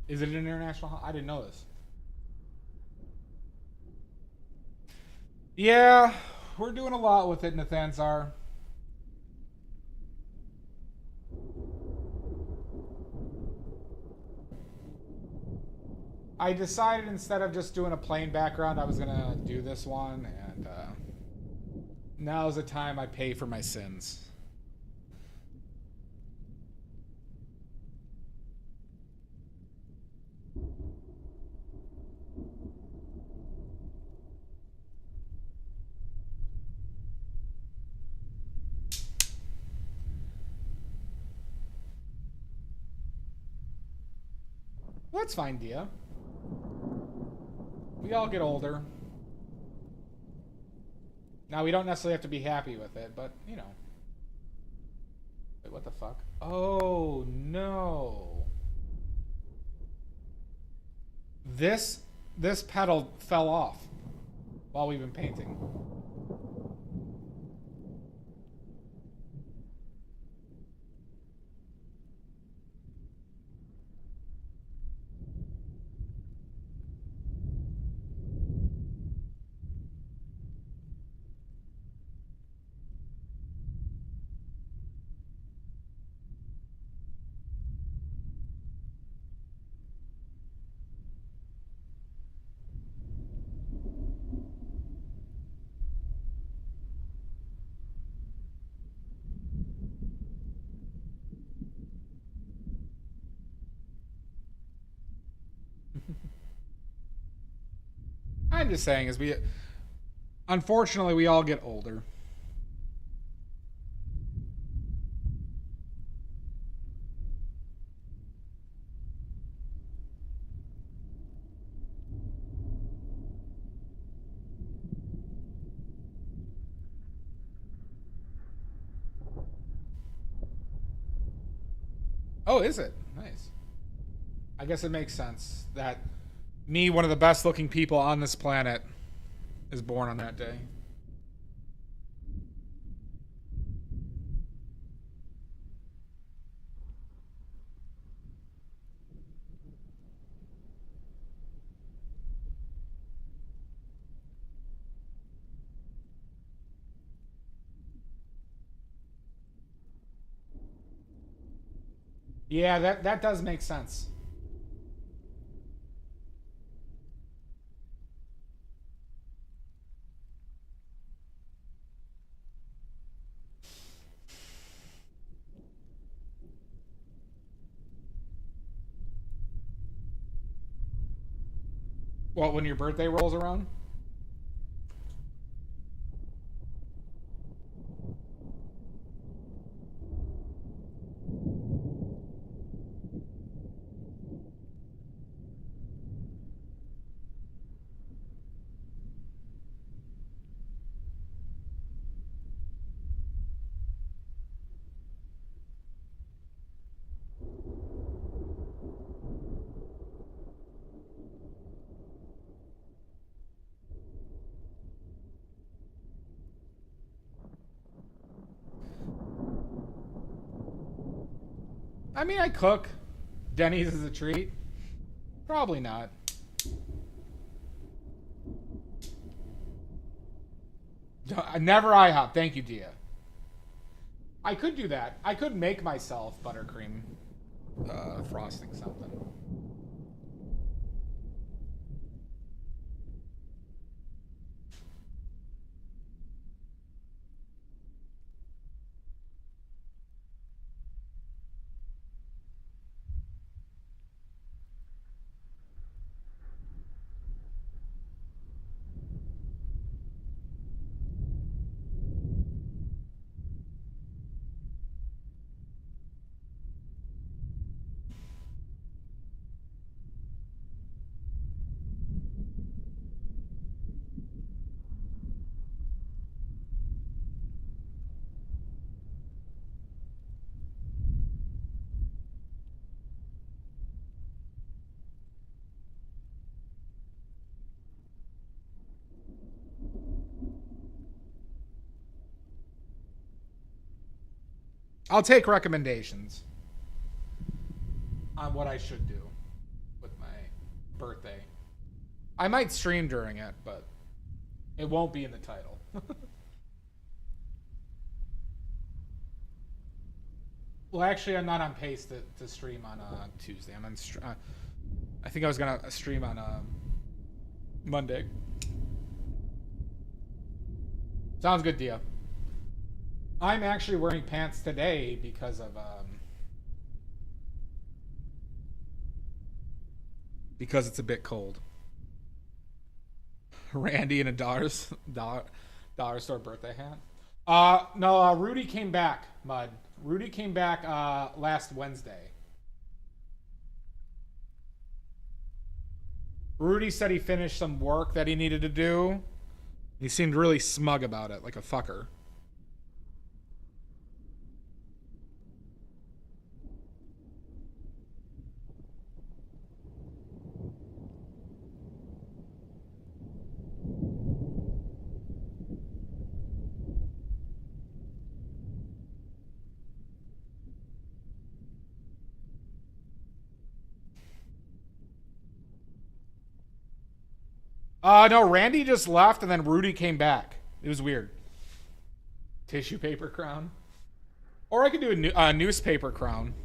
Is it an international? I didn't know this. Yeah, we're doing a lot with it, Nathanzar. I decided instead of just doing a plain background, I was gonna do this one, and now's the time I pay for my sins. Well, that's fine, Dia. We all get older. Now, we don't necessarily have to be happy with it, but, you know. Wait, what the fuck? Oh, no. This pedal fell off while we've been painting. I'm just saying, unfortunately, we all get older. Oh, is it? Nice. I guess it makes sense that me, one of the best looking people on this planet, is born on that day. Yeah, that does make sense. Well, when your birthday rolls around? I mean, I cook. Denny's is a treat. Probably not. Never IHOP. Thank you, Dia. I could do that. I could make myself buttercream frosting something. I'll take recommendations on what I should do with my birthday. I might stream during it, but it won't be in the title. Well, actually, I'm not on pace to stream on Tuesday. I'm on. I think I was gonna stream on Monday. Sounds good, Dia. I'm actually wearing pants today because of because it's a bit cold. Randy in a dollar store birthday hat. No, Rudy came back, Mud. Rudy came back last Wednesday. Rudy said he finished some work that he needed to do. He seemed really smug about it, like a fucker. No, Randy just left and then Rudy came back. It was weird. Tissue paper crown. Or I could do a newspaper crown.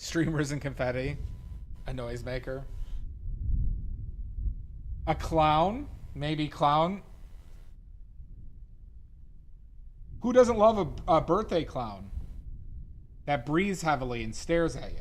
Streamers and confetti. A noisemaker. A clown. Maybe clown. Who doesn't love a birthday clown that breathes heavily and stares at you?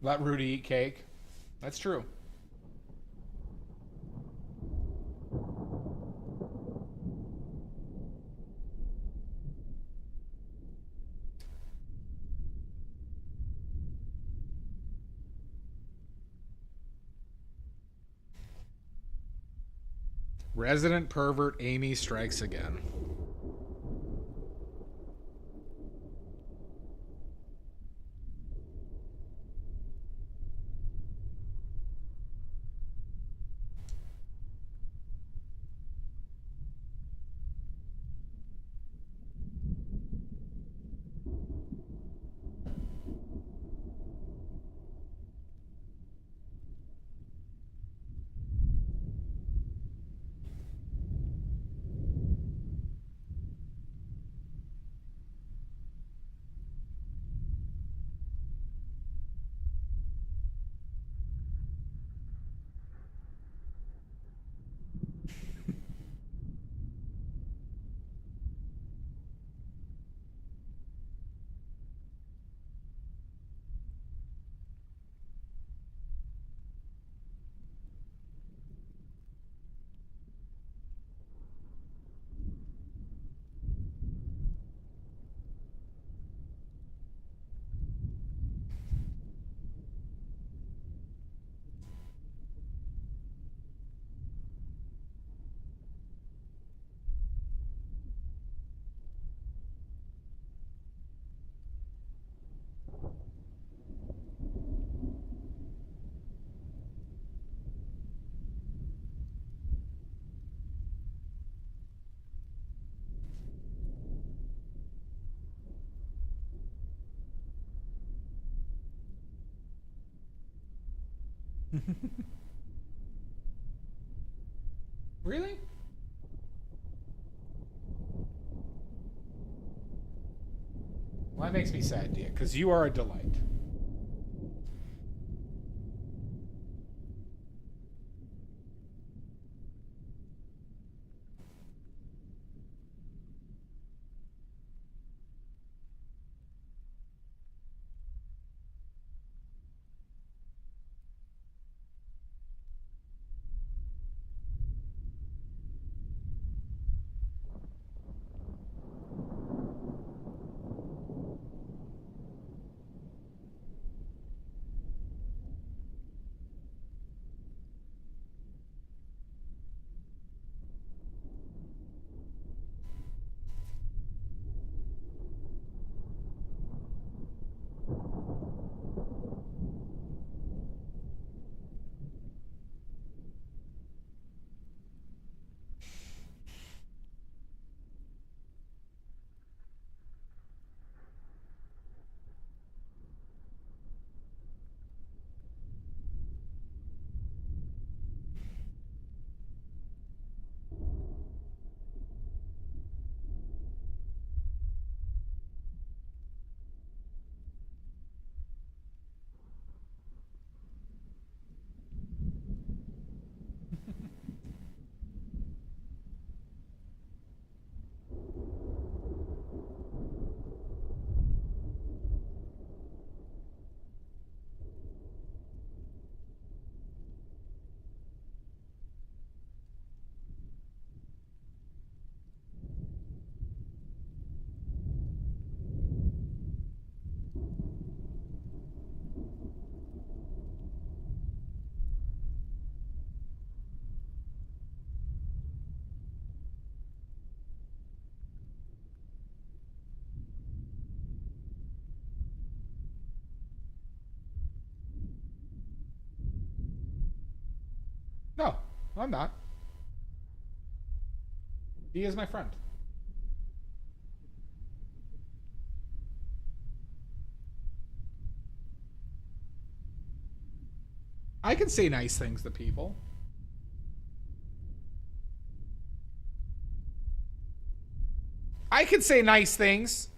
Let Rudy eat cake. That's true. Resident pervert Amy strikes again. Really? Well, that makes me sad, dear, because you are a delight. No, I'm not. He is my friend. I can say nice things to people. I can say nice things.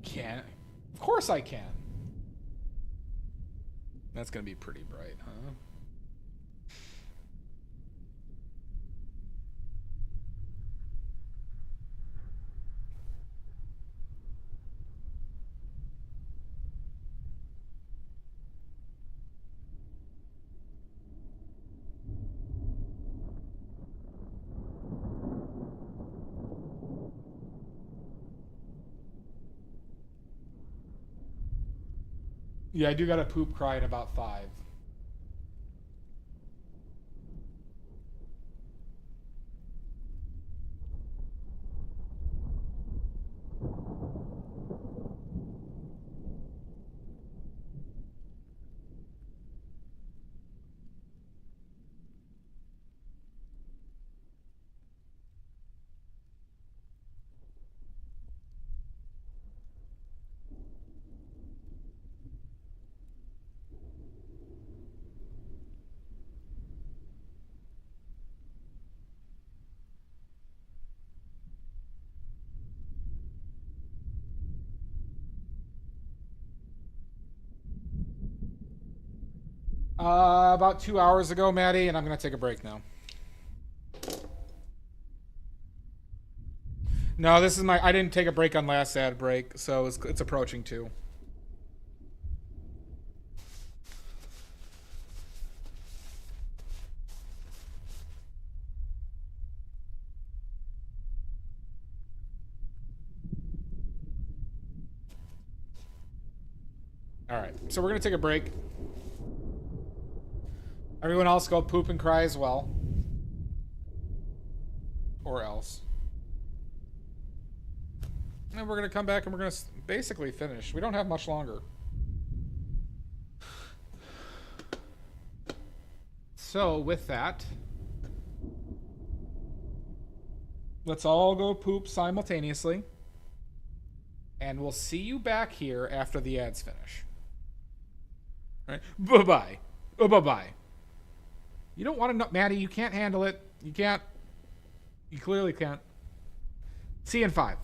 Can. Of course I can. That's gonna be pretty bright, huh? Yeah, I do gotta poop cry in about 5. About 2 hours ago, Maddie, and I'm gonna take a break now. No, this is I didn't take a break on last ad break, so it's approaching 2. Alright, so we're gonna take a break. Everyone else go poop and cry as well. Or else. And we're gonna come back and we're gonna basically finish. We don't have much longer. So, with that, let's all go poop simultaneously. And we'll see you back here after the ads finish. All right? Bye-bye. Oh, bye-bye. You don't want to know, Maddie, you can't handle it. You can't. You clearly can't. See you in 5.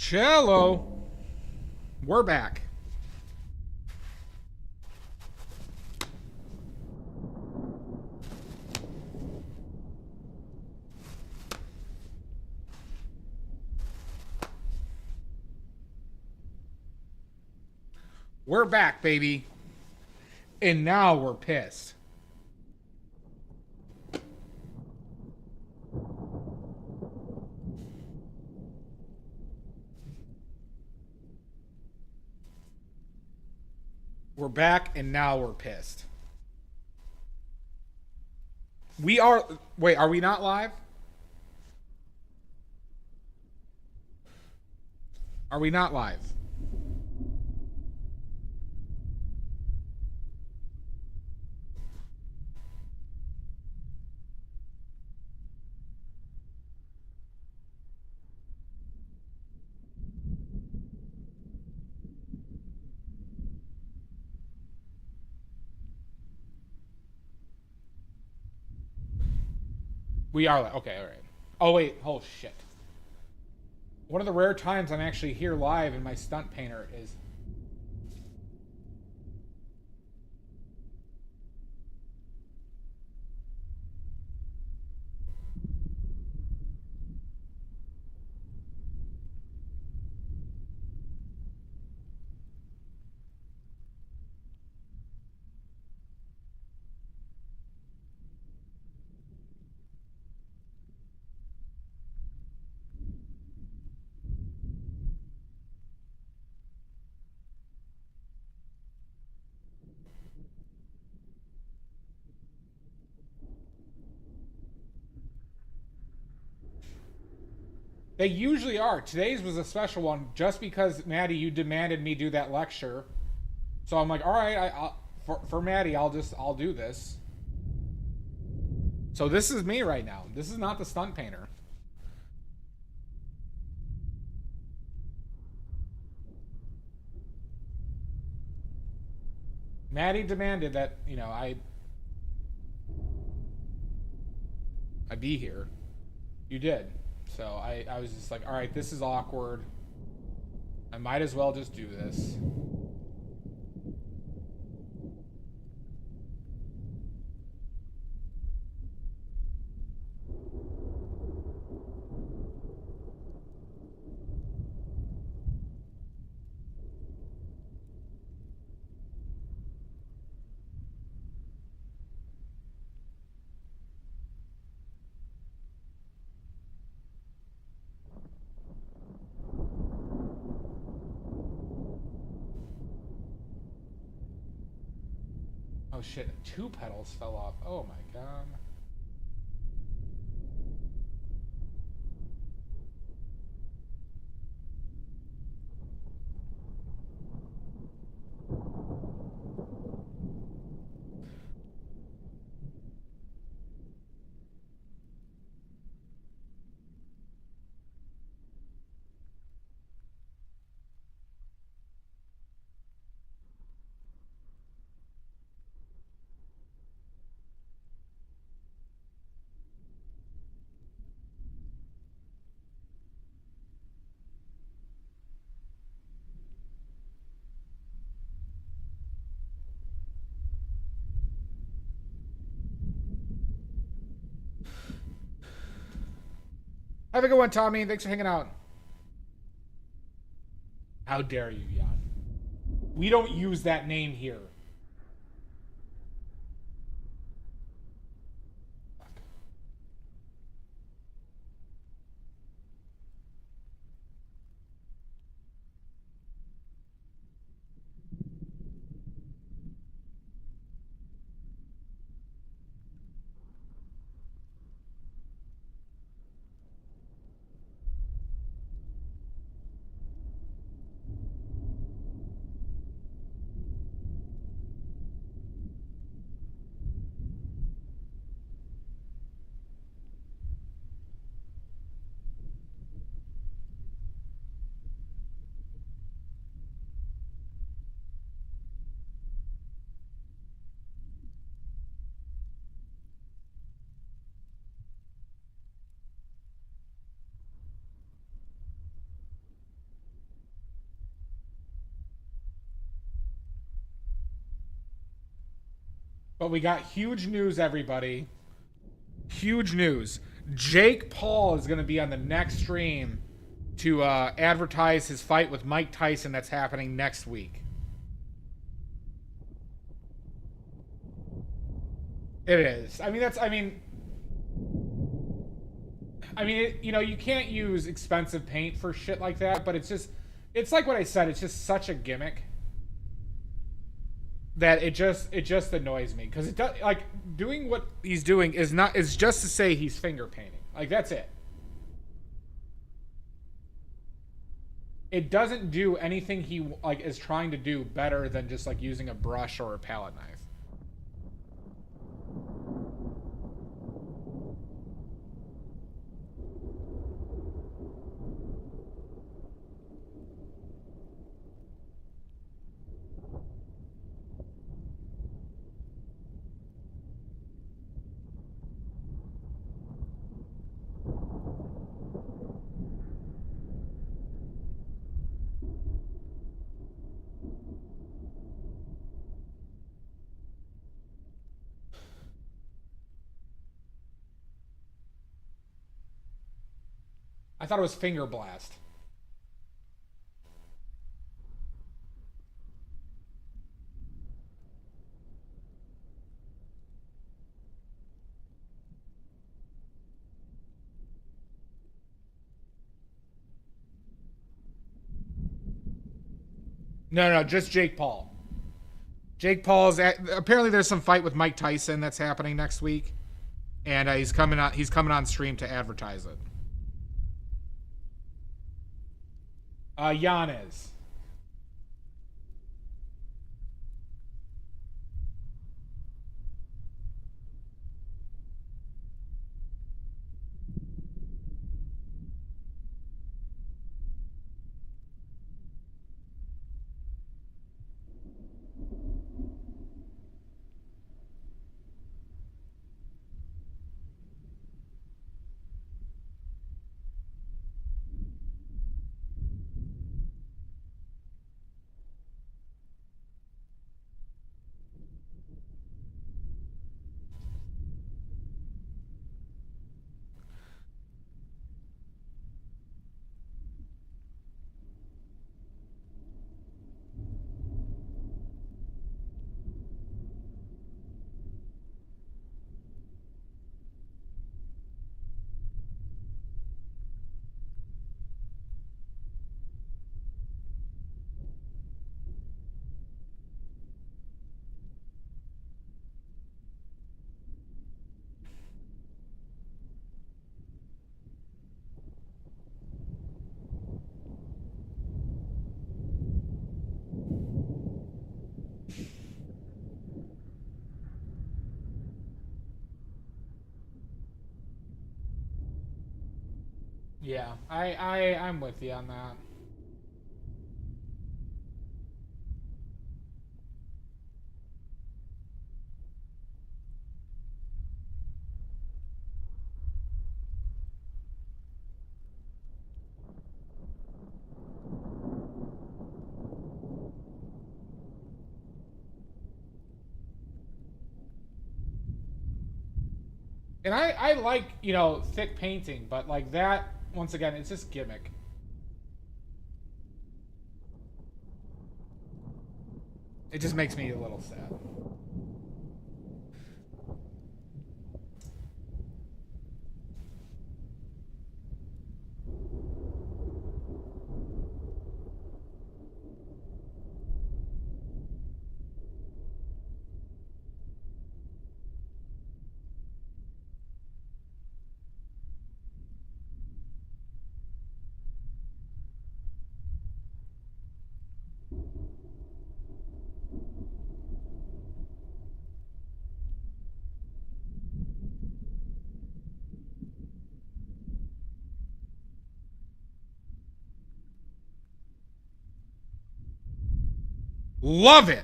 Cello. We're back. We're back, baby. And now we're pissed. We're back, and now we're pissed. We are... Wait, are we not live? Are we not live? We are live. Okay, all right. Oh, wait. Oh, shit. One of the rare times I'm actually here live and my stunt painter is... They usually are. Today's was a special one just because, Maddie, you demanded me do that lecture. So I'm like, all right, for Maddie, I'll do this. So this is me right now. This is not the stunt painter. Maddie demanded that, you know, I be here. You did. So I was just like, all right, this is awkward. I might as well just do this. Oh shit, 2 petals fell off. Oh my god. Have a good one, Tommy. Thanks for hanging out. How dare you, Jan? We don't use that name here. But we got huge news, everybody. Huge news. Jake Paul is going to be on the next stream to advertise his fight with Mike Tyson that's happening next week. It is. I mean, you know, you can't use expensive paint for shit like that, but it's like what I said, it's just such a gimmick that it just annoys me, because it does, like, doing what he's doing is just to say he's finger painting. Like, that's it. It doesn't do anything he like is trying to do better than just like using a brush or a palette knife. I thought it was finger blast. No, just Jake Paul. Jake Paul's apparently there's some fight with Mike Tyson that's happening next week, and he's coming on stream to advertise it. Yanez. Yeah, I'm with you on that. And I like, you know, thick painting, but like that, once again, it's just gimmick. It just makes me a little sad. Love it.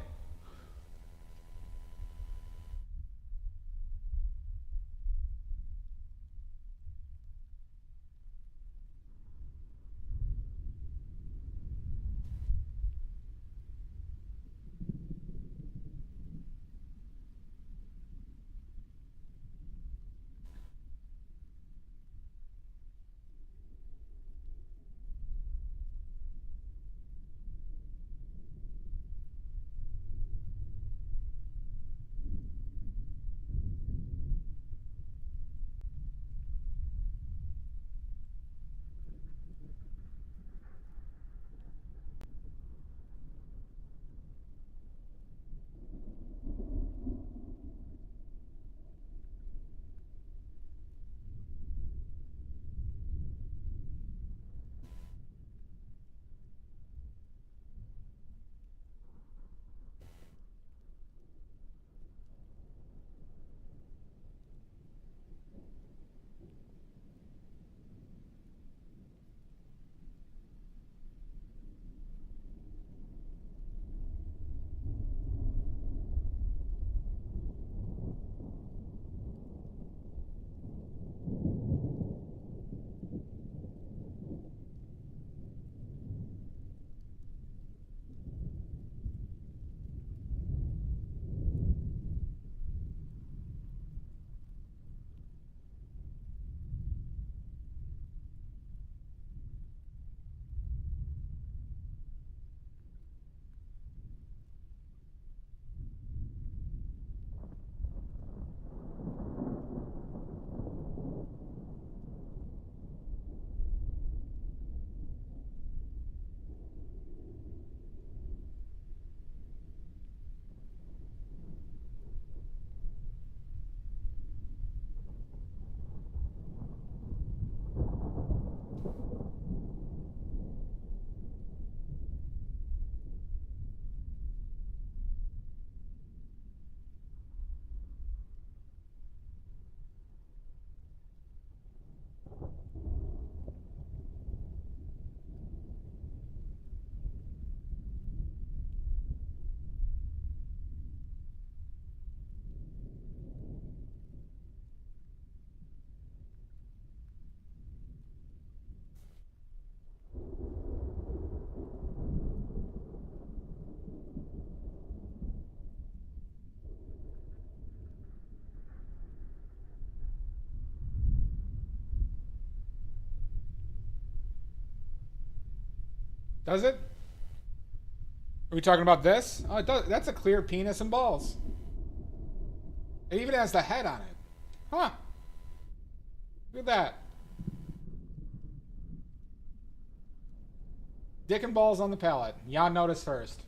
Does it? Are we talking about this? Oh, it does. That's a clear penis and balls. It even has the head on it. Huh. Look at that. Dick and balls on the palette. Jan noticed first.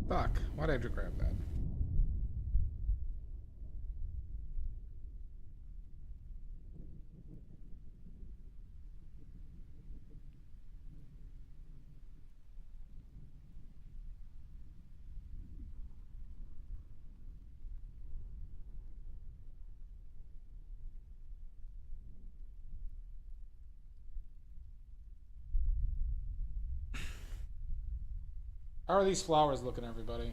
Fuck. Why'd I have to grab that? How are these flowers looking, everybody?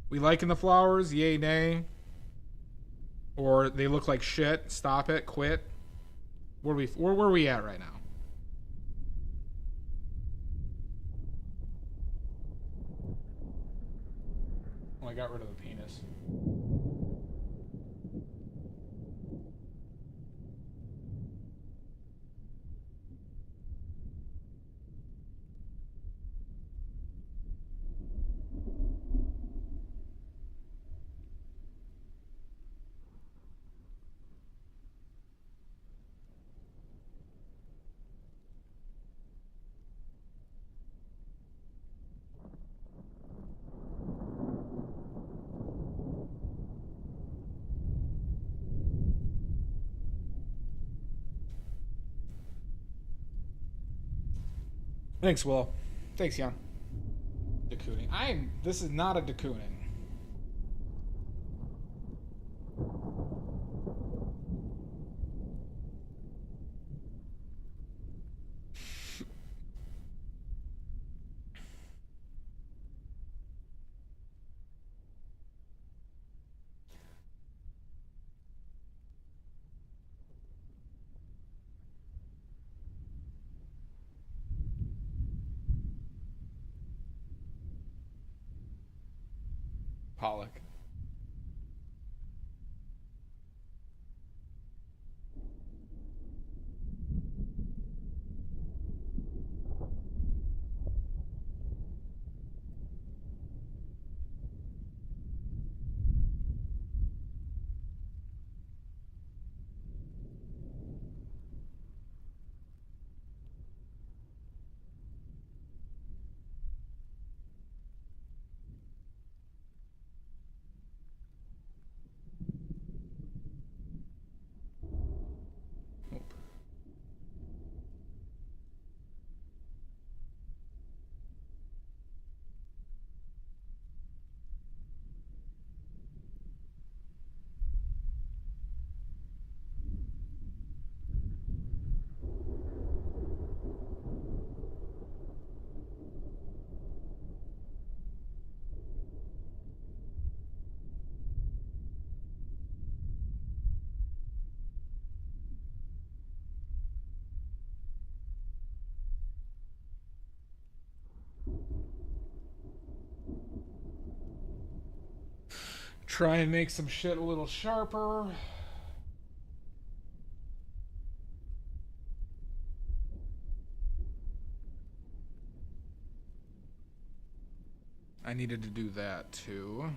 We liking the flowers? Yay, nay? Or they look like shit? Stop it. Quit. Where are we at right now? Oh, I got rid of the penis. Thanks, Will. Thanks, Jan. Decooning. This is not a decooning. Pollock. Try and make some shit a little sharper. I needed to do that too.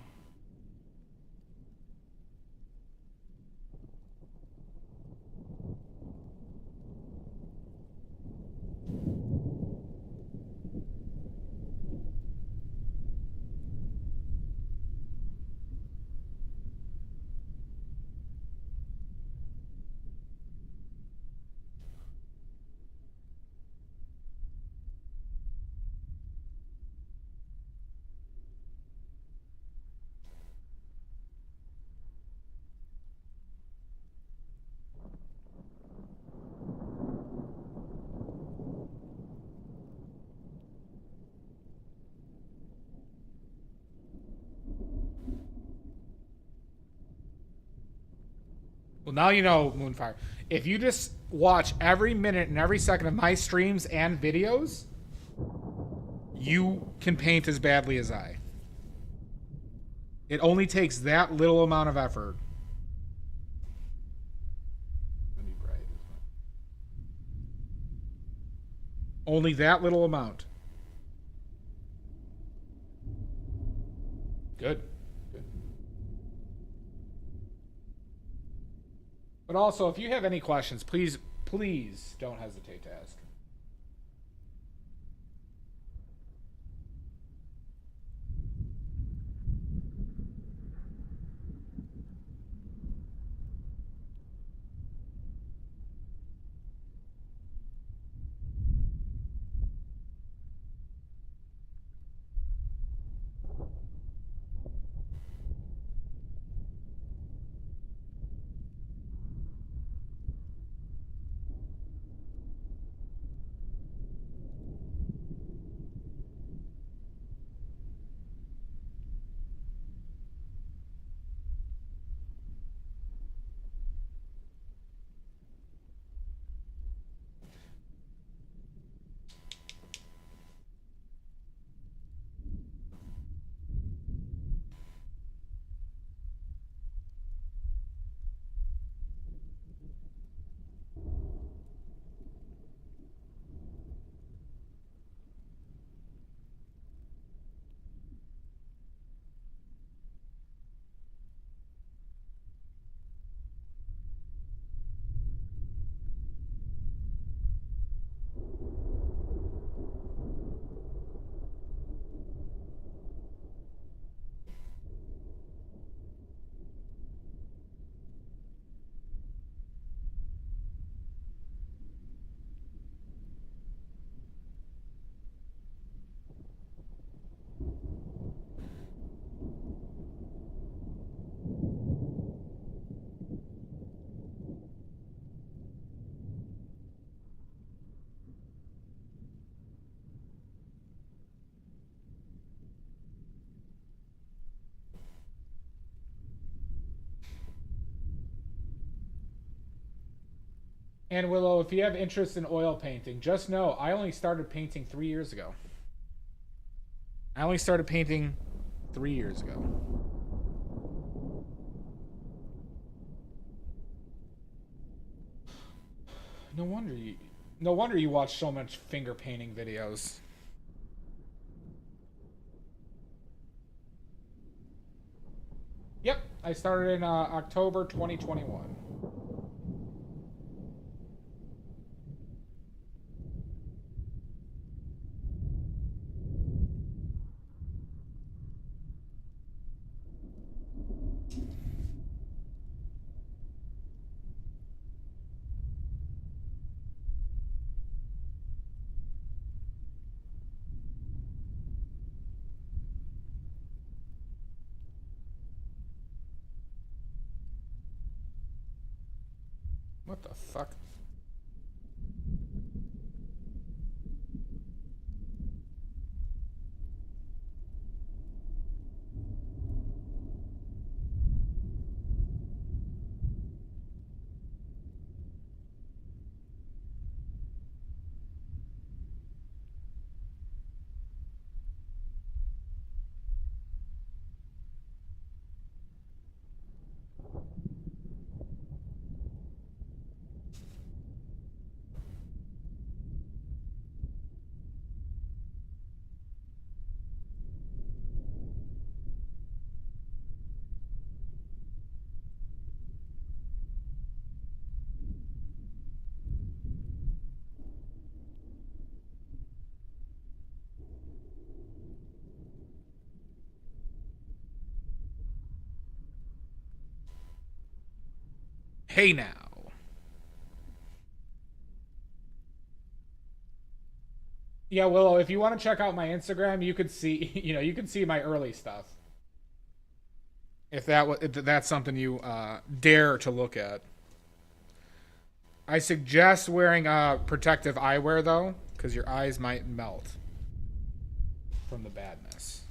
Well, now you know, Moonfire. If you just watch every minute and every second of my streams and videos, you can paint as badly as I. It only takes that little amount of effort. Let me bright. Only that little amount. Good. But also, if you have any questions, please don't hesitate to ask. And Willow, if you have interest in oil painting, just know I only started painting 3 years ago. I only started painting 3 years ago. No wonder you watch so much finger painting videos. Yep, I started in October 2021. What the fuck? Hey now. Yeah, Willow, if you want to check out my Instagram, you could see, you can see my early stuff. If that's something you dare to look at. I suggest wearing protective eyewear though, because your eyes might melt from the badness.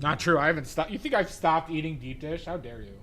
Not true. I haven't stopped. You think I've stopped eating deep dish? How dare you?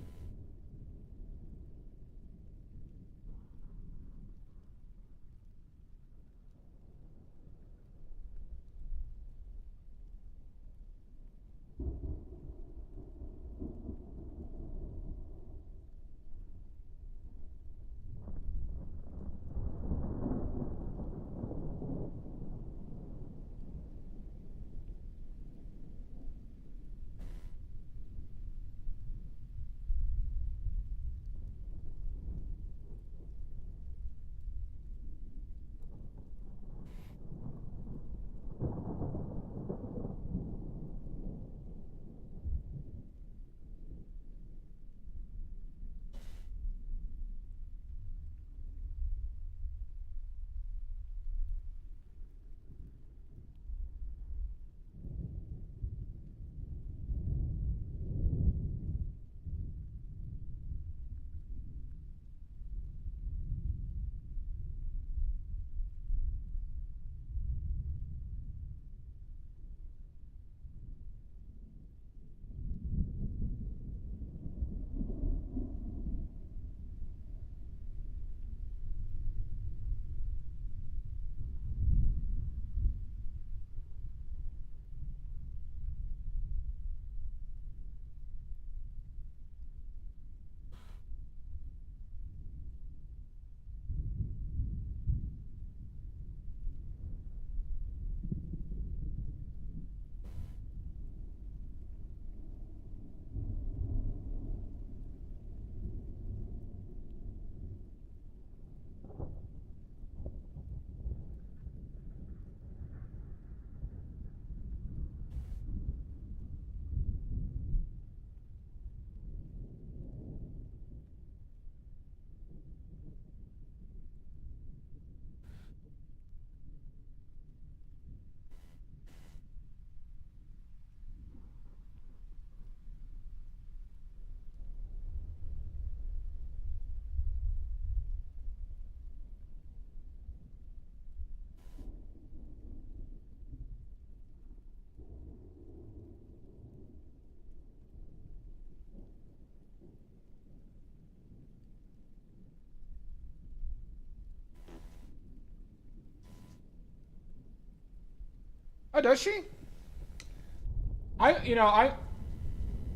Oh, does she?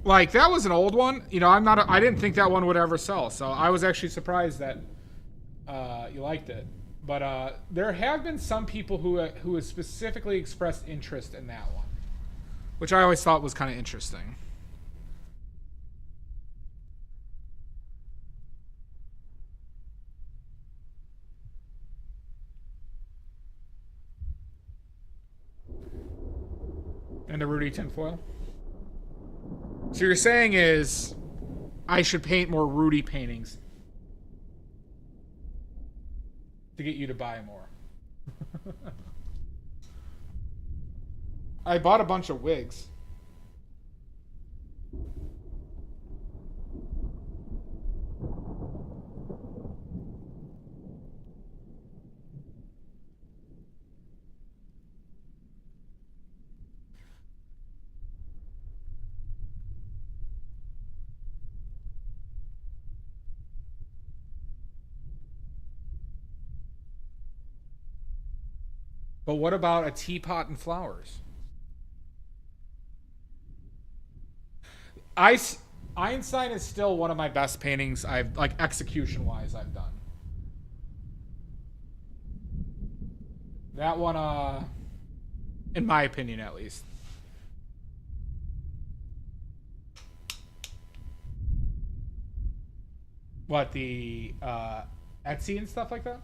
Like, that was an old one. You know, I didn't think that one would ever sell, so I was actually surprised that you liked it. But there have been some people who have specifically expressed interest in that one, which I always thought was kind of interesting. And the Rudy tinfoil. So you're saying is I should paint more Rudy paintings to get you to buy more. I bought a bunch of wigs. But what about a teapot and flowers? Einstein is still one of my best paintings I've, like, execution-wise, I've done. That one, in my opinion, at least. What, the, Etsy and stuff like that?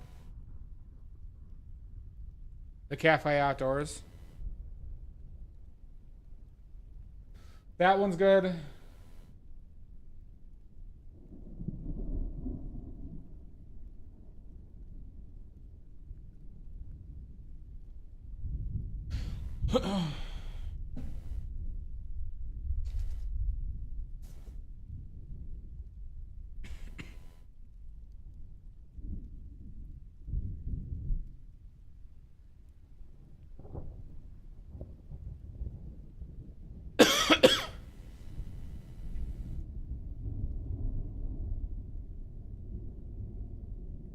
The Cafe Outdoors. That one's good.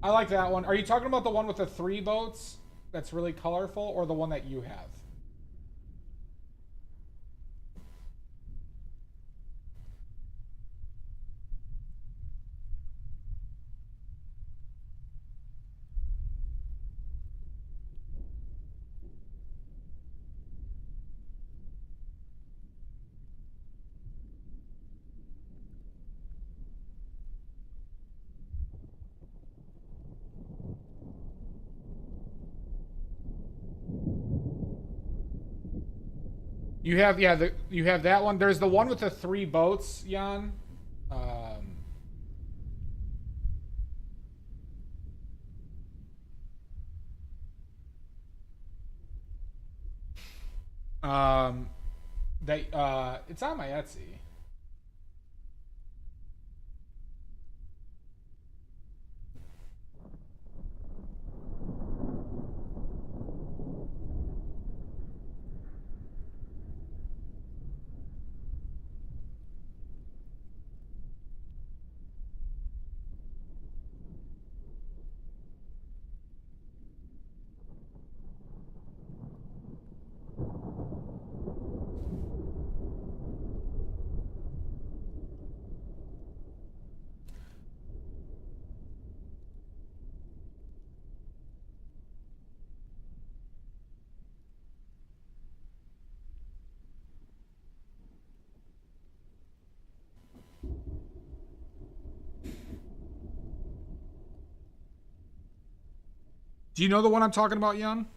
I like that one. Are you talking about the one with the 3 boats that's really colorful, or the one that you have? You have, yeah, you have that one. There's the one with the 3 boats, Jan. It's on my Etsy. Do you know the one I'm talking about, Jan?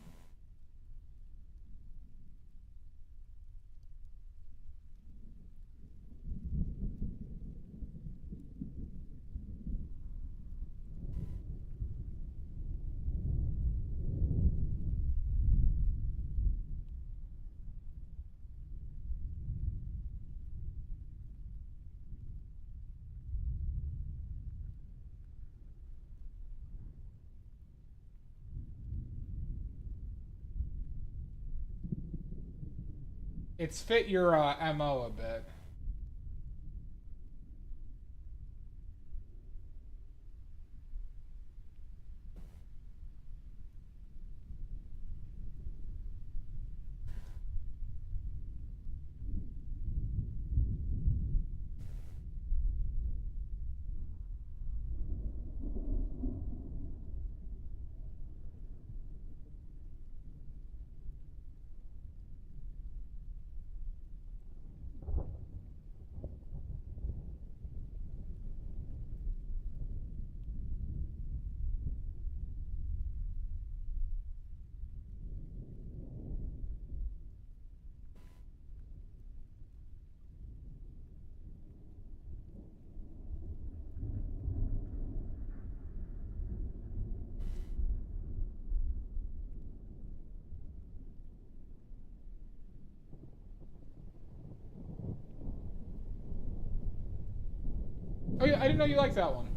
It's fit your MO a bit. Oh yeah, I didn't know you liked that one.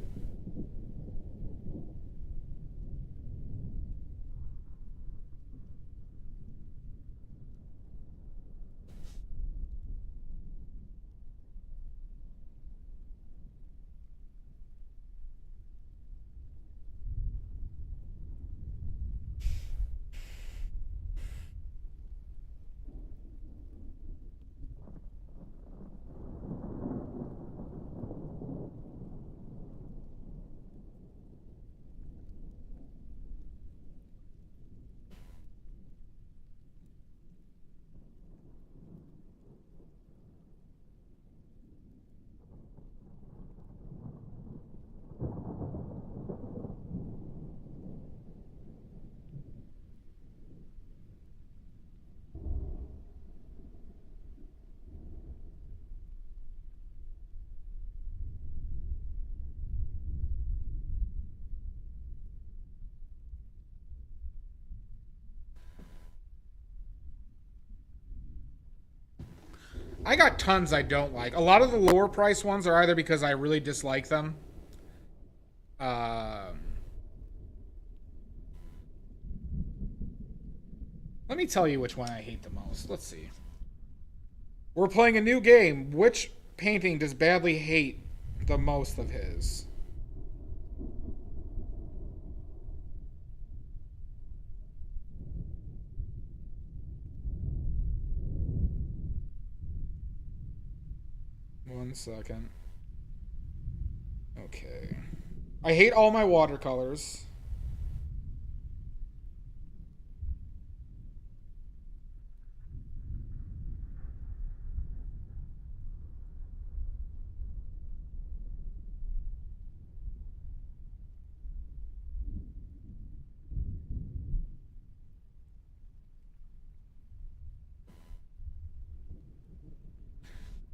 I got tons I don't like. A lot of the lower price ones are either because I really dislike them. Let me tell you which one I hate the most. Let's see. We're playing a new game. Which painting does Badly hate the most of his? One second. Okay. I hate all my watercolors.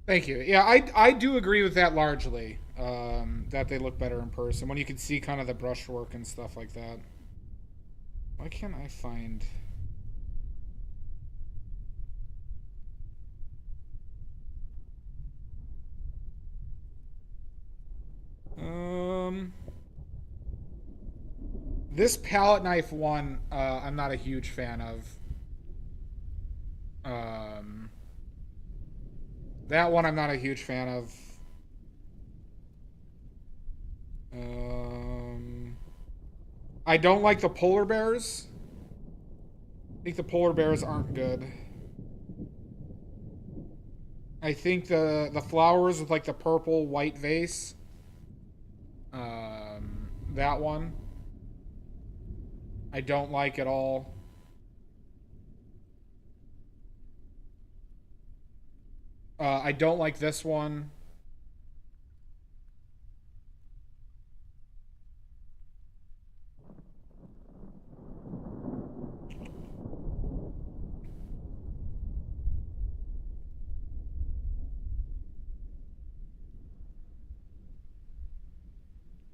Thank you. Yeah, I do agree with that largely. That they look better in person when you can see kind of the brushwork and stuff like that. Why can't I find... This palette knife one, I'm not a huge fan of. That one I'm not a huge fan of. I don't like the polar bears. I think the polar bears aren't good. I think the flowers with like the purple white vase. That one I don't like at all. I don't like this one.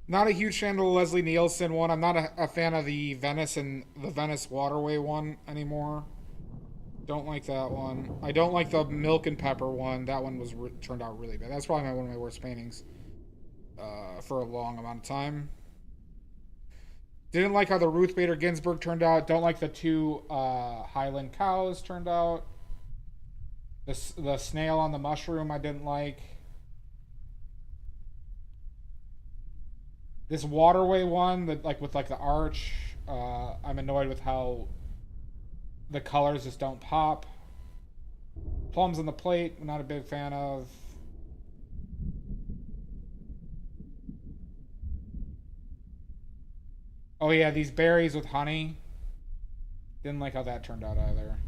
Not a huge fan of the Leslie Nielsen one. I'm not a fan of the Venice Waterway one anymore. Don't like that one. I don't like the Milk and Pepper one. That one was turned out really bad. That's probably one of my worst paintings for a long amount of time. Didn't like how the Ruth Bader Ginsburg turned out. Don't like the two Highland cows turned out. The snail on the mushroom I didn't like. This waterway one, that like with like the arch, I'm annoyed with how the colors just don't pop. Plums on the plate, I'm not a big fan of. Oh yeah, these berries with honey. Didn't like how that turned out either.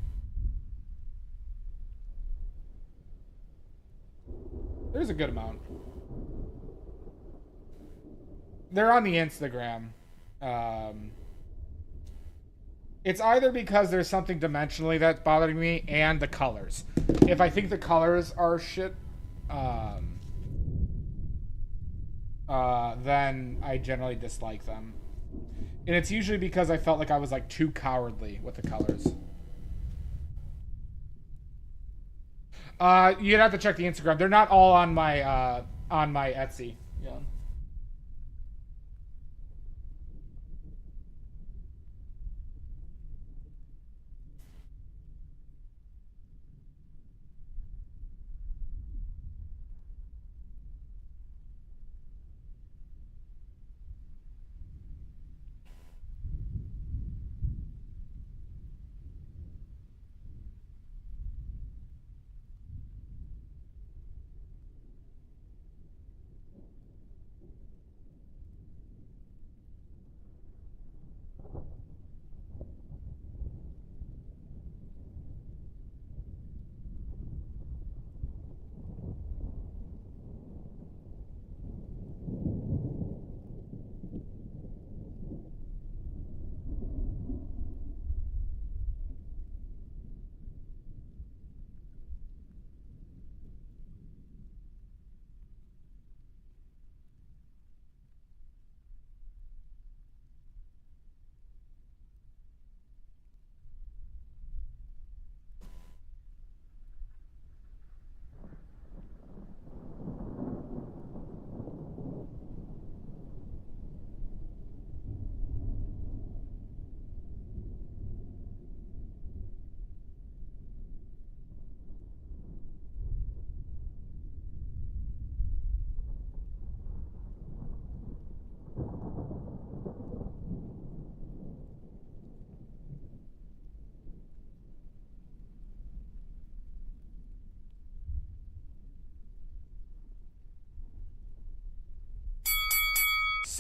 There's a good amount. They're on the Instagram. It's either because there's something dimensionally that's bothering me and the colors. If I think the colors are shit, then I generally dislike them. And it's usually because I felt like I was like too cowardly with the colors. You'd have to check the Instagram. They're not all on my Etsy. Yeah.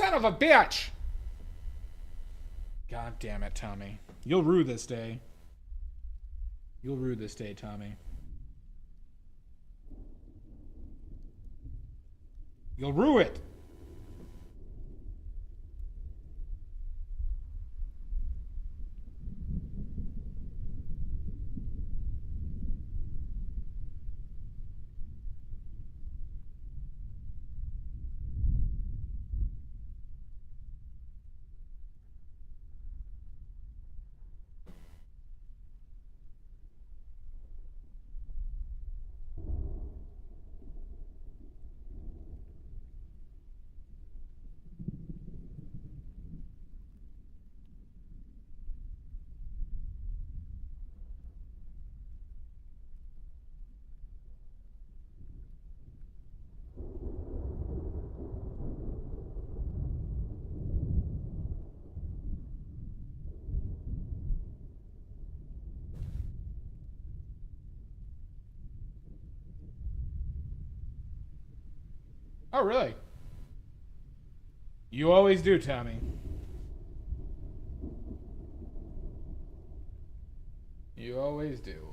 Son of a bitch! God damn it, Tommy. You'll rue this day. You'll rue this day, Tommy. You'll rue it. Oh, really? You always do, Tommy. You always do.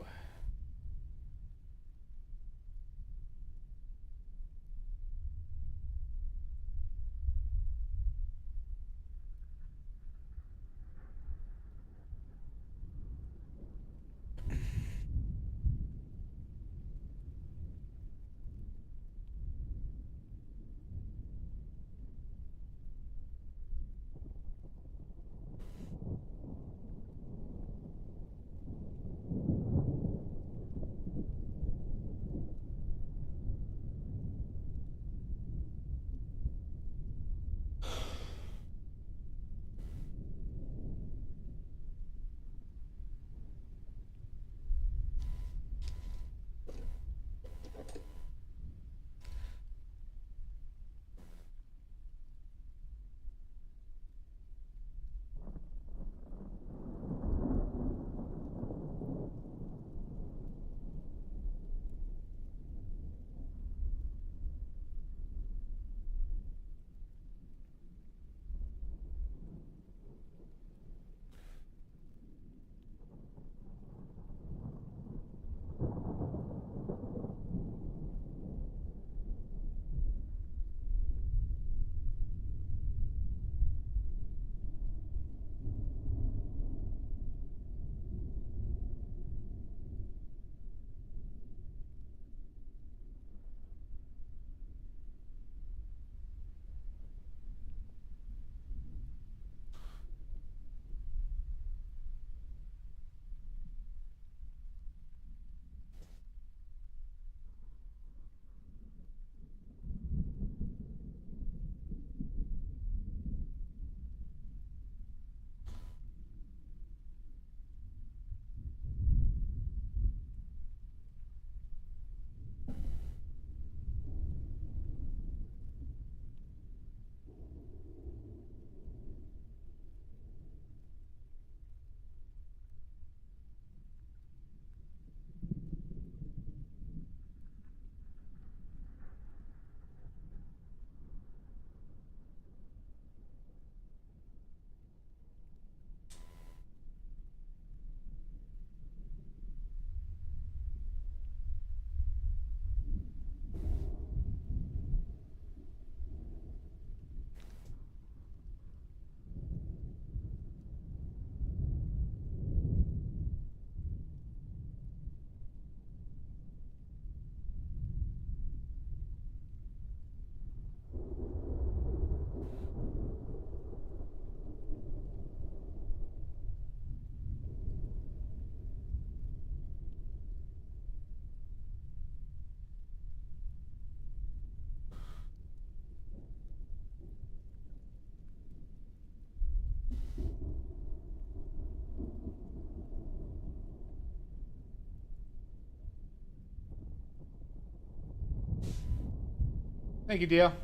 Thank you, Dia.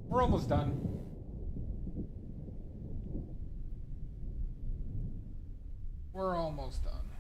We're almost done. We're almost done.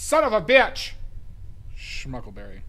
Son of a bitch! Schmuckleberry.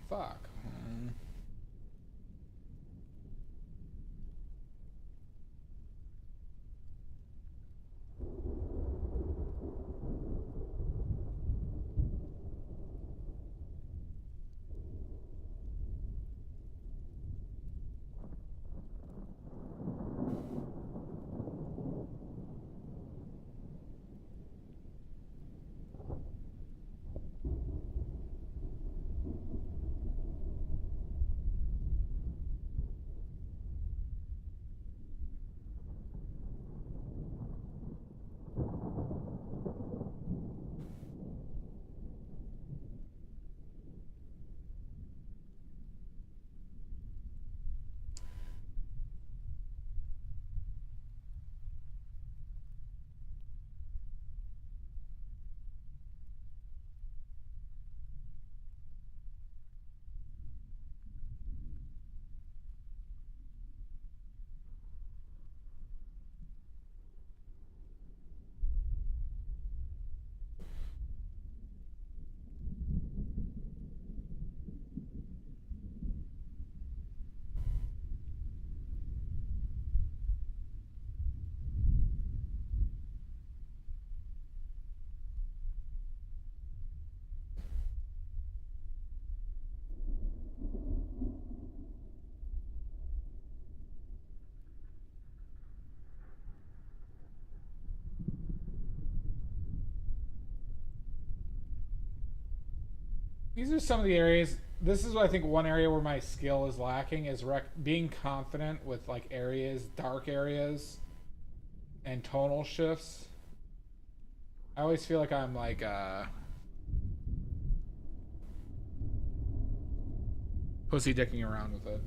Fuck. These are some of the areas. This is, I think, one area where my skill is lacking is being confident with like areas, dark areas, and tonal shifts. I always feel like I'm like pussy dicking around with it.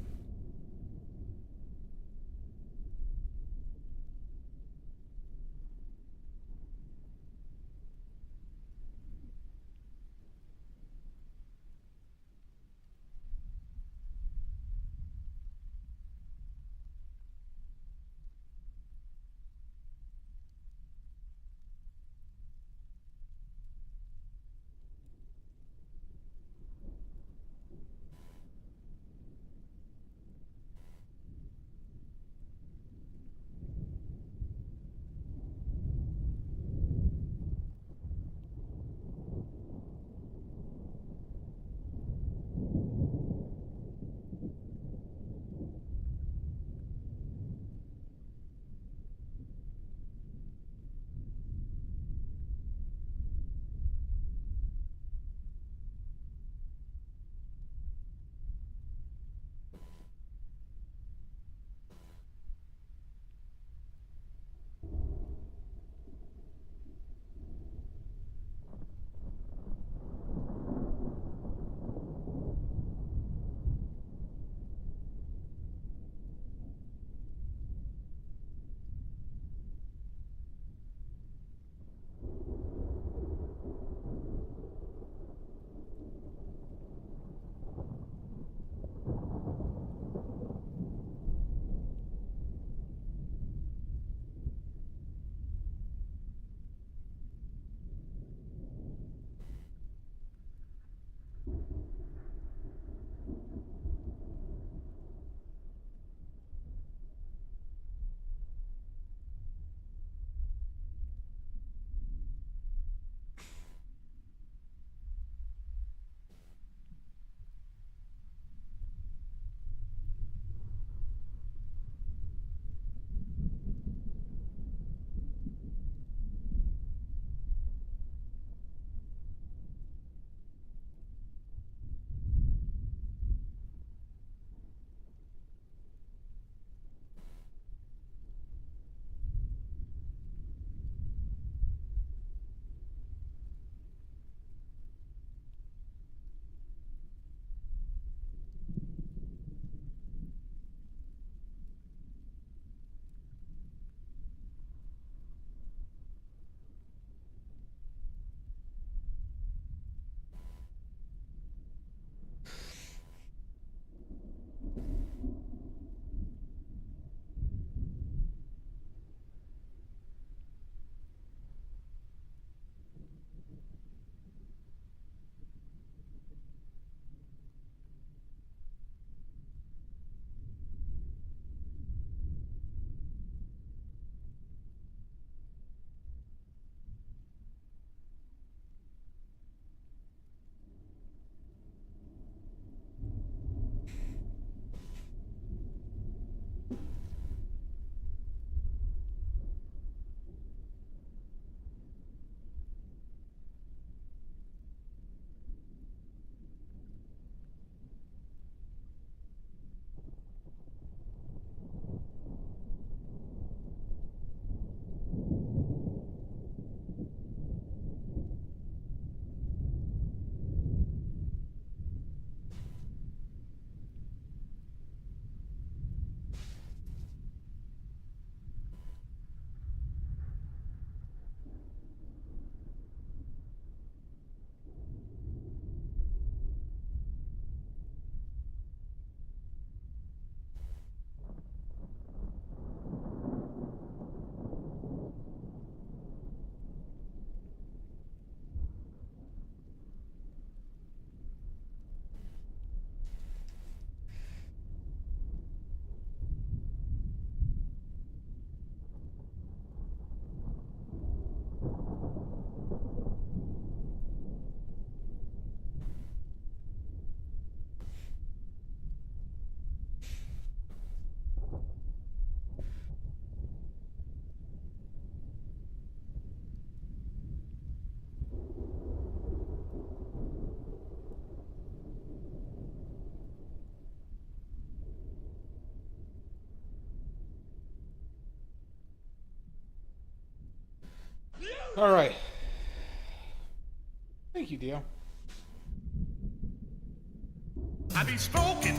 All right. Thank you, Dio. I be smoking.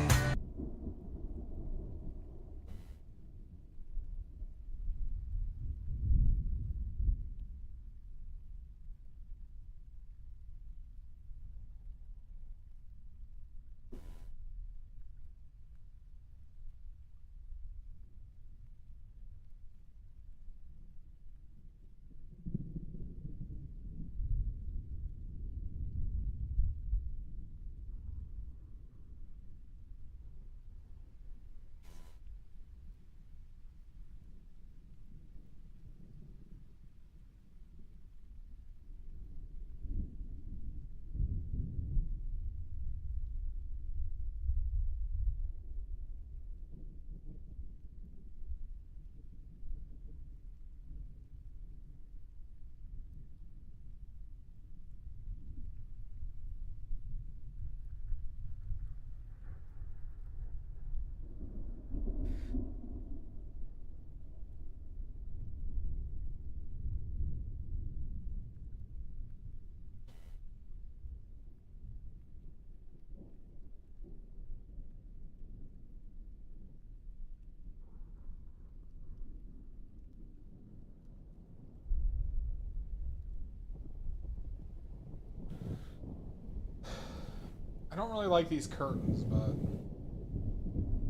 I don't really like these curtains, but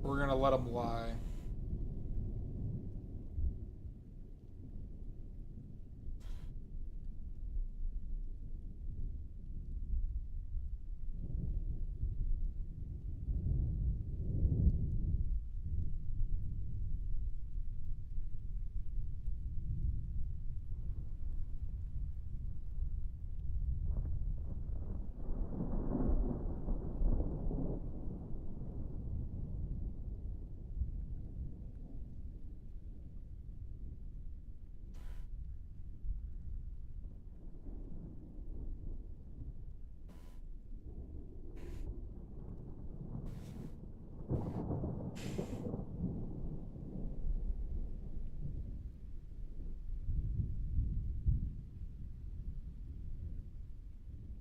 we're gonna let them lie.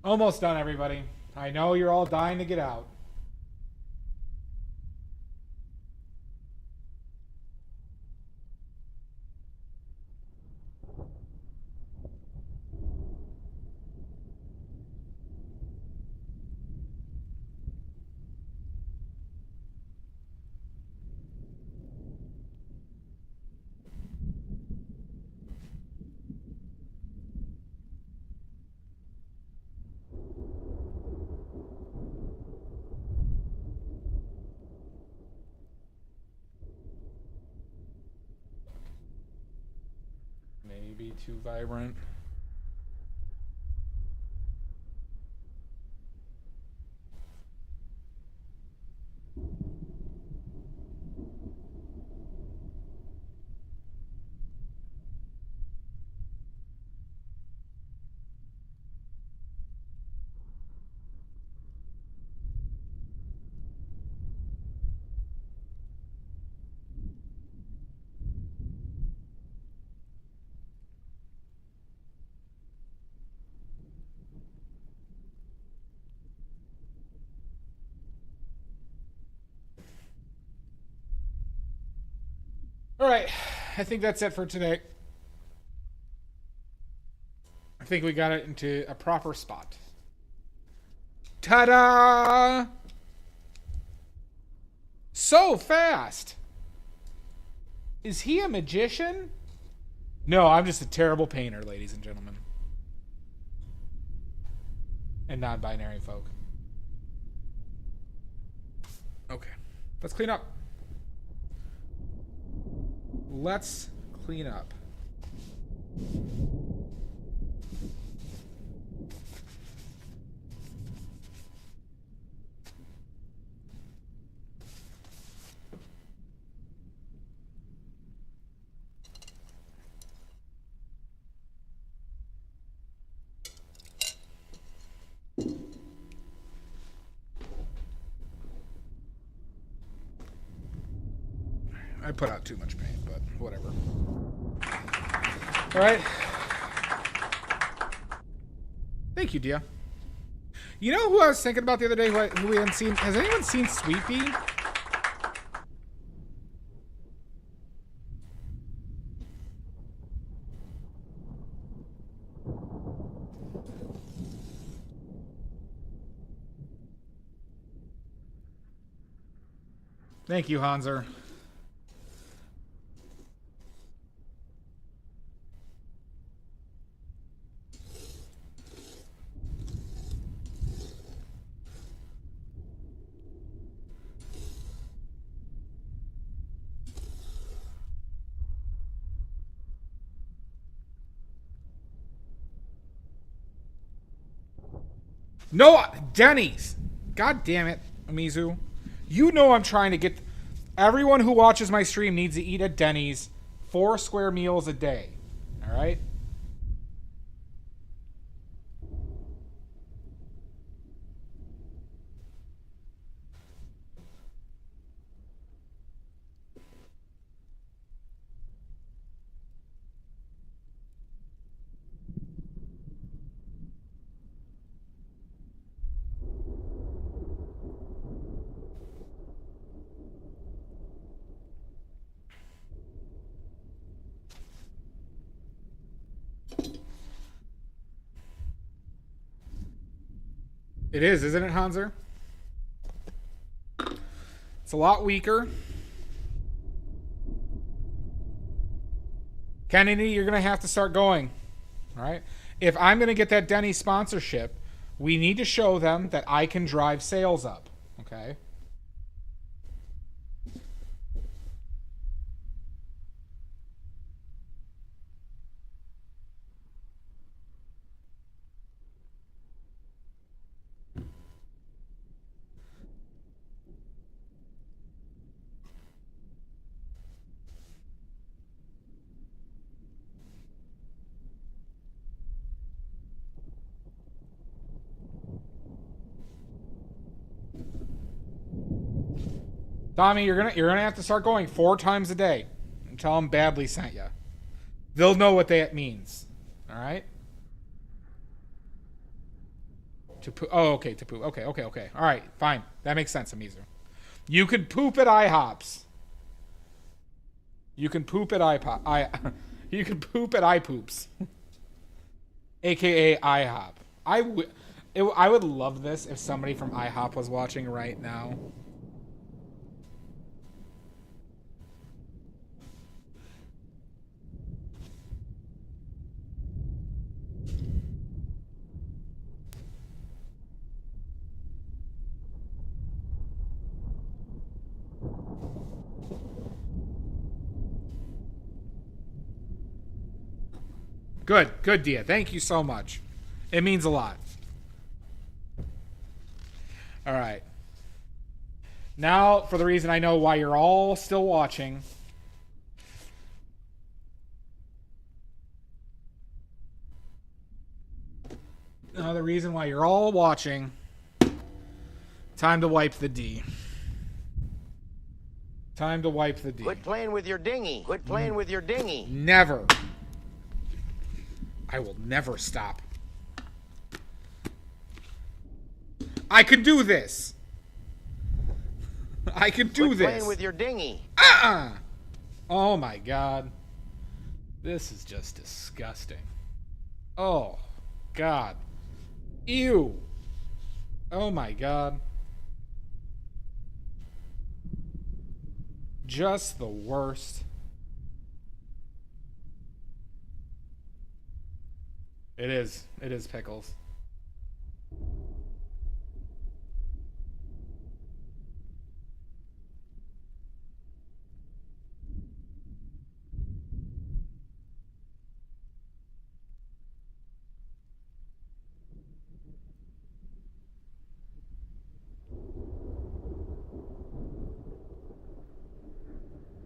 Almost done, everybody. I know you're all dying to get out. Maybe too vibrant. All right, I think that's it for today. I think we got it into a proper spot. Ta-da! So fast! Is he a magician? No, I'm just a terrible painter, ladies and gentlemen. And non-binary folk. Okay, let's clean up. Let's clean up. I put out too much paint, but whatever. All right. Thank you, Dia. You know who I was thinking about the other day who we hadn't seen? Has anyone seen Sweet Pea? Thank you, Hanser. No, Denny's. God damn it, Amizu. You know I'm trying to get... Everyone who watches my stream needs to eat at Denny's 4 square meals a day. All right? It is, isn't it, Hanser? It's a lot weaker. Kennedy, you're going to have to start going. All right? If I'm going to get that Denny sponsorship, we need to show them that I can drive sales up. Okay? Tommy, you're gonna have to start going 4 times a day and tell them Badly sent you. They'll know what that means. All right. To poop. Oh, okay. To poop. Okay. All right. Fine. That makes sense, Amizu. You can poop at IHOPs. You can poop at You can poop at iPoops. AKA IHOP. I would love this if somebody from IHOP was watching right now. Good, Dia. Thank you so much. It means a lot. All right. Now, for the reason I know why you're all still watching. Now, the reason why you're all watching. Time to wipe the D. Time to wipe the D. Quit playing with your dinghy. Quit playing with your dinghy. Never. I will never stop. I can do this. I can do Quit this. Playing with your dinghy. Oh my God. This is just disgusting. Oh God. Ew. Oh my God. Just the worst. It is. It is pickles.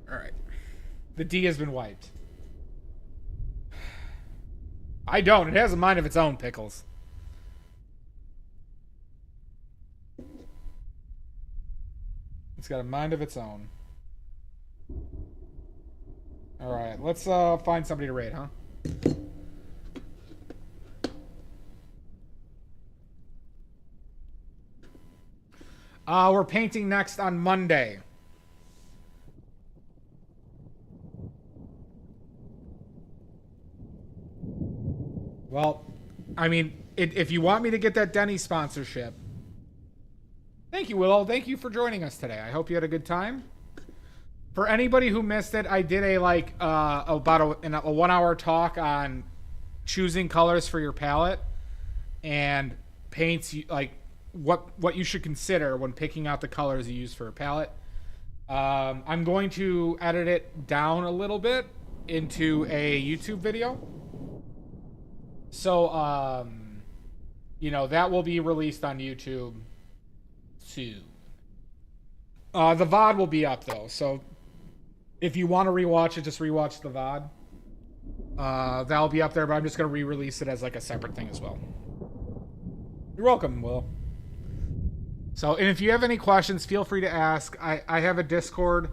All right. The D has been wiped. I don't. It has a mind of its own, Pickles. It's got a mind of its own. Alright, let's find somebody to raid, huh? We're painting next on Monday. Well, I mean, if you want me to get that Denny sponsorship. Thank you, Willow. Thank you for joining us today. I hope you had a good time. For anybody who missed it, I did a about a 1 hour talk on choosing colors for your palette and paints, like what you should consider when picking out the colors you use for a palette. I'm going to edit it down a little bit into a YouTube video. So, you know, that will be released on YouTube soon. The VOD will be up, though, so if you want to rewatch it, just rewatch the VOD. That'll be up there, but I'm just going to re-release it as like a separate thing as well. You're welcome, Will. So, and if you have any questions, feel free to ask. I have a Discord.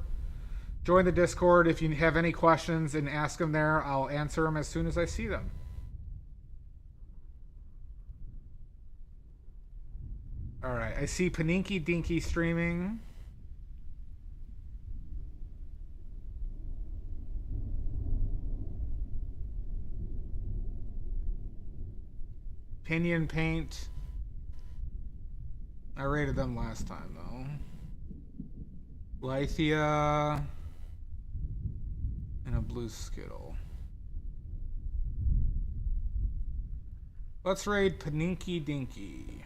Join the Discord if you have any questions and ask them there. I'll answer them as soon as I see them. All right, I see Paninky Dinky streaming. Pinion Paint. I rated them last time, though. Lithia. And a blue Skittle. Let's raid Paninky Dinky.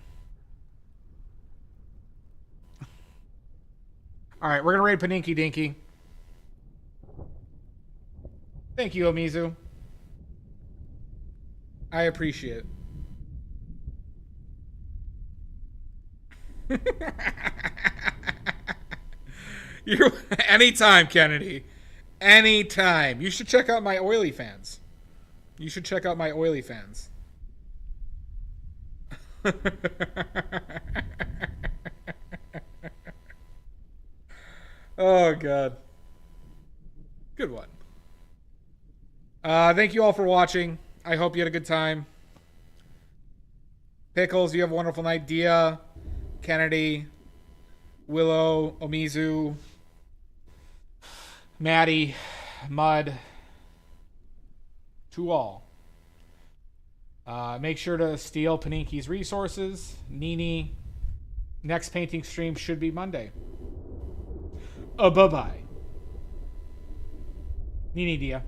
Alright, we're gonna raid Paninky Dinky. Thank you, Omizu. I appreciate it. You anytime, Kennedy. Anytime. You should check out my oily fans. You should check out my oily fans. Oh, God. Good one. Thank you all for watching. I hope you had a good time. Pickles, you have a wonderful night. Dia, Kennedy, Willow, Omizu, Maddie, Mud, to all. Make sure to steal Paninky's resources. Nini, next painting stream should be Monday. Bye-bye. Nini, Dia.